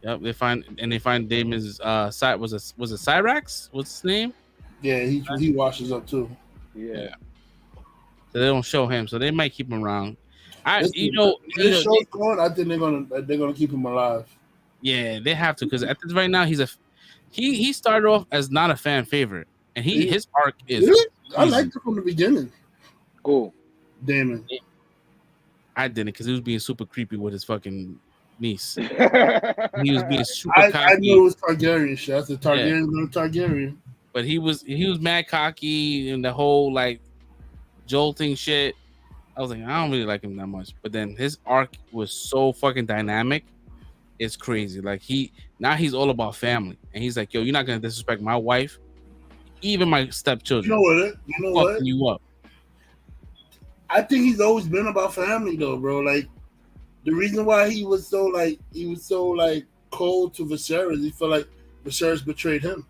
Yep, they find Daemon's was it Cyrax? What's his name? Yeah, he washes up too. Yeah. So they don't show him, so they might keep him around. This show's going. I think they're gonna keep him alive. Yeah, they have to because right now he started off as not a fan favorite, and his arc is. Really? I liked it from the beginning. Cool. Daemon. I didn't because he was being super creepy with his fucking niece. He was being super cocky. I knew it was Targaryen shit. I said Targaryen. But he was mad cocky and the whole like jolting shit. I was like, I don't really like him that much. But then his arc was so fucking dynamic. It's crazy. Like he's all about family. And he's like, yo, you're not gonna disrespect my wife, even my stepchildren. You know what? You up. I think he's always been about family though, bro. Like the reason why he was so cold to Viserys, he felt like Viserys betrayed him.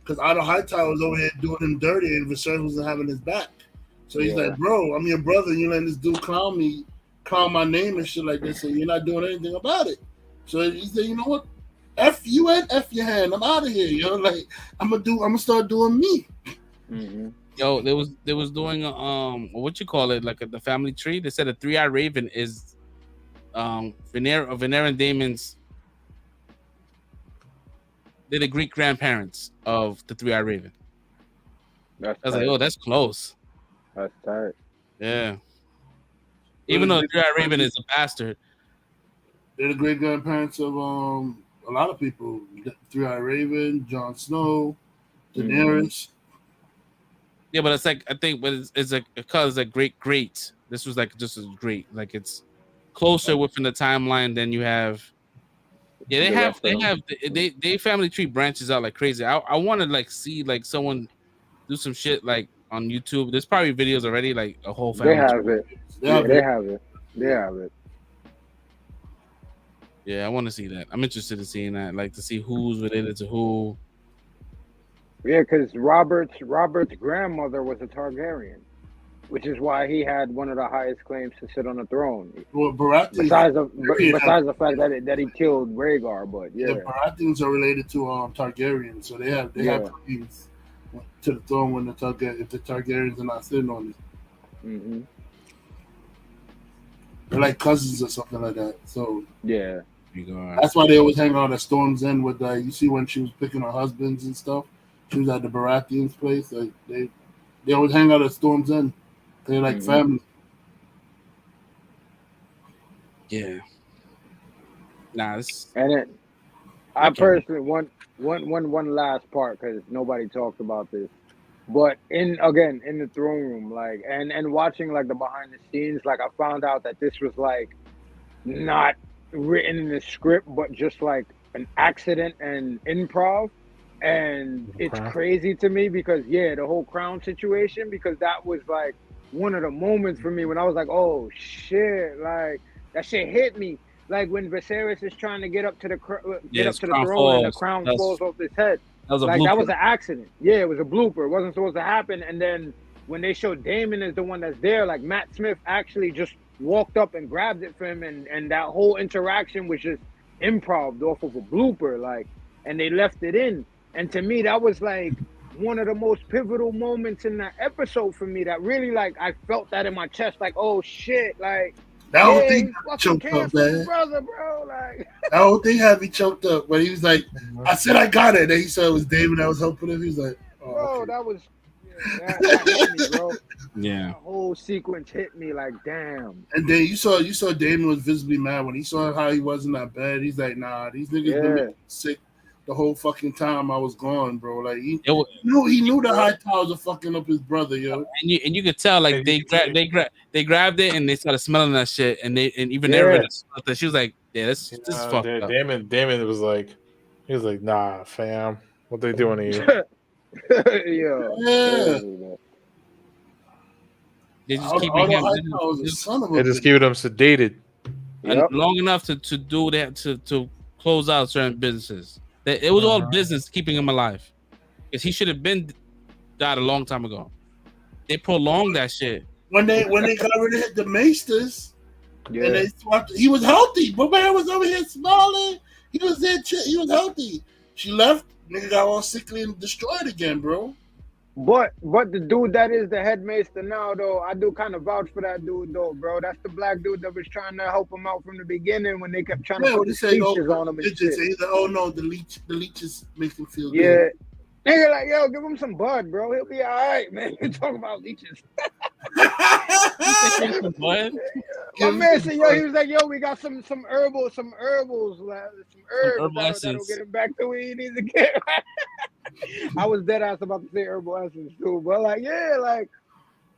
Because Otto Hightower was over here doing him dirty and Viserys wasn't having his back. So he's like, bro, I'm your brother, and you letting this dude clown me clown my name and shit like this, and you're not doing anything about it. So he said, you know what? F you and F your hand. I'm out of here, yo. Like I'm gonna start doing me. Mm-hmm. Yo, they was doing what you call it, like the family tree. They said a 3-eyed raven is Venera and Damon's. They're the Greek grandparents of the 3-eyed raven. That's I was tight. like, oh, that's close. That's tight. Yeah. Even though the 3-eyed raven is a bastard. They're the great grandparents of a lot of people. 3-eyed Raven, Jon Snow, Daenerys. Yeah, but it's like I think, but it's like because like great. This was like just as great. Like it's closer within the timeline than you have. Yeah, they family tree branches out like crazy. I want to like see like someone do some shit like on YouTube. There's probably videos already, like a whole family. They have tree. it. Yeah, they have it. They have it. Yeah, I want to see that. I'm interested in seeing that, like to see who's related to who. Yeah, because Robert's grandmother was a Targaryen, which is why he had one of the highest claims to sit on the throne. Well, besides the fact that he killed Rhaegar, but yeah, the Baratheons are related to Targaryen, so they have claims to the throne when if the Targaryens are not sitting on it. Mm-hmm. They're like cousins or something like that. So yeah, that's why they always hang out at Storm's End with you see when she was picking her husbands and stuff. She was at the Baratheons' place. Like they always hang out at Storm's End. They're like family. Yeah. Nah, this. And it, I personally one last part because nobody talked about this, but in the throne room, like and watching like the behind the scenes, like I found out that this was like not written in the script, but just like an accident and improv. And it's crazy to me because the whole crown situation, because that was like one of the moments for me when I was like, oh shit, like that shit hit me. Like when Viserys is trying to get up to the throne and the crown falls off his head. That was an accident. Yeah, it was a blooper. It wasn't supposed to happen. And then when they showed Daemon as the one that's there, like Matt Smith actually just walked up and grabbed it for him, and that whole interaction was just improv off of a blooper, like, and they left it in. And to me, that was like one of the most pivotal moments in that episode for me. That really, like, I felt that in my chest, like, oh shit, like that whole thing choked up, man. Brother, bro, like that whole thing had me choked up. But he was like, I said I got it. And he said it was David that was helping him. He was like, oh, bro, okay. that was that hit me, bro. Yeah, the whole sequence hit me like, damn. And then you saw Damon was visibly mad when he saw how he was in that bed. He's like, nah, these niggas been making me sick the whole fucking time I was gone, bro. Like he knew the high towers are fucking up his brother, yo. And you could tell, like they grabbed it and they started smelling that shit, and even she was like, yeah, this is fucked up. Damon was like, he was like, nah, fam, what they doing to you? Yeah. They just keep him sedated long enough to do that to close out certain businesses. It was all business keeping him alive, because he should have been died a long time ago. They prolonged that shit. When they got rid of the Maesters, and they swapped, he was healthy. My man was over here smiling. He was there. He was healthy. She left. Nigga got all sickly and destroyed again, bro. But the dude that is the headmaster now, though, I do kind of vouch for that dude, though, bro. That's the black dude that was trying to help him out from the beginning when they kept trying to put the leeches on him and shit. The leeches make him feel good. Yeah. Nigga, like, yo, give him some bud, bro. He'll be all right, man. You talking about leeches. What? My man said, yo, he was like, yo, we got some herbals, some herbs that'll get him back to where he needs to get. I was dead ass about to say herbal essence too, but like, yeah, like,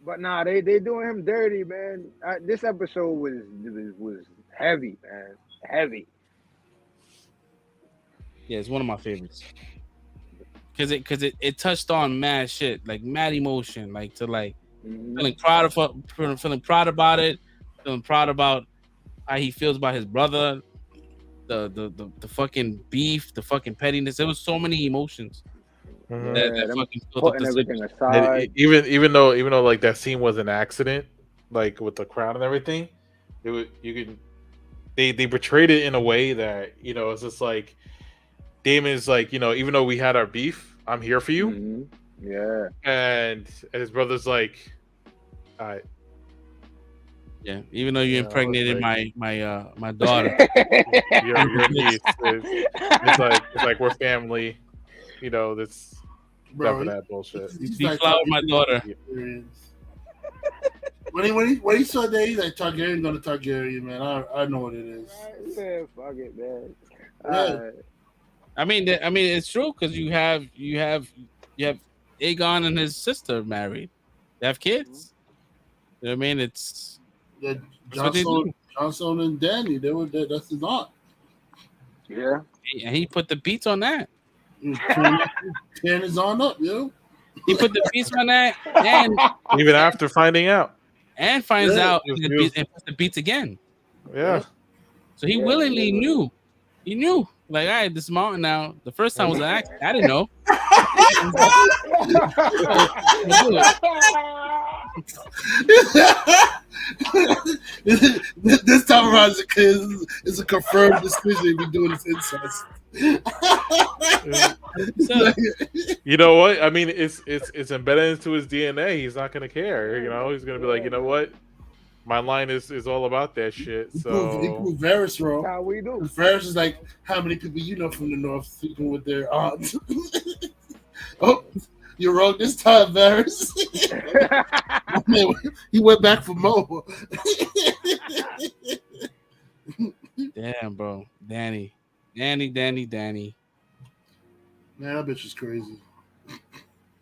but nah, they doing him dirty, man. This episode was heavy, man, heavy. Yeah, it's one of my favorites. Cause it touched on mad shit, like mad emotion, like to like feeling proud about it, feeling proud about how he feels about his brother, the fucking beef, the fucking pettiness. There was so many emotions that fucking putting everything aside. Even though like that scene was an accident, like with the crowd and everything, they portrayed it in a way that it's just like Damon's like even though we had our beef, I'm here for you. Mm-hmm. Yeah. And his brother's like, I. Yeah, even though you Yeah, impregnated like- my daughter. your niece. It's like we're family. That's Bro, that bullshit. he's He flowered my daughter. When he saw that, he's like Targaryen gonna Targaryen, man. I know what it is. Yeah, fuck it, man. Yeah. I mean, it's true because you have Aegon and his sister married. They have kids. You know what I mean? It's Yeah, that's what they do. Johnson and Danny, that's his aunt. Yeah. And he put the beats on that. Turn his on up, yo. He put the beats on that, and Even after finding out. finds Yeah. out and puts the beats again. Yeah. So he willingly knew. He knew. Like, all right, this mountain now. The first time was an accident. I didn't know. This time around, it's a confirmed decision. We're doing this incest. So, You know what? I mean, it's embedded into his DNA. He's not gonna care. He's gonna be like, you know what? My line is all about that shit. He So proved Varys wrong. How we do. Varys is like, how many people you know from the north sleeping with their aunts? Oh, you're wrong this time, Varys. Man, he went back for more. damn, bro. Danny. Man, that bitch is crazy.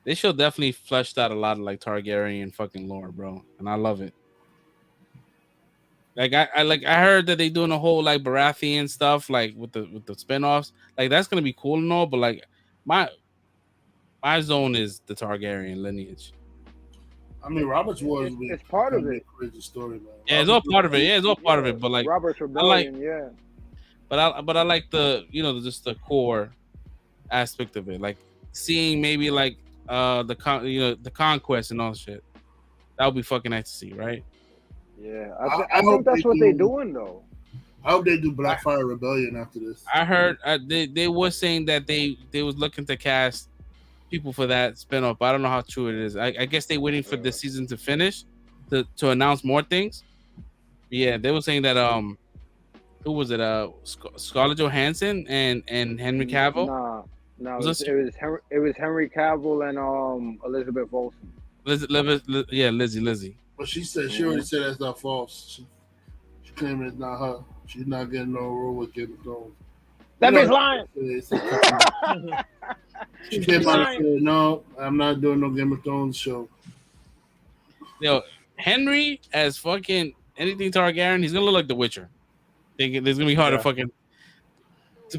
They should definitely fleshed out a lot of like Targaryen fucking lore, bro, and I love it. Like I heard that they doing a whole like Baratheon stuff, like with the spinoffs. Like that's gonna be cool and all, but like my zone is the Targaryen lineage. I mean, Robert's War is It's part of it. a crazy story, man. Yeah, it's all part of it. Yeah, it's all part of it. But like, Robert's Rebellion, yeah. but I like the just the core aspect of it, like seeing maybe like the conquest and all that shit. That would be fucking nice to see, right? Yeah, I I hope think that's they what they're do. doing though. I hope they do Blackfire Rebellion after this. I heard they were saying that they was looking to cast people for that spinoff. But I don't know how true it is. I guess they're waiting for this season to finish to announce more things. Yeah, they were saying that who was it? Scarlett Johansson and Henry Cavill. No, Was it was Henry Cavill and Elizabeth Olsen. Lizzie. But she already said that's not false. She claimed it's not her. She's not getting no role with Game of Thrones. That bitch lying. She came out and said, no, I'm not doing no Game of Thrones show. Yo, Henry as fucking anything Targaryen, he's gonna look like The Witcher. Think it's gonna be hard to fucking.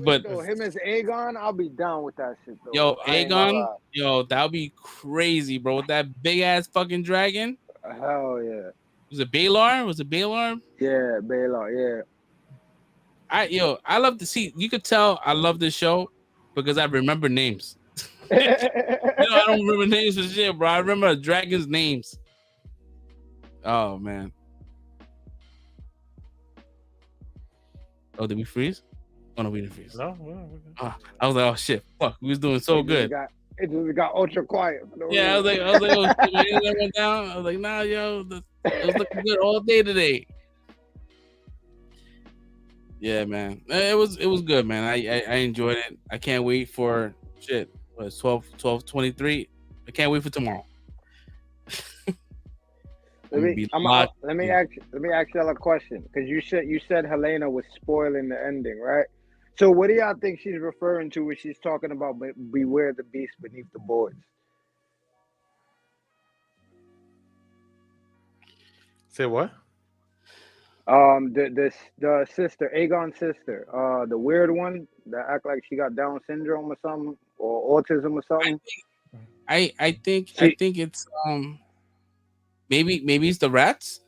But Yo, him as Aegon, I'll be down with that shit though. yo, I ain't gonna Aegon, lie. yo, that would be crazy, bro. With that big ass fucking dragon. Hell yeah. Was it Baelor? Was it Baelor? Yeah, Baylor, yeah. I love to see. You could tell I love this show because I remember names. I don't remember names for shit, bro. I remember dragons' names. Oh man. Oh, did we freeze? Oh no, we didn't freeze. No. I was like, oh shit, fuck, we was doing so good. It just got ultra quiet. Yeah, I was like, oh, shit, that went down. I was like, nah, yo, it was looking good all day today. Yeah, man, it was good, man. I enjoyed it. I can't wait for shit. What, 12:23. I can't wait for tomorrow. Let me ask y'all a question, because you said Helena was spoiling the ending, right? So what do y'all think she's referring to when she's talking about beware the beast beneath the boards? Say what? The sister, Aegon's sister, the weird one that act like she got Down syndrome or something, or autism or something. I think it's maybe it's the rats.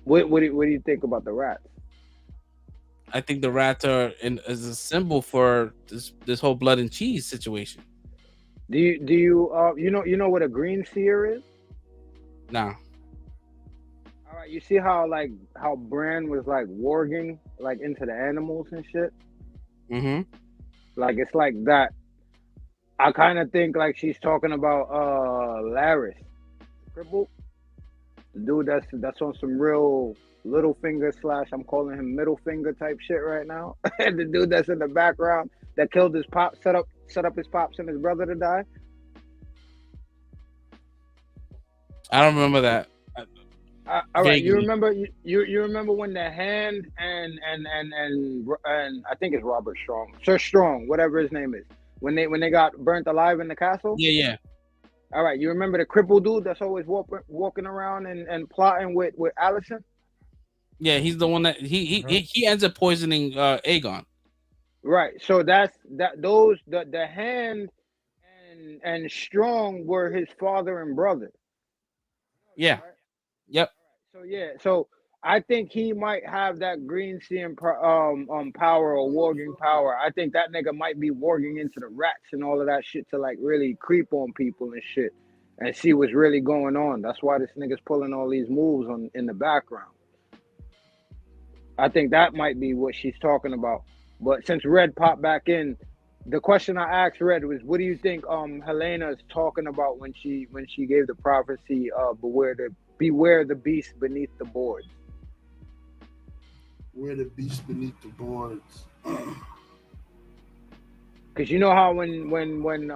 What do you think about the rats? I think the rats are as a symbol for this whole blood and cheese situation. Do you know what a green seer is? Nah. All right, you see how Bran was like warging like into the animals and shit. Mm-hmm. Like it's like that. I kind of think like she's talking about Laris, cripple, the dude that's on some real little finger / I'm calling him middle finger type shit right now. And the dude that's in the background that killed his pop, set up his pops and his brother to die. I don't remember that. All right, you Vaguely. remember when the Hand and I think it's Robert Strong, Sir Strong, whatever his name is, when they got burnt alive in the castle. Yeah. All right, you remember the crippled dude that's always walking around and plotting with Allison? Yeah, he's the one that he ends up poisoning Aegon. Right. So that's the Hand and Strong were his father and brother. Yeah. Right? Yep. So yeah, so I think he might have that green seeing power or warging power. I think that nigga might be warging into the rats and all of that shit to like really creep on people and shit and see what's really going on. That's why this nigga's pulling all these moves in the background. I think that might be what she's talking about. But since Red popped back in, the question I asked Red was, what do you think Helena is talking about when she gave the prophecy beware the beast beneath the boards? Where the beast beneath the boards. Because you know how when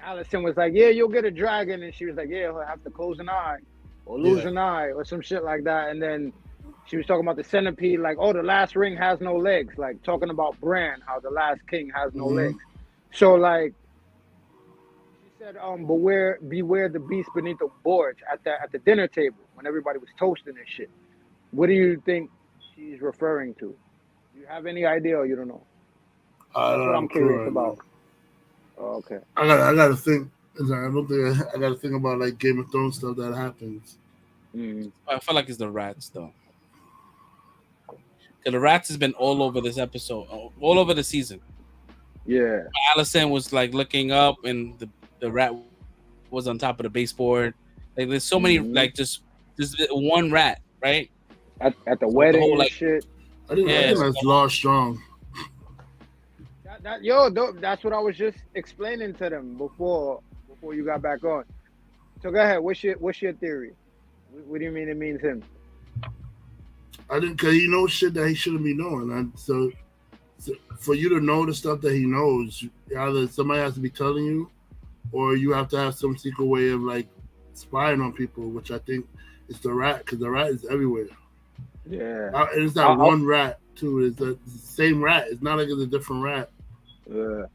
Allison was like, yeah, you'll get a dragon, and she was like, yeah, he'll have to close an eye or lose an eye or some shit like that, and then she was talking about the centipede, like, oh, the last ring has no legs, like talking about Bran, how the last king has no legs. So like she said, beware the beast beneath the boards at the dinner table when everybody was toasting and shit. What do you think she's referring to? Do you have any idea or you don't know? That's what I'm curious about. Oh, okay. I gotta think. I don't think I gotta think about like Game of Thrones stuff that happens. I feel like it's the rats though. Because the rats has been all over this episode, all over the season. Yeah. Allison was like looking up, and the rat was on top of the baseboard. Like there's so many, like just one rat, right? At the So wedding the whole, and like, shit. I think that's Law Strong. That's what I was just explaining to them before you got back on. So go ahead. What's your theory? What do you mean it means him? I think because he knows shit that he shouldn't be knowing. And so for you to know the stuff that he knows, either somebody has to be telling you, or you have to have some secret way of like spying on people, which I think is the rat, because the rat is everywhere. Yeah. And it's not one rat too. It's the same rat. It's not like it's a different rat. Yeah.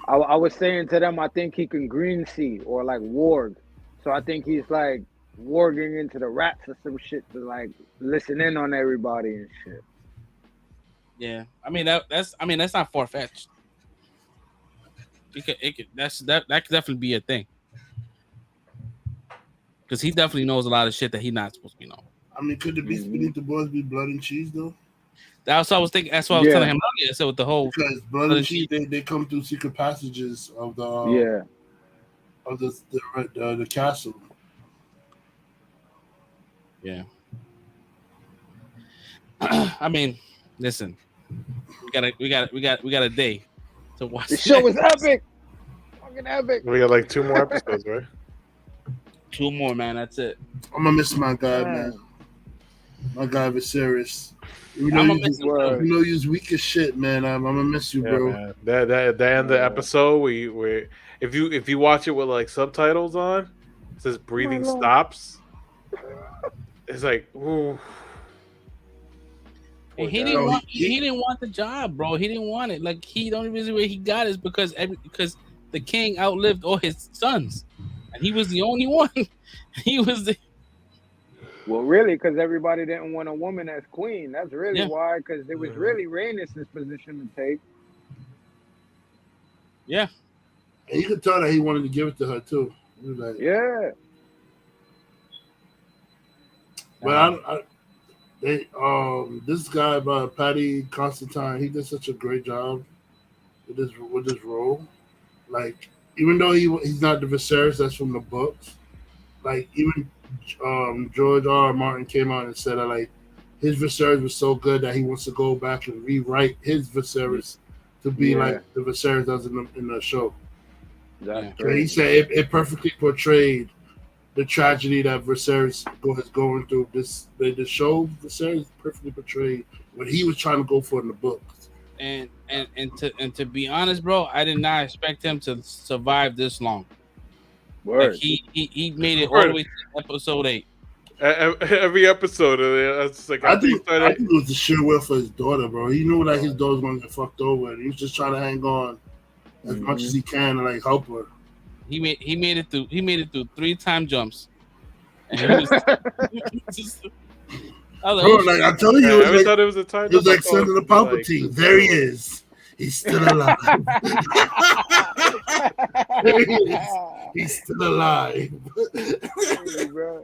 I was saying to them, I think he can green see or like warg. So I think he's like warging into the rats or some shit to like listen in on everybody and shit. Yeah, I mean that's not far fetched. That could definitely be a thing. Because he definitely knows a lot of shit that he's not supposed to be knowing. I mean, could the beast beneath the boards be blood and cheese though? That's what I was thinking. That's what I was telling him earlier. So with the whole because blood and cheese, they come through secret passages of the of the castle. Yeah. I mean, listen, we got a day to watch. The show was epic, fucking epic. We got like 2 more episodes, right? 2 more, man. That's it. I'm gonna miss my guy, man. My guy Viserys. You I'm know gonna you're weak as shit, man. I'm gonna miss you, bro. Man. That end of the episode, we if you watch it with like subtitles on, it says breathing stops. It's like, ooh. He didn't want the job, bro. He didn't want it. Like the only reason why he got it is because the king outlived all his sons, and he was the only one. He was the. Well, really, because everybody didn't want a woman as queen. That's really why, because it was really Rhaenys' position to take. Yeah. And you could tell that he wanted to give it to her too. He was like, yeah. But this guy Paddy Constantine, he did such a great job with this role. Like, even though he's not the Viserys that's from the books, like even George R. R. Martin came out and said that like his Viserys was so good that he wants to go back and rewrite his Viserys to be like the Viserys does in the show. That's So he said it perfectly portrayed the tragedy that Viserys is going through. The show Viserys perfectly portrayed what he was trying to go for in the books. And to be honest, bro, I did not expect him to survive this long. Word. Like he made it all the way to episode 8. Every episode, it's like I think it was the sheer will for his daughter, bro. He knew that his daughter was going to get fucked over, and he was just trying to hang on as much as he can and like help her. He made it through 3 time jumps. And he was just, I was Bro, like I'm telling you, I thought it was a time. It was like Senator Palpatine. Like, there he is. He's still alive. There he is. He's still alive.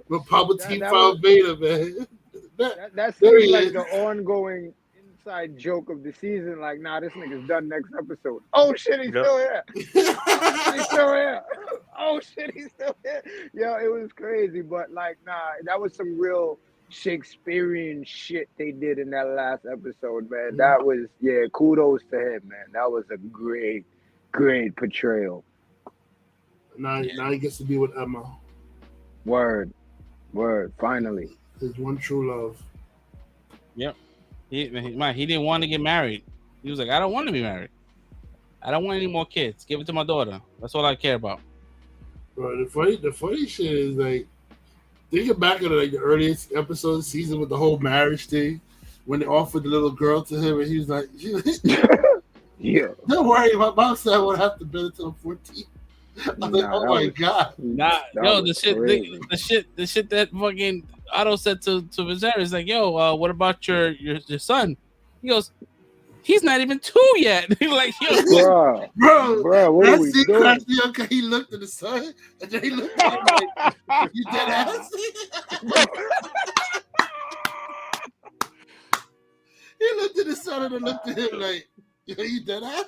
But Palpatine found Vader, man. That seems like the ongoing inside joke of the season. Like, nah, this nigga's done next episode. Oh shit, he's still here. He's still here. Oh shit, he's still here. Yo, it was crazy, but like, nah, that was some real Shakespearean shit they did in that last episode, man. That was kudos to him, man. That was a great portrayal. Now he gets to be with Emma. Word, finally. His one true love. Yep. He didn't want to get married. He was like, I don't want to be married. I don't want any more kids. Give it to my daughter. That's all I care about. Bro, the funny shit is like, thinking back at like the earliest episode of the season with the whole marriage thing, when they offered the little girl to him, and he was like, "Yeah, don't worry, my mom said I won't have to build until I'm 14." I'm like, oh my god, the shit that fucking Otto said to Viserys, like, yo, what about your son? He goes, he's not even 2 yet. Like, yo, bro, what are we doing? Okay, he looked at the son, and then he looked at him like, you dead ass? He looked at the son and then looked at him like, yo, you dead ass?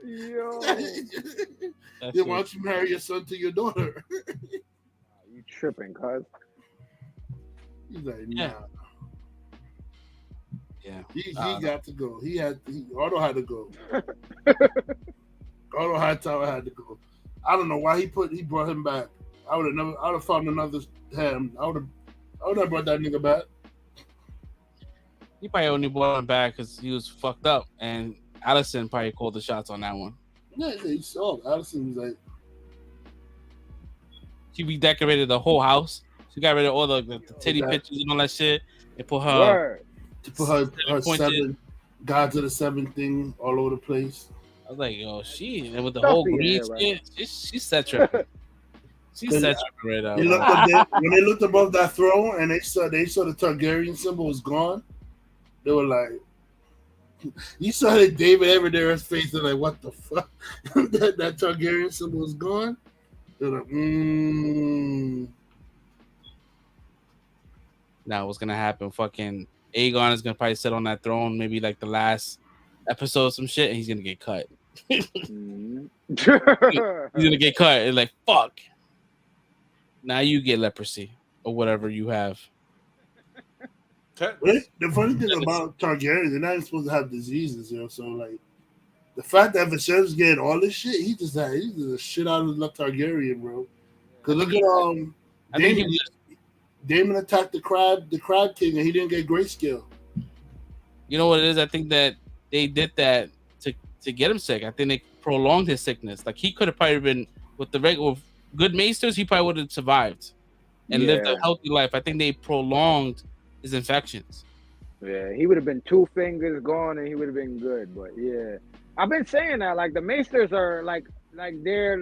Yo. Then why don't you marry your son to your daughter? You tripping, cuz? He's like, nah. Yeah. He got to go. Otto had to go. Otto Hightower had to go. I don't know why he brought him back. I would have found another him. I would have brought that nigga back. He probably only brought him back because he was fucked up, and Allison probably called the shots on that one. Yeah, he saw it. Allison was like, she redecorated the whole house. She got rid of all the titty pictures and all that shit. They put her her 7 gods of the 7 thing all over the place. I was like, yo, and with the whole green shit, she set tripping. She set tripping right out. When they looked above that throne and they saw the Targaryen symbol was gone, they were like, you saw that David Everdera's face and like, what the fuck? that Targaryen symbol was gone. They're like, Now what's gonna happen? Fucking Aegon is gonna probably sit on that throne, maybe like the last episode, some shit, and he's gonna get cut. He's gonna get cut and like, fuck. Now you get leprosy or whatever you have. The funny thing about Targaryen, they're not even supposed to have diseases, so like the fact that Viserys getting all this shit, he's just a shit out of the Targaryen, bro. Cause look at Daemon attacked the crab king, and he didn't get grayscale. You know what it is? I think that they did that to get him sick. I think they prolonged his sickness. Like he could have probably been with good maesters, he probably would have survived and lived a healthy life. I think they prolonged his infections. Yeah, he would have been 2 fingers gone, and he would have been good. But yeah, I've been saying that like the maesters are like their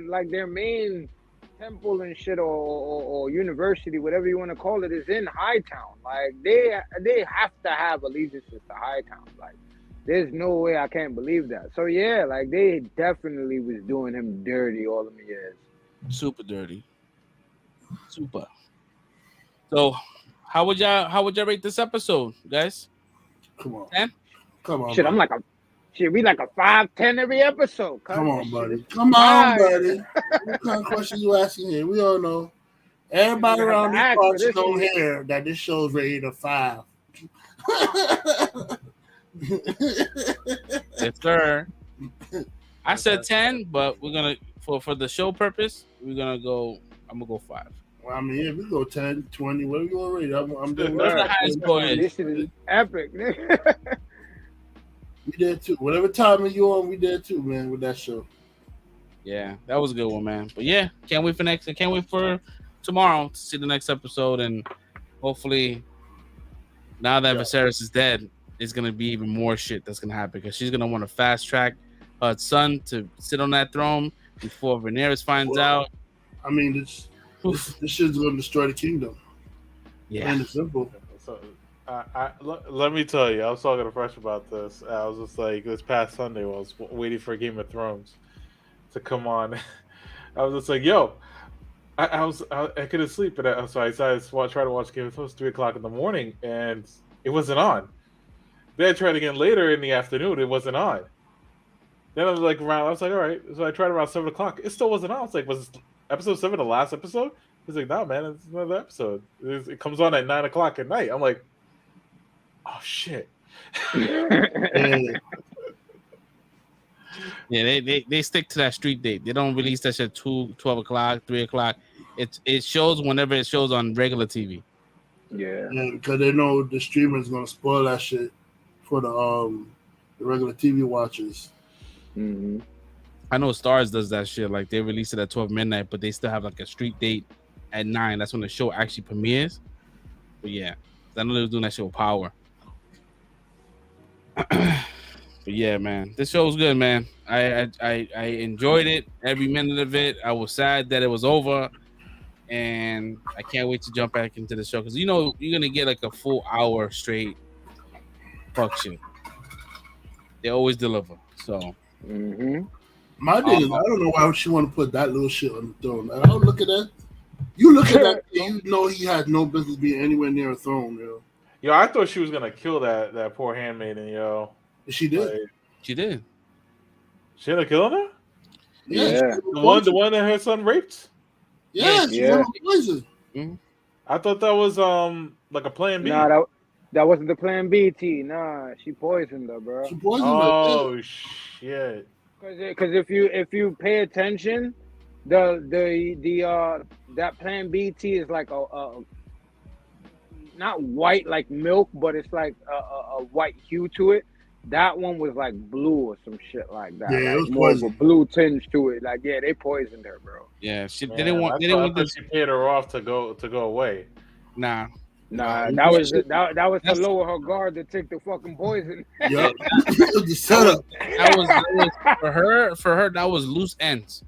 main temple and shit or university, whatever you want to call it, is in Hightown. Like they have to have allegiances to Hightown. Like there's no way I can't believe that. So yeah, like they definitely was doing him dirty all them years. Super dirty. Super. So how would y'all rate this episode, guys? Come on. 10? Come on. Shit, buddy. We like a 5-10 every episode. Come on, buddy. Come on, buddy. What kind of question you asking here? We all know Everybody You're gonna around these have to ask for parts this don't one. hear that this show's rated a 5. Yes, sir. I said 10, but we're gonna for the show purpose, we're gonna go. I'm gonna go 5. Well, I mean, if we go 10, 20, whatever you want to rate, I'm doing What's the that. highest score is? This shit is epic, nigga. We did too. Whatever time you on, we did too, man, with that show. Yeah, that was a good one, man. But yeah, can't wait for tomorrow to see the next episode, and hopefully, now that Viserys is dead, it's gonna be even more shit that's gonna happen because she's gonna want to fast track her son to sit on that throne before Rhaenyra finds out. I mean, this shit's gonna destroy the kingdom. Yeah, and it's simple. So, let me tell you, I was talking to Fresh about this. I was just like, this past Sunday, I was waiting for Game of Thrones to come on. I was just like, yo, I couldn't sleep, and so I decided to try to watch Game of Thrones 3:00 in the morning, and it wasn't on. Then I tried again later in the afternoon, it wasn't on. Then I was like, all right. So I tried around 7:00, it still wasn't on. I was like, was episode 7 the last episode? He's like, nah, man, it's another episode. It comes on at 9:00 at night. I'm like, oh shit. Yeah, they stick to that street date. They don't release that shit 12 o'clock, 3 o'clock. It shows whenever it shows on regular TV. Yeah, because they know the streamer's gonna spoil that shit for the regular TV watchers. Mm-hmm. I know Stars does that shit. Like they release it at 12 midnight, but they still have like a street date at 9. That's when the show actually premieres. But yeah, I know they was doing that shit with Power. But yeah, man, this show was good, man. I enjoyed it, every minute of it. I was sad that it was over, and I can't wait to jump back into the show because you're gonna get like a full hour straight fuck shit. They always deliver. So my thing is, I don't know why she want to put that little shit on the throne. I don't look at that. You look at that, you know he had no business being anywhere near a throne, yo. Yo, I thought she was gonna kill that poor handmaiden, yo. She did. Like, she did. She ended up killing her? Yeah. The one that her son raped? Yeah, she was poison. Mm-hmm. I thought that was like a plan B. Nah, that wasn't the plan B, T. Nah, she poisoned her, bro. She poisoned her. Oh shit. Because if you pay attention, the that plan B T is like a not white like milk, but it's like a white hue to it. That one was like blue or some shit like that. Yeah, like it was more poison. of a blue tinge to it. Like, yeah, they poisoned her, bro. Yeah, she Man, didn't want. They I didn't want thought this. she paid her off to go away. Nah, that was to lower her guard to take the fucking poison. Yep. The setup. That was for her. That was loose ends,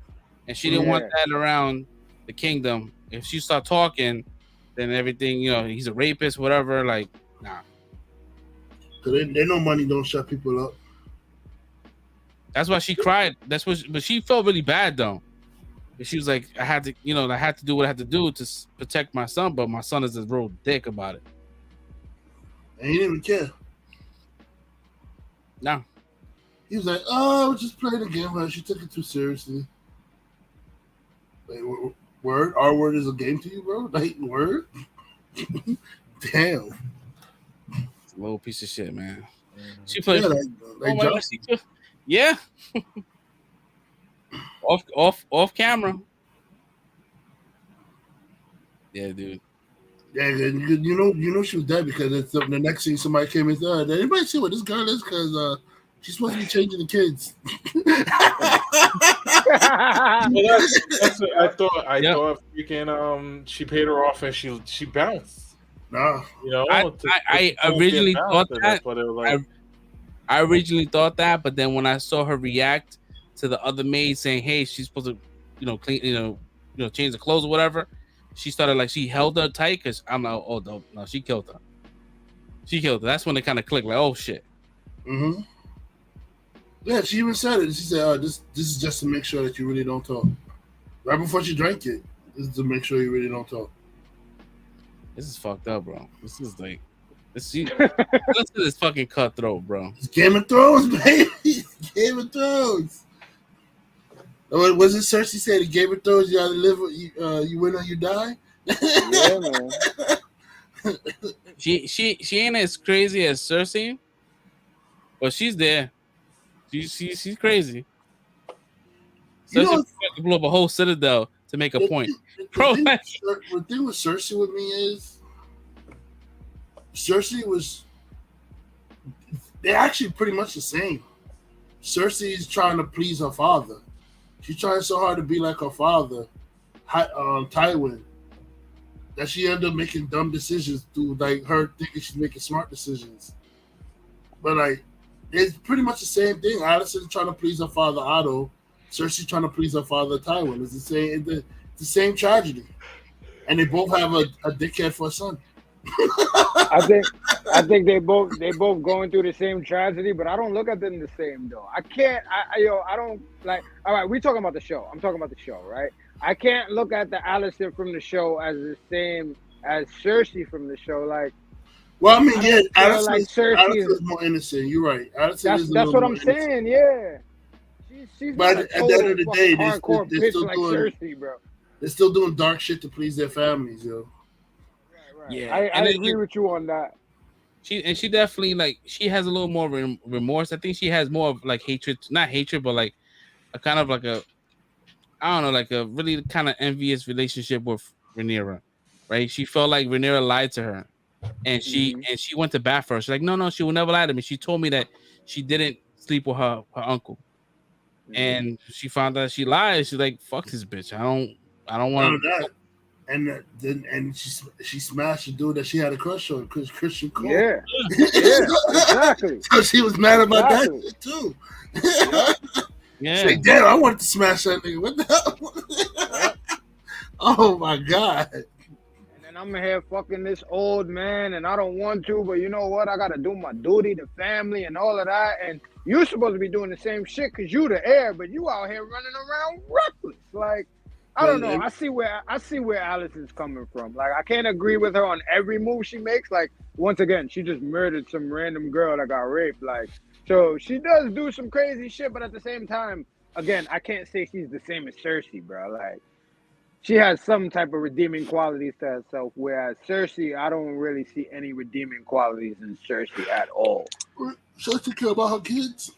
and she didn't want that around the kingdom. If she start talking, then everything, he's a rapist, whatever. Like, nah. Cause they know money don't shut people up. That's why she cried. But she felt really bad though. She was like, I had to do what I had to do to protect my son, but my son is a real dick about it. And he didn't even care. No. He was like, "Oh, I was just playing a game." But she took it too seriously. Like, word? Our word is a game to you, bro? Like, word? Damn. It's a little piece of shit, man. Mm-hmm. She played. Yeah, yeah. Off camera. Yeah, dude. Yeah, you know she was dead because it's the next thing somebody came and said, "Did anybody see what this girl is? Because she's supposed to be changing the kids." Well, that's what I thought. I thought freaking she paid her off and she bounced. Nah, I originally thought that. I originally thought that, but then when I saw her react to the other maid saying, "Hey, she's supposed to, clean, change the clothes or whatever," she started like she held her tight because I'm like, "Oh no, she killed her. She killed her." That's when it kind of clicked, like, "Oh shit." Mm-hmm. Yeah, she even said it. She said, "Oh, this is just to make sure that you really don't talk." Right before she drank it, this is to make sure you really don't talk. This is fucked up, bro. This is like, listen to this fucking cutthroat, bro. It's Game of Thrones, baby. Game of Thrones. Was it Cersei said, "Game of Thrones, you either live, you win or you die"? Yeah, man. She ain't as crazy as Cersei, but she's there. She's crazy. You Cersei know, blew up a whole citadel to make a point. the Bro, thing, like, the thing with Cersei with me is Cersei was they're actually pretty much the same. Cersei's trying to please her father. She's trying so hard to be like her father, Tywin, that she ended up making dumb decisions through like her thinking she's making smart decisions. But like it's pretty much the same thing. Alicent's trying to please her father Otto. Cersei trying to please her father Tywin. It's the same tragedy, and they both have a dickhead for a son. I think they both going through the same tragedy, but I don't look at them the same though. I can't. I don't like. All right, we talking about the show. I'm talking about the show, right? I can't look at the Alicent from the show as the same as Cersei from the show. Like, well, I mean, yeah, Alicent like is more innocent. You're right. That's what I'm saying. Yeah. She's but at the end of the day, they're still like doing Cersei, bro. They're still doing dark shit to please their families, yo. Right. yeah, I agree with you on that. She definitely like she has a little more remorse. I think she has more of like hatred, not hatred, but like a kind of like a I don't know, like a really kind of envious relationship with Rhaenyra, right? She felt like Rhaenyra lied to her, and she went to bat for her. She's like, no, she will never lie to me. She told me that she didn't sleep with her uncle, and she found out she lied. She's like, fuck this bitch. I don't want that. And she smashed the dude that she had a crush on, Christian Cole. Yeah, exactly. So she was mad about that shit too. Yeah. She's like, damn, I wanted to smash that nigga. What the hell? Oh my god. And then I'm here fucking this old man, and I don't want to, but you know what? I gotta do my duty to family and all of that. And you're supposed to be doing the same shit because you the heir, but you out here running around reckless. Like, I don't know. I see where Alison's coming from. Like, I can't agree with her on every move she makes. Like, once again, she just murdered some random girl that got raped. Like, so she does do some crazy shit, but at the same time, again, I can't say she's the same as Cersei, bro. Like, she has some type of redeeming qualities to herself, whereas Cersei, I don't really see any redeeming qualities in Cersei at all. Cersei care about her kids?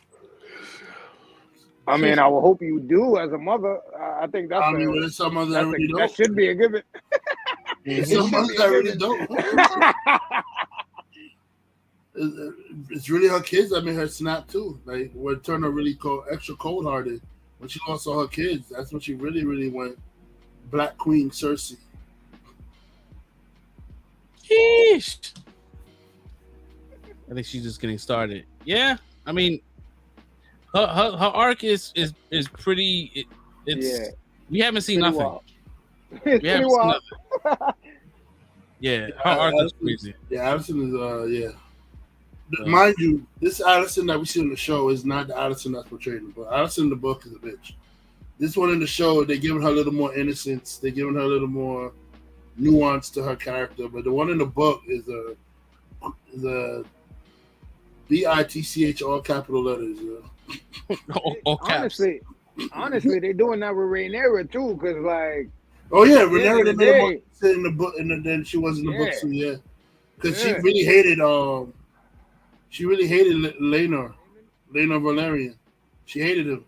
I mean, I will hope you do as a mother. I think that's. There's some mothers that really don't. That should be a given. Some mothers that really don't. It's really her kids that made her snap too. Like, what turned her really extra cold-hearted when she lost all her kids. That's when she really, really went Black Queen Cersei. Sheesh. I think she's just getting started. Yeah, I mean, her arc is pretty. We haven't seen nothing. Wild. We haven't seen nothing. Yeah, her arc is crazy. Yeah, Addison is mind you, this Addison that we see on the show is not the Addison that's portrayed in the book. Addison in the book is a bitch. This one in the show, they're giving her a little more innocence. They're giving her a little more nuance to her character. But the one in the book is a BITCH, all capital letters. All caps. Honestly, they're doing that with Rhaenyra too, because like. Oh yeah, Rhaenyra in the book, and then she was in the book too. Yeah, because she really hated Laenor Valerian. She hated him.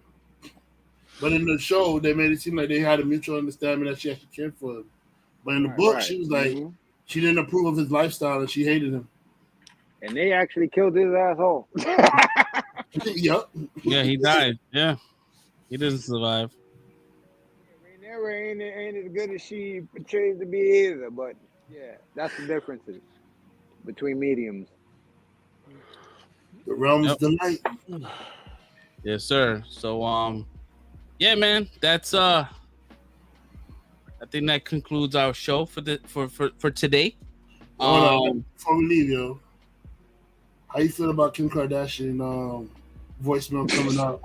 But in the show, they made it seem like they had a mutual understanding that she actually cared for him. But in the book, she was like, she didn't approve of his lifestyle and she hated him. And they actually killed his asshole. Yep. Yeah, he died. Yeah. He doesn't survive. Rhaenyra ain't as good as she portrays to be either. But yeah, that's the differences between mediums. The realm is the light. Yes, sir. So, yeah, man, that's I think that concludes our show for today. Before we leave, yo, how you feel about Kim Kardashian voicemail coming out?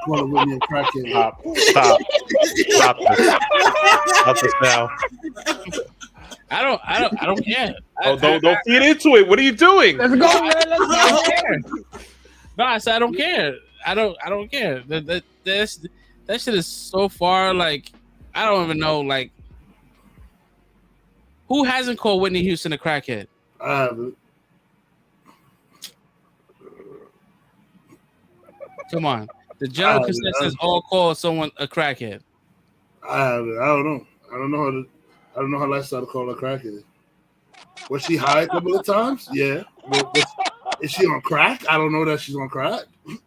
Calling Whitney a crackhead. Stop this now. I don't care. Don't feed into it. What are you doing? Let's go, man. Let's go. No, I said I don't care. I don't care. That shit is so far like I don't even know. Like Who hasn't called Whitney Houston a crackhead? I haven't. Come on. The general consensus all call someone a crackhead. I haven't. I don't know. I don't know her lifestyle to call her crackhead. Was she high a couple of times? Yeah. Is she on crack? I don't know that she's on crack. He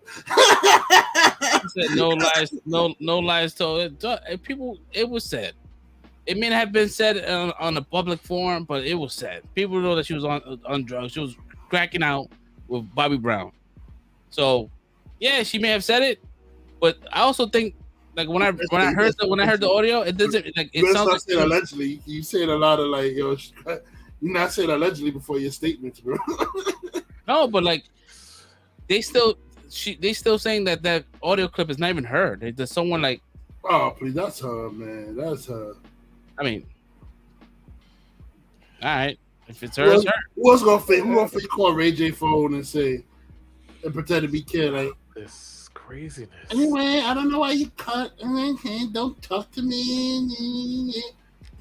said no lies, no lies told. People, it was said. It may not have been said on a public forum, but it was said. People know that she was on drugs. She was cracking out with Bobby Brown. So, yeah, she may have said it, but I also think like when I heard the audio, it doesn't like it sounds like saying allegedly. You said a lot of like yo. You're not saying allegedly before your statements, bro. No, but like they still saying that audio clip is not even her. There's someone like, oh please, that's her, man. That's her. I mean, all right, if it's her, it's her. Who's gonna fake call Ray J phone and pretend to be kid like this craziness? Anyway, I don't know why you cut. Don't talk to me.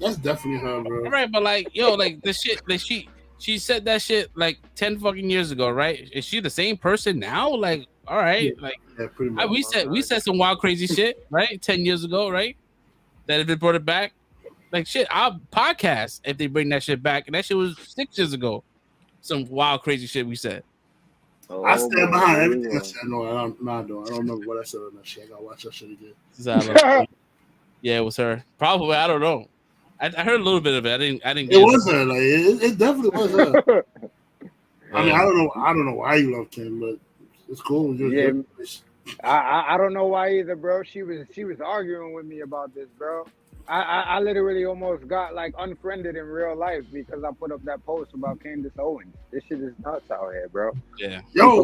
That's definitely her, bro. All right, but like, yo, like the shit, like she said that shit like 10 fucking years ago, right? Is she the same person now? Like, all right, like pretty much. we said some wild crazy shit, right? 10 years ago, right? That if they brought it back, like shit, our podcast if they bring that shit back, and that shit was 6 years ago. Some wild crazy shit we said. I stand behind everything I said. No, I don't remember what I said on that shit. I gotta watch that shit again. Yeah, it was her. Probably, I don't know. I heard a little bit of it. I didn't. It was her. Like it definitely was her. I mean, I don't know why you love Kim, but it's cool. I don't know why either, bro. She was arguing with me about this, bro. I literally almost got like unfriended in real life because I put up that post about Candace Owens. This shit is nuts out here, bro. Yeah. Yo,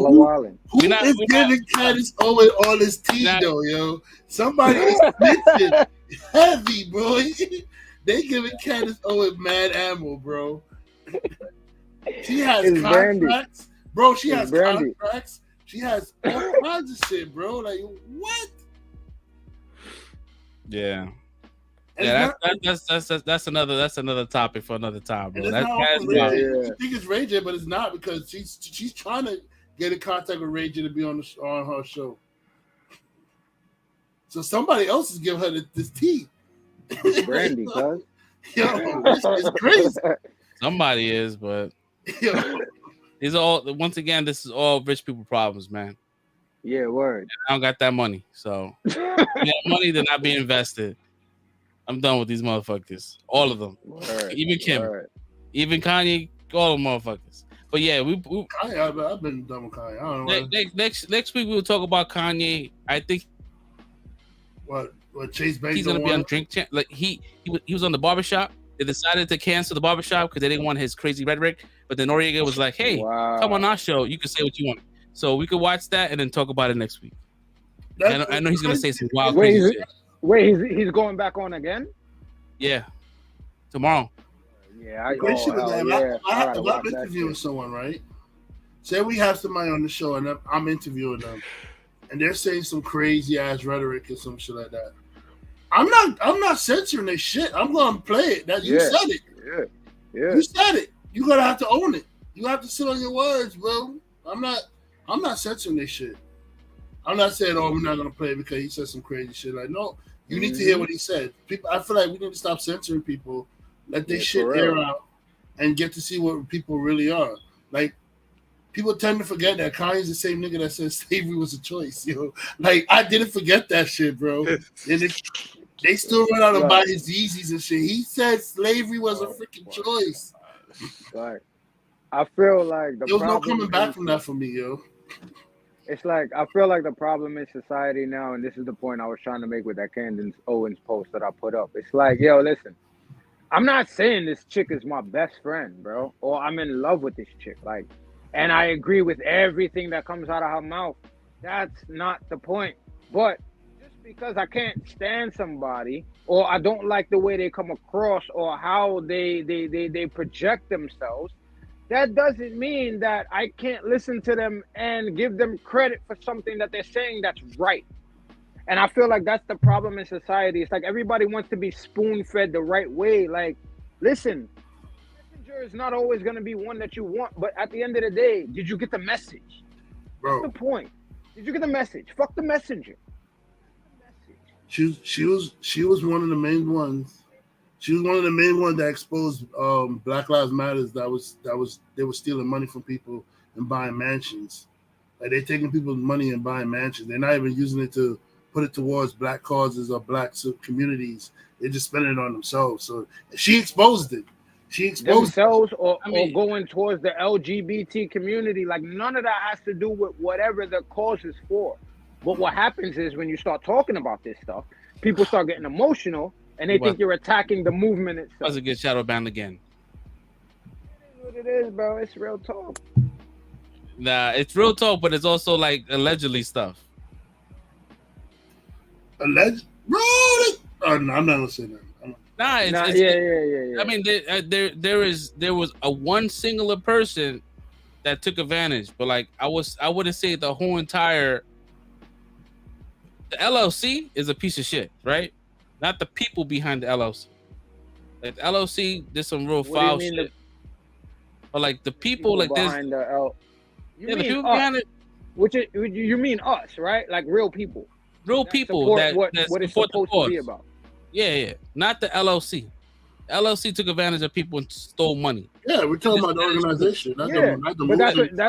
who is giving Candace Owens all this tea though, yo? Somebody is snitching heavy, bro. They giving Candace Owens mad ammo, bro. She has contracts, bro. She has contracts. She has all kinds of shit, bro. Like what? Yeah. Yeah, that's another topic for another time, bro. You think it's Ray J, but it's not because she's trying to get in contact with Ray J to be on her show. So somebody else is giving her this tea. Brandy, cuz. Yo, this is crazy. Somebody is, but these are all once again. This is all rich people problems, man. Yeah, word. I don't got that money, so that money to not be invested. I'm done with these motherfuckers. All of them. Word, even Kim. Even Kanye. All of them motherfuckers. But yeah, we Kanye, I've been done with Kanye. I don't know. Next week we'll talk about Kanye. I think what Chase Banks. He's gonna be on Drink Champ. Like he was on the barbershop. They decided to cancel the barbershop because they didn't want his crazy rhetoric. But then Noriega was like, "Hey, come on our show. You can say what you want." So we could watch that and then talk about it next week. I know he's gonna say some wild crazy shit. Wait, he's going back on again? Yeah, tomorrow. Yeah, I'm interviewing someone, right? Say we have somebody on the show and I'm interviewing them, and they're saying some crazy ass rhetoric or some shit like that. I'm not censoring their shit. I'm gonna play it. That you said it. Yeah. You said it. You gotta have to own it. You have to sit on your words, bro. I'm not censoring their shit. I'm not saying, oh, we're not gonna play it because he said some crazy shit. Like, no, you need to hear what he said. People, I feel like we need to stop censoring people, let their shit air out, and get to see what people really are. Like, people tend to forget that Kanye's the same nigga that said slavery was a choice. Like I didn't forget that shit, bro. And they still run out of buy his Yeezys and shit. He said slavery was a freaking choice. Right. I feel like there was no coming back from that for me, yo. It's like I feel like the problem in society now, and this is the point I was trying to make with that Candace Owens post that I put up. It's like, yo, listen, I'm not saying this chick is my best friend, bro, or I'm in love with this chick, like, and I agree with everything that comes out of her mouth. That's not the point. But just because I can't stand somebody, or I don't like the way they come across, or how they project themselves, that doesn't mean that I can't listen to them and give them credit for something that they're saying that's right. And I feel like that's the problem in society. It's like everybody wants to be spoon-fed the right way. Like, listen, is not always going to be one that you want, but at the end of the day, did you get the message? Bro, That's the point. Did you get the message? Fuck the messenger. she was one of the main ones. She was one of the main ones that exposed Black Lives Matters. They were stealing money from people and buying mansions. Like they're taking people's money and buying mansions. They're not even using it to put it towards black causes or black communities. They're just spending it on themselves. So she exposed it. She exposed themselves or going towards the LGBT community. Like none of that has to do with whatever the cause is for. But what happens is when you start talking about this stuff, people start getting emotional and they think you're attacking the movement itself. Does it get shadow banned again? It is what it is, bro. It's real talk. Nah, it's real talk, but it's also like allegedly stuff. Alleged, bro. Oh, no, I'm not gonna say that. Yeah. I mean, there was a one singular person that took advantage, but like I wouldn't say the whole entire. The LLC is a piece of shit, right? Not the people behind the LLC. Like the LLC did some real foul shit. But like the people like this behind the L. The people behind it. Which is, you mean us, right? Like real people. Real people that what it's supposed to be about. Yeah. Not the LLC. The LLC took advantage of people and stole money. Yeah, we're talking about the organization. Not the movement.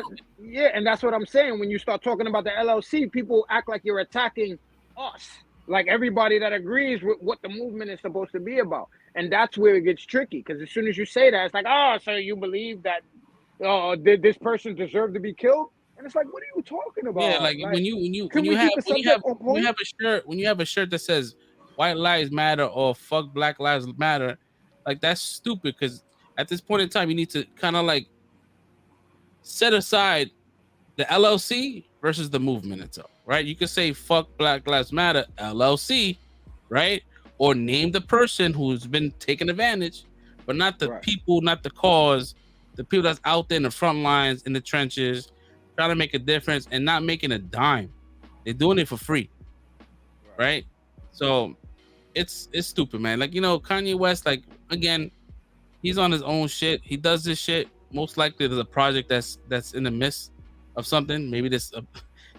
And that's what I'm saying. When you start talking about the LLC, people act like you're attacking us. Like everybody that agrees with what the movement is supposed to be about. And that's where it gets tricky. Because as soon as you say that, it's like, oh, so you believe that did this person deserve to be killed? And it's like, what are you talking about? Yeah, like when you have a shirt that says White Lives Matter or fuck Black Lives Matter, like that's stupid because at this point in time you need to kind of like set aside the LLC versus the movement itself, right? You could say fuck Black Lives Matter LLC, right? Or name the person who's been taken advantage, but not the people, not the cause, the people that's out there in the front lines, in the trenches, trying to make a difference and not making a dime. They're doing it for free, right? So it's stupid, man. Like, you know, Kanye West, like, again, he's on his own shit. He does this shit. Most likely there's a project that's in the midst of something. Maybe this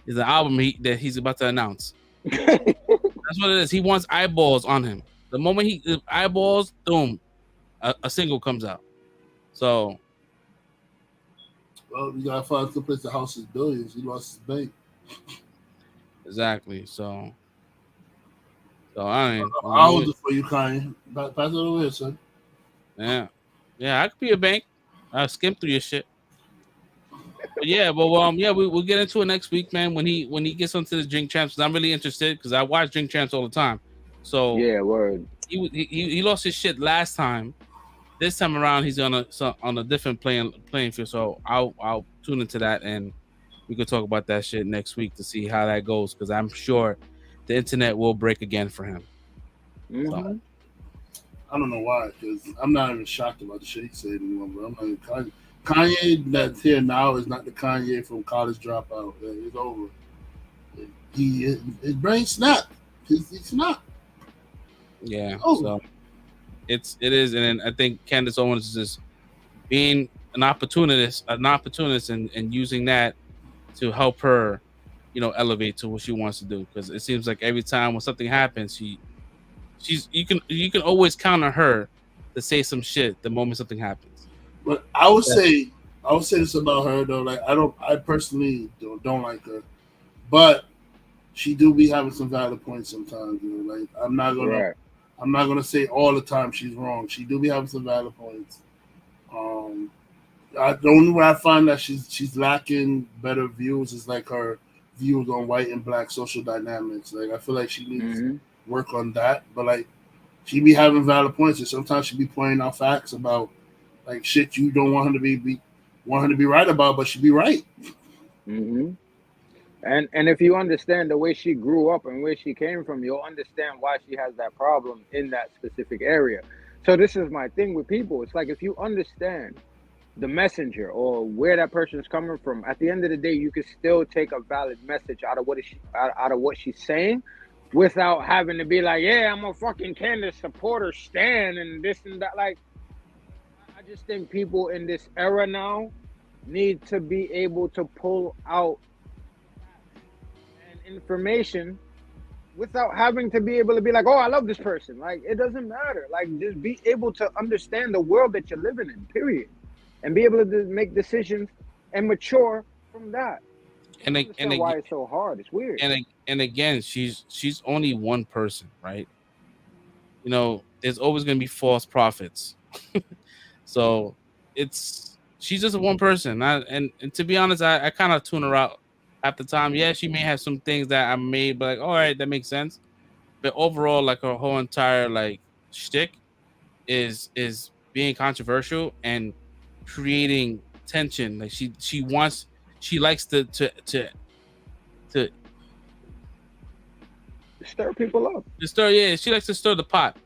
is an album that he's about to announce. That's what it is. He wants eyeballs on him. The moment he eyeballs, boom, a single comes out. So, well, you gotta find some place to house his billions. He lost his bank. Exactly. So I I'll hold it for you, Kanye. Pass it over here, son. Yeah, I could be a bank. I'll skim through your shit. But we'll get into it next week, man. When he gets onto the Drink Champs, I'm really interested because I watch Drink Champs all the time. So yeah, word. He lost his shit last time. This time around, he's on a different playing field. So I'll tune into that and we could talk about that shit next week to see how that goes because I'm sure the internet will break again for him. Mm-hmm. So. I don't know why, because I'm not even shocked about the shit he said anymore. But I'm like, Kanye that's here now is not the Kanye from College Dropout. It's over. His brain snapped. He snapped. Yeah. So it is, and I think Candace Owens is just being an opportunist, and using that to help her, you know, elevate to what she wants to do. Because it seems like every time when something happens, you can always count on her to say some shit the moment something happens. But I would say this about her though. Like I personally don't like her, but she do be having some valid points sometimes. You know? Like I'm not gonna say all the time she's wrong. She do be having some valid points. The only way I find that she's lacking better views is like her views on white and black social dynamics. Like I feel like she needs to work on that. But like she be having valid points, and sometimes she be pointing out facts about like shit you don't want her to be right about, but she be right. Mm-hmm. And if you understand the way she grew up and where she came from, you'll understand why she has that problem in that specific area. So this is my thing with people. It's like if you understand the messenger or where that person is coming from, at the end of the day, you can still take a valid message out of what she's saying, without having to be like, yeah, I'm a fucking Candace supporter, stan, and this and that. Like, I just think people in this era now need to be able to pull out and information without having to be able to be like, oh, I love this person. Like, it doesn't matter. Like, just be able to understand the world that you're living in, period. And be able to make decisions and mature from that. And why it's so hard. It's weird. And again, she's only one person, right? You know, there's always gonna be false prophets. So she's just one person. And to be honest, I kind of tune her out at the time. Yeah, she may have some things that I made, but like, all right, that makes sense. But overall, like her whole entire like shtick is being controversial and creating tension. Like she likes to stir people up. She likes to stir the pot.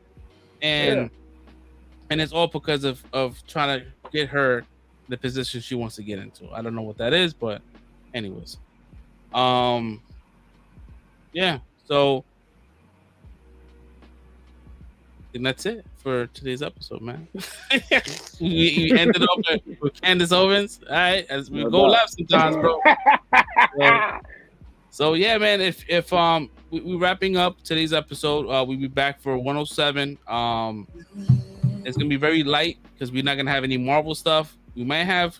And it's all because of trying to get her the position she wants to get into. I don't know what that is, but anyways. Yeah, so and that's it for today's episode, man. we ended up with Candace Owens. All right, as we go left sometimes, bro. So yeah, man. If we're wrapping up today's episode, we'll be back for 107. It's gonna be very light because we're not gonna have any Marvel stuff. We might have,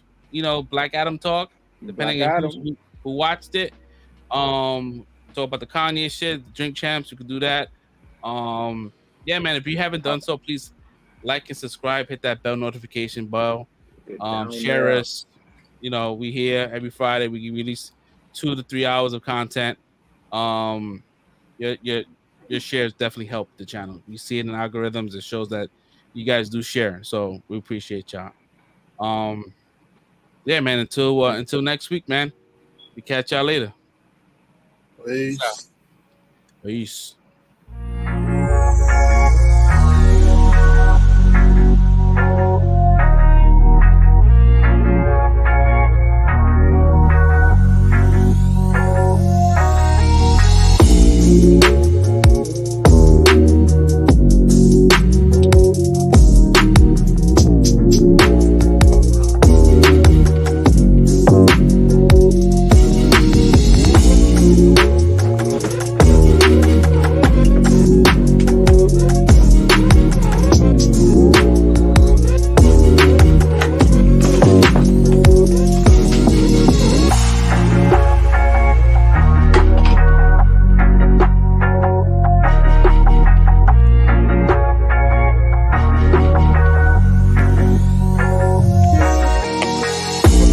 Black Adam talk, depending on who watched it. Talk about the Kanye shit, the Drink Champs. We could do that. Yeah, man. If you haven't done so, please like and subscribe. Hit that bell notification bell. Share us. We here every Friday. We release 2 to 3 hours of content. Your shares definitely help the channel. You see it in algorithms. It shows that you guys do share. So we appreciate y'all. Yeah, man. Until next week, man. We catch y'all later. Peace. Peace.